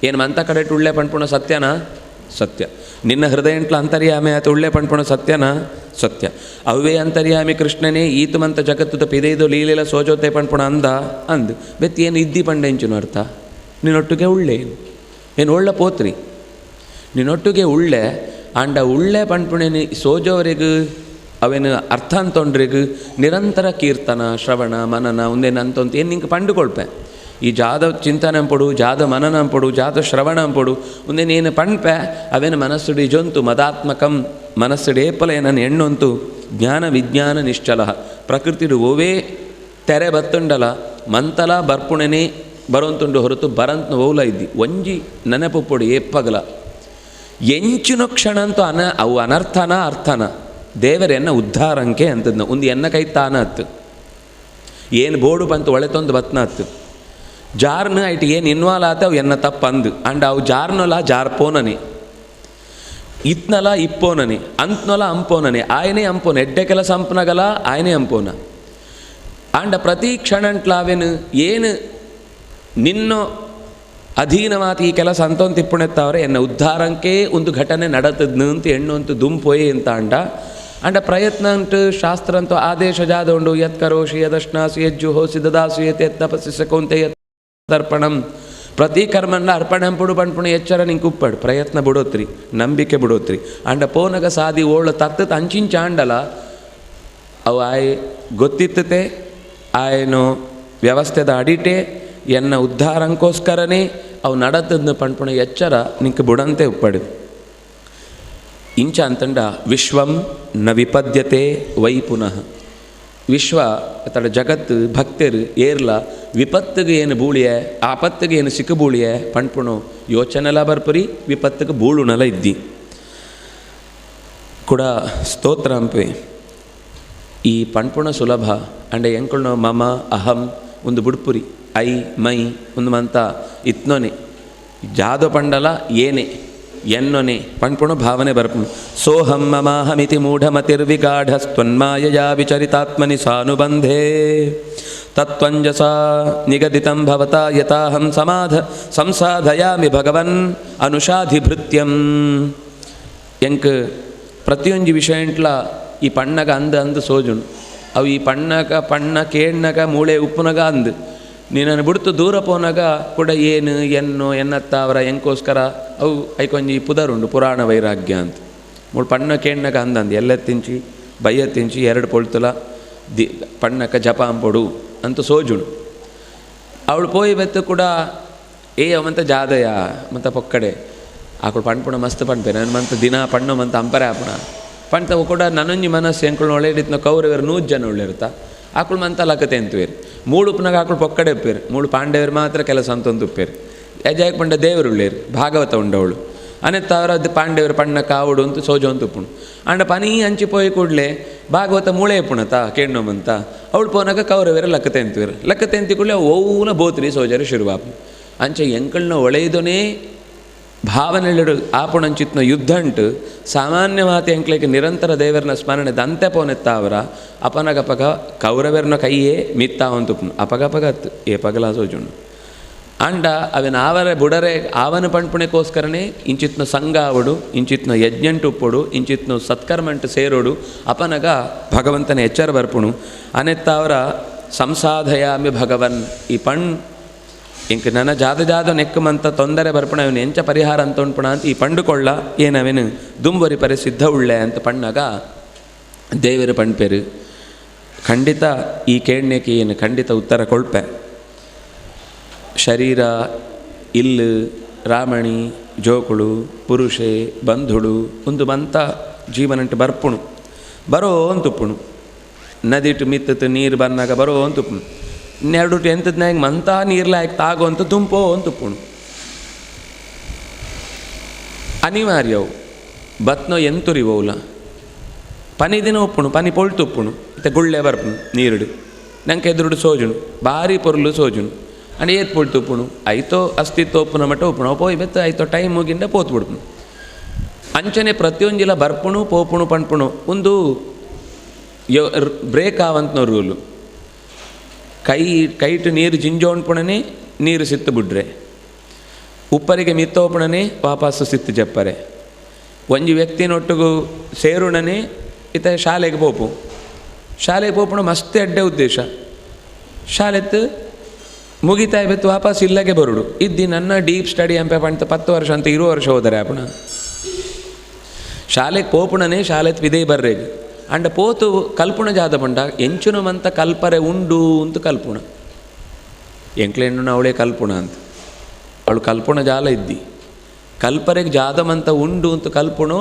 ಏನು ಮಂತ ಕಡೆ ಉಳ್ಳೆ ಪಣ್ಪುಣ ಸತ್ಯನಾ ಸತ್ಯ ನಿನ್ನ ಹೃದಯಂಟ್ಲ ಅಂತರ್ಯಾಮಿ ಆತ ಉಳ್ಳೆ ಪಣ್ಪುಣ ಸತ್ಯನಾ ಸತ್ಯ. ಅವೇ ಅಂತರ್ಯಾಮಿ ಕೃಷ್ಣನೇ ಈತಮಂತ ಜಗತ್ತದ ಪಿದೈದು ಲೀಲೆಲ ಸೋಜೋತೆ ಪಣ್ಪುಣ ಅಂದು ಬೆತ್ತಿ ಏನು ಇದ್ದಿ ಪಂಡೆಂಚುನು ಅರ್ಥ. ನಿನ್ನೊಟ್ಟಿಗೆ ಉಳ್ಳೆ ಏನು ಒಳ್ಳೆ ಪೋತ್ರಿ ನಿನ್ನೊಟ್ಟಿಗೆ ಉಳ್ಳೆ ಆಂಡ ಉಳ್ಳೆ ಪಣ್ಪುಣೆನಿ ಸೋಜೋವರೆಗೂ ಅವೇನು ಅರ್ಥ ಅಂತೊಂಡ್ರಿಗೂ ನಿರಂತರ ಕೀರ್ತನ ಶ್ರವಣ ಮನನ ಒಂದೇನು ಅಂತಂತ ಏನು ನಿಂಗೆ ಪಂಡುಕೊಳ್ಪೆ. ಈ ಜಾದ ಚಿಂತನೆ ಅಂಪೊಡು ಜಾದ ಮನನ ಅಂಪೊಡು ಜಾದ ಶ್ರವಣ ಅಂಪೊಡು ಒಂದೇನೇನು ಪಣ್ಪೆ ಅವೇನು ಮನಸ್ಸುಡಿ ಜೊಂತು ಮದಾತ್ಮಕಂ ಮನಸ್ಸುಡಿ ಏಪಲ ಏನನ್ನು ಎಣ್ಣೊಂತು ಜ್ಞಾನ ವಿಜ್ಞಾನ ನಿಶ್ಚಲ ಪ್ರಕೃತಿಡು ಓವೇ ತೆರೆ ಬತ್ತುಂಡಲ ಮಂತಲ ಬರ್ಪುಣೆನೇ ಬರೋಂತುಂಡು ಹೊರತು ಬರಂತ ಓಲ ಇದ್ದಿ ಒಂಜಿ ನೆನಪು ಪೊಡಿ ಏಪ್ಪಗಲ ಎಂಚಿನ ಕ್ಷಣ ಅಂತೂ ಅವು ಅನರ್ಥನ ಅರ್ಥನ ದೇವರೆನ್ನ ಉದ್ಧಾರಂಕೆ ಅಂತದ್ನ ಒಂದು ಎನ್ನ ಕೈ ತಾನ ಹತ್ತು ಏನು ಬೋಡು ಬಂತು ಒಳೆತೊಂದು ಬತ್ನ ಹತ್ತು ಜಾರ್ನ ಐಟ್ ಏನು ಇನ್ವಾಲ್ ಆತ ಅವು ಎನ್ನ ತಪ್ಪಂದು ಅಂಡ್ ಅವು ಜಾರ್ನೊಲ ಜಾರ್ಪೋನನೆ ಇತ್ನಲ ಇಪ್ಪೋನನೆ ಅಂತ್ನೊಲ ಅಂಪೋನನೆ ಆಯನೇ ಅಂಪೋನ ಎಡ್ಡೆ ಕೆಲಸ ಅಂಪನಗಲ ಆಯನೇ ಅಂಪೋನ ಅಂಡ ಪ್ರತಿ ಕ್ಷಣಂಟ್ಲಾವೆನು ಏನು ನಿನ್ನೋ ಅಧೀನವಾದ ಈ ಕೆಲಸ ಅಂತೊಂದು ತಿಪ್ಪುಣೆತ್ತವ್ರೆ ಎನ್ನ ಉದ್ಧಾರಂಕೆ ಒಂದು ಘಟನೆ ನಡತದ್ನು ಅಂತ ಎಣ್ಣು ಅಂತ ದುಂಪೊಯೆ ಅಂತ ಅಂಡ ಪ್ರಯತ್ನ ಅಂಟು ಶಾಸ್ತ್ರ ಅಂತೂ ಆದೇಶ ಜಾದ ಉಂಡು ಯತ್ ಕರೋಷಿ ಯದಶ್ನಾಸಿ ಯಜ್ಜು ಹೋಸಿ ದದಾಸಿ ಯತ್ ಯತ್ ತಪಸ್ಸಿ ಸಕೊಂತೆ ಯತ್ ಅರ್ಪಣಂ ಪ್ರತಿ ಕರ್ಮನ್ನ ಅರ್ಪಣೆ ಅಂಪುಡು ಪಣ್ಪುಣ ಎಚ್ಚರ ನಿಂಗೆ ಕುಪ್ಪಡು ಪ್ರಯತ್ನ ಬಿಡೋತ್ರಿ ನಂಬಿಕೆ ಬಿಡೋತ್ರಿ ಅಂಡ ಪೋನಗ ಸಾದಿ ಓಳ ತತ್ತದ ಅಂಚಿಂಚ ಆಂಡಲ ಅವು ಆಯ್ ಗೊತ್ತಿತ್ತತೆ ಆಯನು ವ್ಯವಸ್ಥೆದ ಅಡಿಟೆ ಎನ್ನ ಉದ್ಧಾರಂಕೋಸ್ಕರನೇ ಅವು ನಡತದ್ನ ಪಣ್ಪುಣ ಎಚ್ಚರ ನಿಂಗೆ ಬುಡಂತೆ ಉಪ್ಪಡು ಇಂಚ ಅಂತಂಡ ವಿಶ್ವಂ ನ ವಿಪದ್ಯತೆ ವೈ ಪುನಃ ವಿಶ್ವ ತಡ ಜಗತ್ತು ಭಕ್ತರು ಏರ್ಲ ವಿಪತ್ತಿಗೆ ಏನು ಬೂಳಿಯೆ ಆಪತ್ತಿಗೆ ಏನು ಸಿಕ್ಕ ಬೂಳಿಯೆ ಪಣ್ಪುಣು ಯೋಚನೆಲ ಬರ್ಪರಿ ವಿಪತ್ತಿಗೆ ಬೂಳುನಲ ಇದ್ದಿ ಕೂಡ ಸ್ತೋತ್ರ ಅಂಪೆ ಈ ಪಣ್ಪುಣ ಸುಲಭ ಅಂಡೆ ಎಂಕುಳ್ನೋ ಮಮ ಅಹಂ ಒಂದು ಬುಡ್ಪುರಿ ಐ ಮೈ ಒಂದು ಮಂತ ಇತ್ನೊನೆ ಜಾದು ಪಂಡಲ ಏನೇ ಎನ್ನೊನೆ ಪಣ್ಪುಣು ಭಾವನೆ ಬರ್ಪುಣು ಸೋಹಂ ಮಮಾಹಮಿತಿ ಮೂಢಮತಿರ್ವಿಗಾಢಸ್ತ್ವನ್ಮಾಯಯಾ ವಿಚರಿತಾತ್ಮನಿ ಸಾನುಬಂಧೇ ತತ್ವಂಜಸ ನಿಗದಿತಂ ಭವತಾ ಯತಾಹಂ ಸಂಸಾಧಯಾಮಿ ಭಗವನ್ ಅನುಷಾಧಿಭೃತ್ಯಂ ಎಂಕ್ ಪ್ರತಿಯೊಂದು ವಿಷಯಂಟ್ಲ ಈ ಪಣ್ಣಗ ಅಂದು ಸೋಜುಣು ಅವು ಈ ಪಣ್ಣ ಕೇಣ್ಣಗ ಮೂಳೆ ಉಪ್ಪುನಗ ಅಂದು ನೀನನ್ನು ಬಿಡ್ತು ದೂರ ಪೋನಾಗ ಕೂಡ ಏನು ಎನ್ನು ಎನ್ನತ್ತ ಅವರ ಎಂಕೋಸ್ಕರ ಅವು ಐಕೊಂಜಿ ಪುದರುಂಡು ಪುರಾಣ ವೈರಾಗ್ಯ ಅಂತ ಮೂಳು ಪಣ್ಣ ಕೇಣ್ಣಗ ಅಂದಂದು ಎಲ್ಲೆತ್ತಿಂಚಿ ಬೈಯತ್ತಿಂಚಿ ಎರಡು ಪೊಳ್ತುಲ ಪಣ್ಣಕ ಜಪ ಅಂಪೊಡು ಅಂತ ಸೋಜುಣು ಅವಳು ಪೋಯಿ ಬೆತ್ತು ಕೂಡ ಅವಂತ ಜಾದಯ ಮಂತ ಪೊಕ್ಕಡೆ ಆಕಳು ಪಣ್ಪುಣ ಮಸ್ತ್ ಪಣ್ಪೆ ನನ್ನ ಮಂತ ದಿನ ಪಣ್ಣು ಮಂತ ಅಂಪರೆ ಆಪುಣ ಪಣ್ತ ಕೂಡ ನನೊಂಜಿ ಮನಸ್ಸು ಎಂಕಳು ಒಳ್ಳೆಡಿತ್ನ ಕೌರವರು 100 ಜನ ಒಳ್ಳೆರ್ತ ಆಕಳು ಮಂತ ಲಕತೆ ಅಂತುವೇರು ಮೂಳು ಉಪ್ಪನಾಗ ಆಕಳು ಪೊಕ್ಕಡೆ ಉಪ್ಪೇರು ಮೂಳು ಪಾಂಡವರು ಮಾತ್ರ ಕೆಲಸ ಅಂತಂದು ಉಪ್ಪೇರು ಯಜಾಯಕ್ ಪಂಡ ದೇವರು ಉಳ್ಳೇರು ಭಾಗವತ ಉಂಡವಳು ಅನೆತ್ತ ಅವರ ಪಾಂಡವರು ಪಣ್ಣ ಕಾವುಡು ಅಂತ ಸೋಜು ಅಂತ ಉಪ್ಪುಣು ಅಂಡ ಪನಿ ಹಂಚಿ ಪೋಯಿ ಕೂಡಲೇ ಭಾಗವತ ಮೂಳೆ ಉಪ್ಪುಣತ ಕೇಣ್ಣೋಮಂತ ಅವಳು ಪೋನಾಗ ಕೌರವರು ಲಕ್ಕತೆ ಅಂತುವೇರು ಲಕ್ಕತೆ ಅಂತಿ ಕೂಡಲೇ ಓನ ಬೋತ್ರಿ ಸೋಜರು ಶುರುವಾಪು ಅಂಚೆ ಎಂಕಳನ್ನ ಒಳೆಯುದನೇ ಭಾವನೆಗಳು ಆಪುಣಂಚಿತ್ನ ಯುದ್ಧ ಅಂಟು ಸಾಮಾನ್ಯವಾದ ಎಂಕ್ಲಿಗೆ ನಿರಂತರ ದೇವರನ್ನ ಸ್ಮರಣೆ ದಂತೆ ಪೋನೆತ್ತ ಅವರ ಅಪನಗಪಗ ಕೌರವರ್ನ ಕೈಯೇ ಮಿತ್ತ ಅಂತುಪ್ಪು ಅಪಗಪಗತ್ತು ಏ ಪಗಲ ಸೋಜುಂಡು ಅಂಡ ಅವನ ಆವರ ಬುಡರೆ ಆವನ ಪಣ್ಪುಣೆಗೋಸ್ಕರನೇ ಇಂಚಿತ್ನ ಸಂಘ ಆವಡು ಇಂಚಿತ್ನ ಯಜ್ಞಂಟು ಉಪ್ಪೊಡು ಇಂಚಿತ್ನ ಸತ್ಕರ್ಮಂಟು ಸೇರೋಡು ಅಪನಗ ಭಗವಂತನ ಎಚ್ಚರ ಬರ್ಪುಣು ಅನೆತ್ತ ಅವರ ಸಂಸಾಧಯಾಮಿ ಭಗವನ್ ಈ ಪಣ್ ಇಂಕ ನನ್ನ ಜಾದ ನೆಕ್ಕಮಂತ ತೊಂದರೆ ಬರ್ಪಣ ಅವನು ಎಂಚ ಪರಿಹಾರ ಅಂತ ಉಂಟ್ಪಣ ಅಂತ ಈ ಪಂಡುಕೊಳ್ಳ ಏನವೇನು ದುಂಬರಿ ಪರಿಸಿದ್ಧ ಉಳ್ಳೆ ಅಂತ ಪಣ್ಣಾಗ ದೇವರು ಪಣ್ಪೇರು ಖಂಡಿತ ಈ ಕೇಳ್ನೆಕ್ಕೆ ಏನು ಖಂಡಿತ ಉತ್ತರ ಕೊಳ್ಪೆ ಶರೀರ ಇಲ್ಲು ರಾಮಣಿ ಜೋಕುಳು ಪುರುಷೆ ಬಂಧುಳು ಒಂದು ಮಂತ ಜೀವನಂಟು ಬರ್ಪುಣು ಬರೋ ಅಂತುಪ್ಪುಣು ನದಿಟ್ಟು ಮಿತ್ತತ್ತು ನೀರು ಬಂದಾಗ ಬರೋ ಅಂತುಪ್ಪುಣು ಇನ್ನೆರಡು ಎಂತದ್ನಾಗ ಮಂತ ನೀರ್ಲಾಯಕ್ ತಾಗೋ ಅಂತ ತುಂಬೋ ಅಂತುಪ್ಪುಣು ಅನಿವಾರ್ಯವು ಬತ್ನೋ ಎಂತುರಿವೋಲ ಪನಿ ದಿನ ಉಪ್ಪುಣು ಪನಿ ಪೊಳ್ತುಪ್ಪುಣು ಇತ್ತೆ ಗುಳ್ಳೆ ಬರ್ಪುಣು ನೀರುಡು ನಂಗೆ ಎದುರುಡು ಸೋಜುಣು ಭಾರಿ ಪೊರ್ಲು ಸೋಜುಣು ಅಂಡ್ ಏತ್ ಪೊಳ್ತುಪ್ಪುಣು ಐತೋ ಅಸ್ತಿತ್ವ ಉಪ್ಪುನ ಮಟ್ಟ ಉಪ್ಪುಣು ಪೋಯ್ ಬೆತ್ತ ಐತೋ ಟೈಮ್ ಮುಗಿಂದ ಪೋತು ಬಿಡ್ಪುಣು ಅಂಚನೆ ಪ್ರತಿಯೊಂದಿಲ್ಲ ಬರ್ಪುಣು ಪೋಪುಣು ಪಣ್ಪುಣು ಒಂದು ಬ್ರೇಕ್ ಆವಂತನೋ ರೂಲು ಕೈಟು ನೀರು ಜಿಂಜೋಣ್ಪುಣನೆ ನೀರು ಸಿತ್ತು ಬಿಡ್ರೆ ಉಪ್ಪರಿಗೆ ಮಿತ್ತೋಪುಣನೆ ವಾಪಸ್ಸು ಸಿತ್ತು ಜಪ್ಪರೆ ಒಂಜಿ ವ್ಯಕ್ತಿನೊಟ್ಟಿಗೂ ಸೇರುಣನೆ ಇತ ಶಾಲೆಗೆ ಪೋಪುಣ ಮಸ್ತ್ ಎಡ್ಡೆ ಉದ್ದೇಶ. ಶಾಲೆತ್ತು ಮುಗಿತಾ ಬೆತ್ತು ವಾಪಸ್ ಇಲ್ಲಗೆ ಬರುಡು ಇದ್ದಿ ನನ್ನ ಡೀಪ್ ಸ್ಟಡಿ ಅಂಪೆ ಪಂತ 10 ವರ್ಷ ಅಂತ 20 ವರ್ಷ ಹೋದರೆ ಆಪುಣ ಶಾಲೆಗೆ ಪೋಪುಣನೇ ಶಾಲೆತ್ ವಿಧೇಯ ಬರ್ರೇಗ ಅಂಡ ಪೋತು ಕಲ್ಪುಣ ಜಾದ ಪಂಡ ಎಂಚುನಮಂತ ಕಲ್ಪರೆ ಉಂಡು ಅಂತ ಕಲ್ಪುಣ ಎಂಕ್ಲೆಣ್ಣು ಅವಳೇ ಕಲ್ಪುಣ ಅಂತ ಅವಳು ಕಲ್ಪುಣ ಜಾಲ ಇದ್ದಿ ಕಲ್ಪರೆಗೆ ಜಾದಮಂತ ಉಂಡು ಅಂತ ಕಲ್ಪುಣು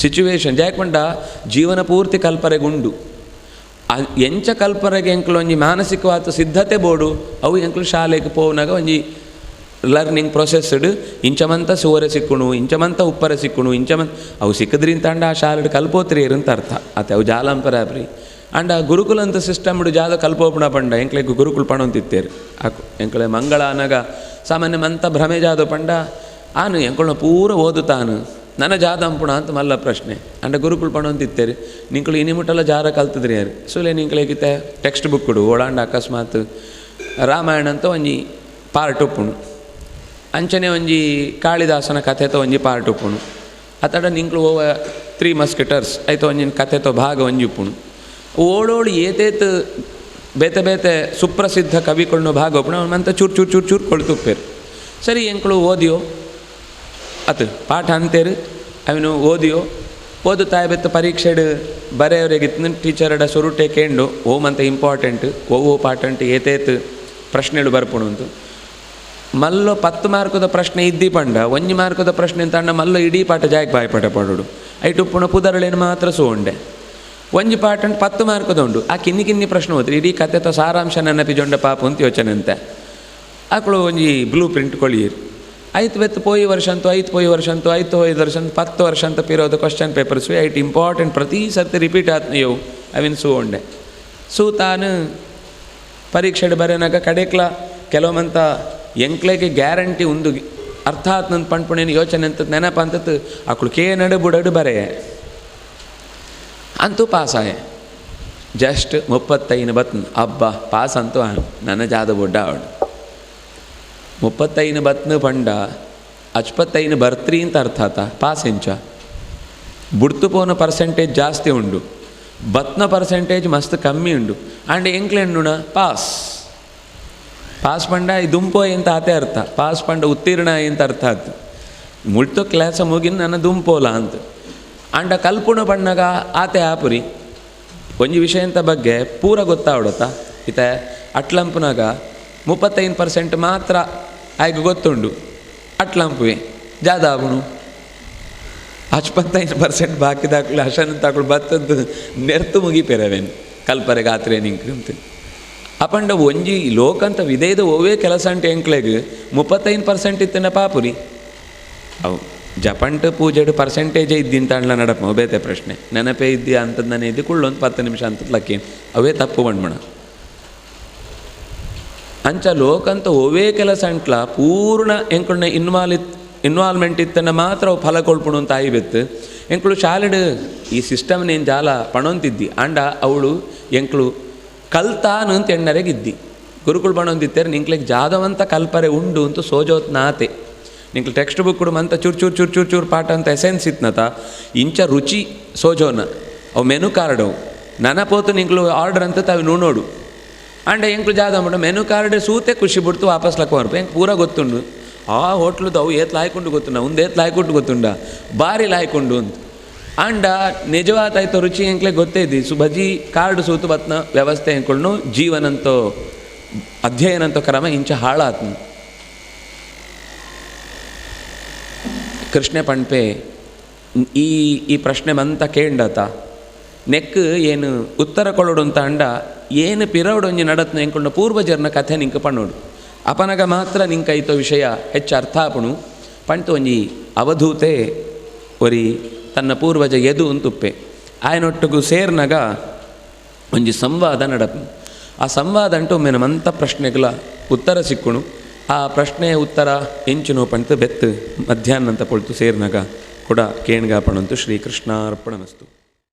ಸಿಚುವೇಶನ್ ಜಾಯಕೊಂಡ ಜೀವನ ಪೂರ್ತಿ ಕಲ್ಪರೆಗೆ ಉಂಡು ಎಂಚ ಕಲ್ಪರೆಗೆ ಎಂಕ್ಲು ಒಂಜಿ ಮಾನಸಿಕವಾದ ಸಿದ್ಧತೆ ಬೋಡು ಅವು ಎಂಕ್ಲು ಶಾಲೆಗೆ ಪೋನಾಗ ಒಂಜಿ ಲರ್ನಿಂಗ್ ಪ್ರೊಸೆಸ್ಡ್ ಇಂಚಮಂತ ಸುವರೆ ಸಿಕ್ಕುಣು ಇಂಚಮಂತ ಉಪ್ಪರೆ ಸಿಕ್ಕುಣು ಇಂಚಮಂತ ಅವು ಸಿಕ್ಕದ್ರಿಂತ ಅಂಡ ಆ ಶಾಲೆ ಕಲ್ಪೋತ್ರಿ ಅಂತ ಅರ್ಥ ಅತ್ತೆ ಅವು ಜಾಲಂಪರಾಬ್ರಿ ಅಂಡ ಗುರುಕುಲ ಅಂತ ಸಿಸ್ಟಮ್ ಜಾದ ಕಲ್ಪೋಪಣ ಪಂಡ ಎಂಕ್ಲೆಗ್ ಗುರುಕುಲ್ ಪಣೊಂತಿತ್ತೇರು ಎಂಕ್ಲೆ ಮಂಗಳ ಅನಗ ಸಾಮಾನ್ಯ ಮಂತ ಭ್ರಮೆ ಜಾದ ಪಂಡ ಆನು ಎಂಕುಳನ್ನ ಪೂರ ಓದುತ್ತಾನು ನನ್ನ ಜಾದ ಅಂಪುಣ ಅಂತ ಮಲ್ಲ ಪ್ರಶ್ನೆ ಅಂಡ ಗುರುಕುಲ್ ಪಣೊಂತಿತ್ತೇರಿ ನಿಂಕಳು ಇನಿಮುಟ್ಟೆಲ್ಲ ಜಾರ ಕಲ್ತಿದ್ರಿ ಯಾರು ಸುಲೆ ನಿಂಕ್ಲೇಗಿತ್ತೆ ಟೆಕ್ಸ್ಟ್ ಬುಕ್ಡು ಓಡಾಂಡ ಅಕಸ್ಮಾತ್ ರಾಮಾಯಣ ಅಂತ ಒಂಜಿ ಪಾರ್ಟ್ ಉಪ್ಪುಣು ಅಂಚನೆ ಒಂಜಿ ಕಾಳಿದಾಸನ ಕಥೆತ ಒಂಜಿ ಪಾರ್ಟ್ ಉಪ್ಪುಣು ಅತಡ ನಿಂಕ್ಳು ಓವ 3 ಮಸ್ಕಿಟರ್ಸ್ ಆಯ್ತು ಒಂಜಿನ ಕಥೆತೋ ಭಾಗ ಒಂಜಿ ಉಪ್ಪುಣು ಓಡೋಳು ಏತೇತ್ ಬೇತೆ ಸುಪ್ರಸಿದ್ಧ ಕವಿಗಳನ್ನ ಭಾಗ ಒಪ್ಪುಣ ಮಂತ ಚೂರು ಕೊಳ್ತುಪ್ಪೇರು ಸರಿ ಎಂಕ್ಳು ಓದಿಯೋ ಅತು ಪಾಠ ಅಂತೇರು ಅವನು ಓದಿಯೋ ಓದುತ್ತಾ ಬೆತ್ತ ಪರೀಕ್ಷೆಡು ಬರೆಯವರಿಗೆ ಟೀಚರ್ಡ ಸುರುಟೆ ಕೇಂಡು ಓಮಂತ ಇಂಪಾರ್ಟೆಂಟ್ ಓ ಪಾಠಂಟ್ ಏತೇತ್ ಪ್ರಶ್ನೆಗಳು ಬರ್ಪುಣು ಅಂತ ಮಲ್ಲೋ 10 ಮಾರ್ಕದ ಪ್ರಶ್ನೆ ಇದ್ದಿ ಪಂಡ 1 ಮಾರ್ಕದ ಪ್ರಶ್ನೆ ಅಂತ ಅಣ್ಣ ಮಲ್ಲೋ ಇಡೀ ಪಾಠ ಜಾಯಕ್ಕೆ ಬಾಯ್ಪಾಠ ಪಡೋಡು ಐಟು ಪುಣ ಪುದರಳೇನು ಮಾತ್ರ ಸೋಂಡೆ ಒಂಜಿ ಪಾಠ 10 ಮಾರ್ಕದ ಉಂಡು ಆ ಕಿನ್ನಿ ಪ್ರಶ್ನೆ ಹೋದ್ರಿ ಇಡೀ ಕಥೆತ ಸಾರಾಂಶ ನೆನಪಿಜೊಂಡ ಪಾಪ ಅಂತ ಯೋಚನೆ ಅಂತೆ ಆಕಳು ಒಂಜಿ ಬ್ಲೂ ಪ್ರಿಂಟ್ ಕೊಳಿಯಿರು ಐತು ಬೆತ್ತು ಪೋಯಿ ವರ್ಷ ಅಂತೂ ಐದು 5 ವರ್ಷ ಅಂತ 10 ವರ್ಷ ಅಂತ ಪಿರೋದು ಕ್ವಶನ್ ಪೇಪರ್ಸ್ ಐಟ್ ಇಂಪಾರ್ಟೆಂಟ್ ಪ್ರತಿ ಸರ್ತಿ ರಿಪೀಟ್ ಆತ್ನಯವು ಅವಿನ ಸೂಂಡೆ ತಾನು ಪರೀಕ್ಷೆ ಬರೆನಾಗ ಕಡೆಕ್ಲ ಕೆಲವೊಮ್ಮಂತ ಎಂಕ್ಲೆಗೆ ಗ್ಯಾರಂಟಿ ಒಂದು ಅರ್ಥ ಆತ್ನಂತ ಪಂಡ್ಪುಣೇನು ಯೋಚನೆ ಅಂತ ನೆನಪ ಅಂತದ್ದು ಆಕಳು ಕೇನಡು ಬುಡಡು ಬರೆ ಅಂತೂ ಪಾಸಾಯ ಜಸ್ಟ್ 35 ಬತ್ನು ಅಬ್ಬಾ ಪಾಸ್ ಅಂತೂ ನನ್ನ ಜಾದ ಬೊಡ್ಡ ಅವಳು 35 ಬತ್ನು ಪಂಡ 55 ಬರ್ತ್ರಿ ಅಂತ ಅರ್ಥ ಆತ ಪಾಸ್ ಎಂಚ ಬುಡ್ತು ಪೋನ ಪರ್ಸೆಂಟೇಜ್ ಜಾಸ್ತಿ ಉಂಡು ಬತ್ನ ಪರ್ಸೆಂಟೇಜ್ ಮಸ್ತ್ ಕಮ್ಮಿ ಉಂಡು ಅಂಡ್ ಎಂಕ್ಲೆಣ್ಣುಣ ಪಾಸ್ ಪಂಡ ದುಂಪೋ ಎಂತ ಆತೆ ಅರ್ಥ ಪಾಸ್ ಪಂಡ ಉತ್ತೀರ್ಣ ಎಂತ ಅರ್ಥ ಆಯ್ತು ಮುಳ್ತು ಕ್ಲಾಸ ಮುಗಿನ ನನ್ನ ದುಂಪೋಲ ಅಂತ ಅಂಡ ಕಲ್ಪುಣ ಪಣ್ಣಗ ಆತೆ ಆಪುರಿ ಒಂಜಿ ವಿಷಯ ಅಂತ ಬಗ್ಗೆ ಪೂರ ಗೊತ್ತಾವಡತ್ತ ಈತ ಅಟ್ಲಂಪುನಾಗ 35% ಮಾತ್ರ ಆಯ್ಕೆ ಗೊತ್ತುಂಡು ಅಟ್ಲಂಪುವೆ ಜಾದ ಆಗುಣು 55% ಬಾಕಿದಾಕ್ಲು ಅಶನಂತಾಕ್ಳು ಬತ್ತದ್ದು ನೆರ್ತು ಮುಗಿಪೆರವೇನು ಕಲ್ಪರೆಗೆ ಆ ಟ್ರೈನಿಂಗ್ ಅಂತ ಅಪಂಡ ಒಂಜಿ ಲೋಕಂತ ವಿಧೇಯದ ಓವೇ ಕೆಲಸ ಅಂಟು ಎಂಕ್ಲೆಗೆ 35% ಇತ್ತನ ಪಾಪುರಿ ಅವು ಜಪಂಟು ಪೂಜೆಡು ಪರ್ಸೆಂಟೇಜೇ ಇದ್ದಿಂತ ಅಣ್ಣ ನಡಪ ಬೇತೆ ಪ್ರಶ್ನೆ ನೆನಪೇ ಇದ್ದೀಯ ಅಂತದ್ದು ಇದ್ದು ಕುಳ್ಳೊಂದು 10 ನಿಮಿಷ ಅಂತ ಲಕ್ಕೇನು ಅವೇ ತಪ್ಪು ಬಣ್ಮಣ ಅಂಚ ಲೋಕಂತ ಓವೇ ಕೆಲಸ ಅಂಟ್ಲ ಪೂರ್ಣ ಎಂಕುಳ್ನ ಇನ್ವಾಲ್ವ್ಮೆಂಟ್ ಇತ್ತನ ಮಾತ್ರ ಅವು ಫಲ ಕೊಳ್ಪುಣು ಅಂತ ಆಯ್ಬೆತ್ತು ಎಂಕ್ಳು ಶಾಲೆಡ್ ಈ ಸಿಸ್ಟಮ್ನೇನು ಜಾಲ ಪಣೊಂತಿದ್ದಿ ಅಂಡ ಅವಳು ಎಂಕ್ಳು ಕಲ್ತಾನು ಅಂತ ಎಣ್ಣರೆಗಿದ್ದಿ ಗುರುಕುಳು ಪಣೊಂದಿತ್ತೇರೆ ನಿಂಕ್ಲೆಗೆ ಜಾದವಂತ ಕಲ್ಪರೆ ಉಂಡು ಅಂತ ಸೋಜೋತ್ ನಾತೆ ನಿಂಕ್ಲು ಟೆಕ್ಸ್ಟ್ ಬುಕ್ ಕೊಡು ಮಂತ ಚೂರು ಪಾಠ ಅಂತ ಎಸೆನ್ಸ್ ಇತ್ನತ ಇಂಚ ರುಚಿ ಸೋಜೋನ ಅವು ಮೆನು ಕಾರ್ಡ್ ಅವು ನನಪೋತು ನಿಂಕ್ಲು ಆರ್ಡರ್ ಅಂತ ಅವು ನೋಡು ಅಂಡ ಎಂಕ್ಲು ಜಾದ ಮಾಡ ಮೆನು ಕಾರ್ಡ್ ಸೂತೆ ಖುಷಿ ಬಿಡ್ತು ವಾಪಸ್ ಲಕ್ಕ ಬರ್ಪ ಹೆಂಗೆ ಪೂರ ಗೊತ್ತುಂಡು ಆ ಹೋಟ್ಲದು ಅವು ಏತ್ ಲಾಯ್ಕೊಂಡು ಗೊತ್ತುಂಡ ಒಂದು ಏತ್ ಲಾಯ್ಕೊಟ್ಟು ಗೊತ್ತುಂಡ ಭಾರಿ ಲಾಯ್ಕೊಂಡು ಅಂತ ಅಂಡ ನಿಜವಾತಾಯ್ತು ರುಚಿ ಎಂಕ್ಲೆ ಗೊತ್ತೇ ಇದ್ದಿ ಬಜಿ ಕಾರ್ಡ್ ಸೂತು ಬತ್ನ ವ್ಯವಸ್ಥೆ ಎಂಕೊಳ್ನು ಜೀವನಂತೋ ಅಧ್ಯಯನಂತೋ ಕ್ರಮ ಇಂಚ ಹಾಳಾತ್ನು ಕೃಷ್ಣ ಪಂಪೆ ಈ ಪ್ರಶ್ನೆ ಮಂತ ಕೇಂಡತ ನೆಕ್ ಏನು ಉತ್ತರ ಕೊಳೋಡು ಅಂತ ಅಂಡ ಏನು ಪಿರವಡು ಒಂಜಿ ನಡತ್ನ ಎಂಕೊಂಡು ಪೂರ್ವಜರ್ನ ಕಥೆ ನಿಂಕ ಪಣ್ಣೋಡು ಅಪನಗ ಮಾತ್ರ ನಿಂಕೈತೋ ವಿಷಯ ಹೆಚ್ಚು ಅರ್ಥ ಆಪುಣು ಪಂತು ಒಂಜಿ ಅವಧೂತೆ ಒರಿ ತನ್ನ ಪೂರ್ವಜ ಎದು ಅಂತುಪ್ಪೆ ಆಯನೊಟ್ಟಿಗೂ ಸೇರ್ನಾಗ ಒಂಜಿ ಸಂವಾದ ನಡಪು ಆ ಸಂವಾದ ಅಂಟು ಒಮ್ಮೆ ನಮ್ಮಂಥ ಪ್ರಶ್ನೆಗಳ ಉತ್ತರ ಸಿಕ್ಕುಣು ಆ ಪ್ರಶ್ನೆ ಉತ್ತರ ಎಂಚುನೋ ಪಂತು ಬೆತ್ತು ಮಧ್ಯಾಹ್ನ ಅಂತ ಪೊಳ್ತು ಸೇರ್ನಾಗ ಕೂಡ ಕೇಣ್ಗಾಪಣಂತು ಶ್ರೀಕೃಷ್ಣಾರ್ಪಣಮಸ್ತು.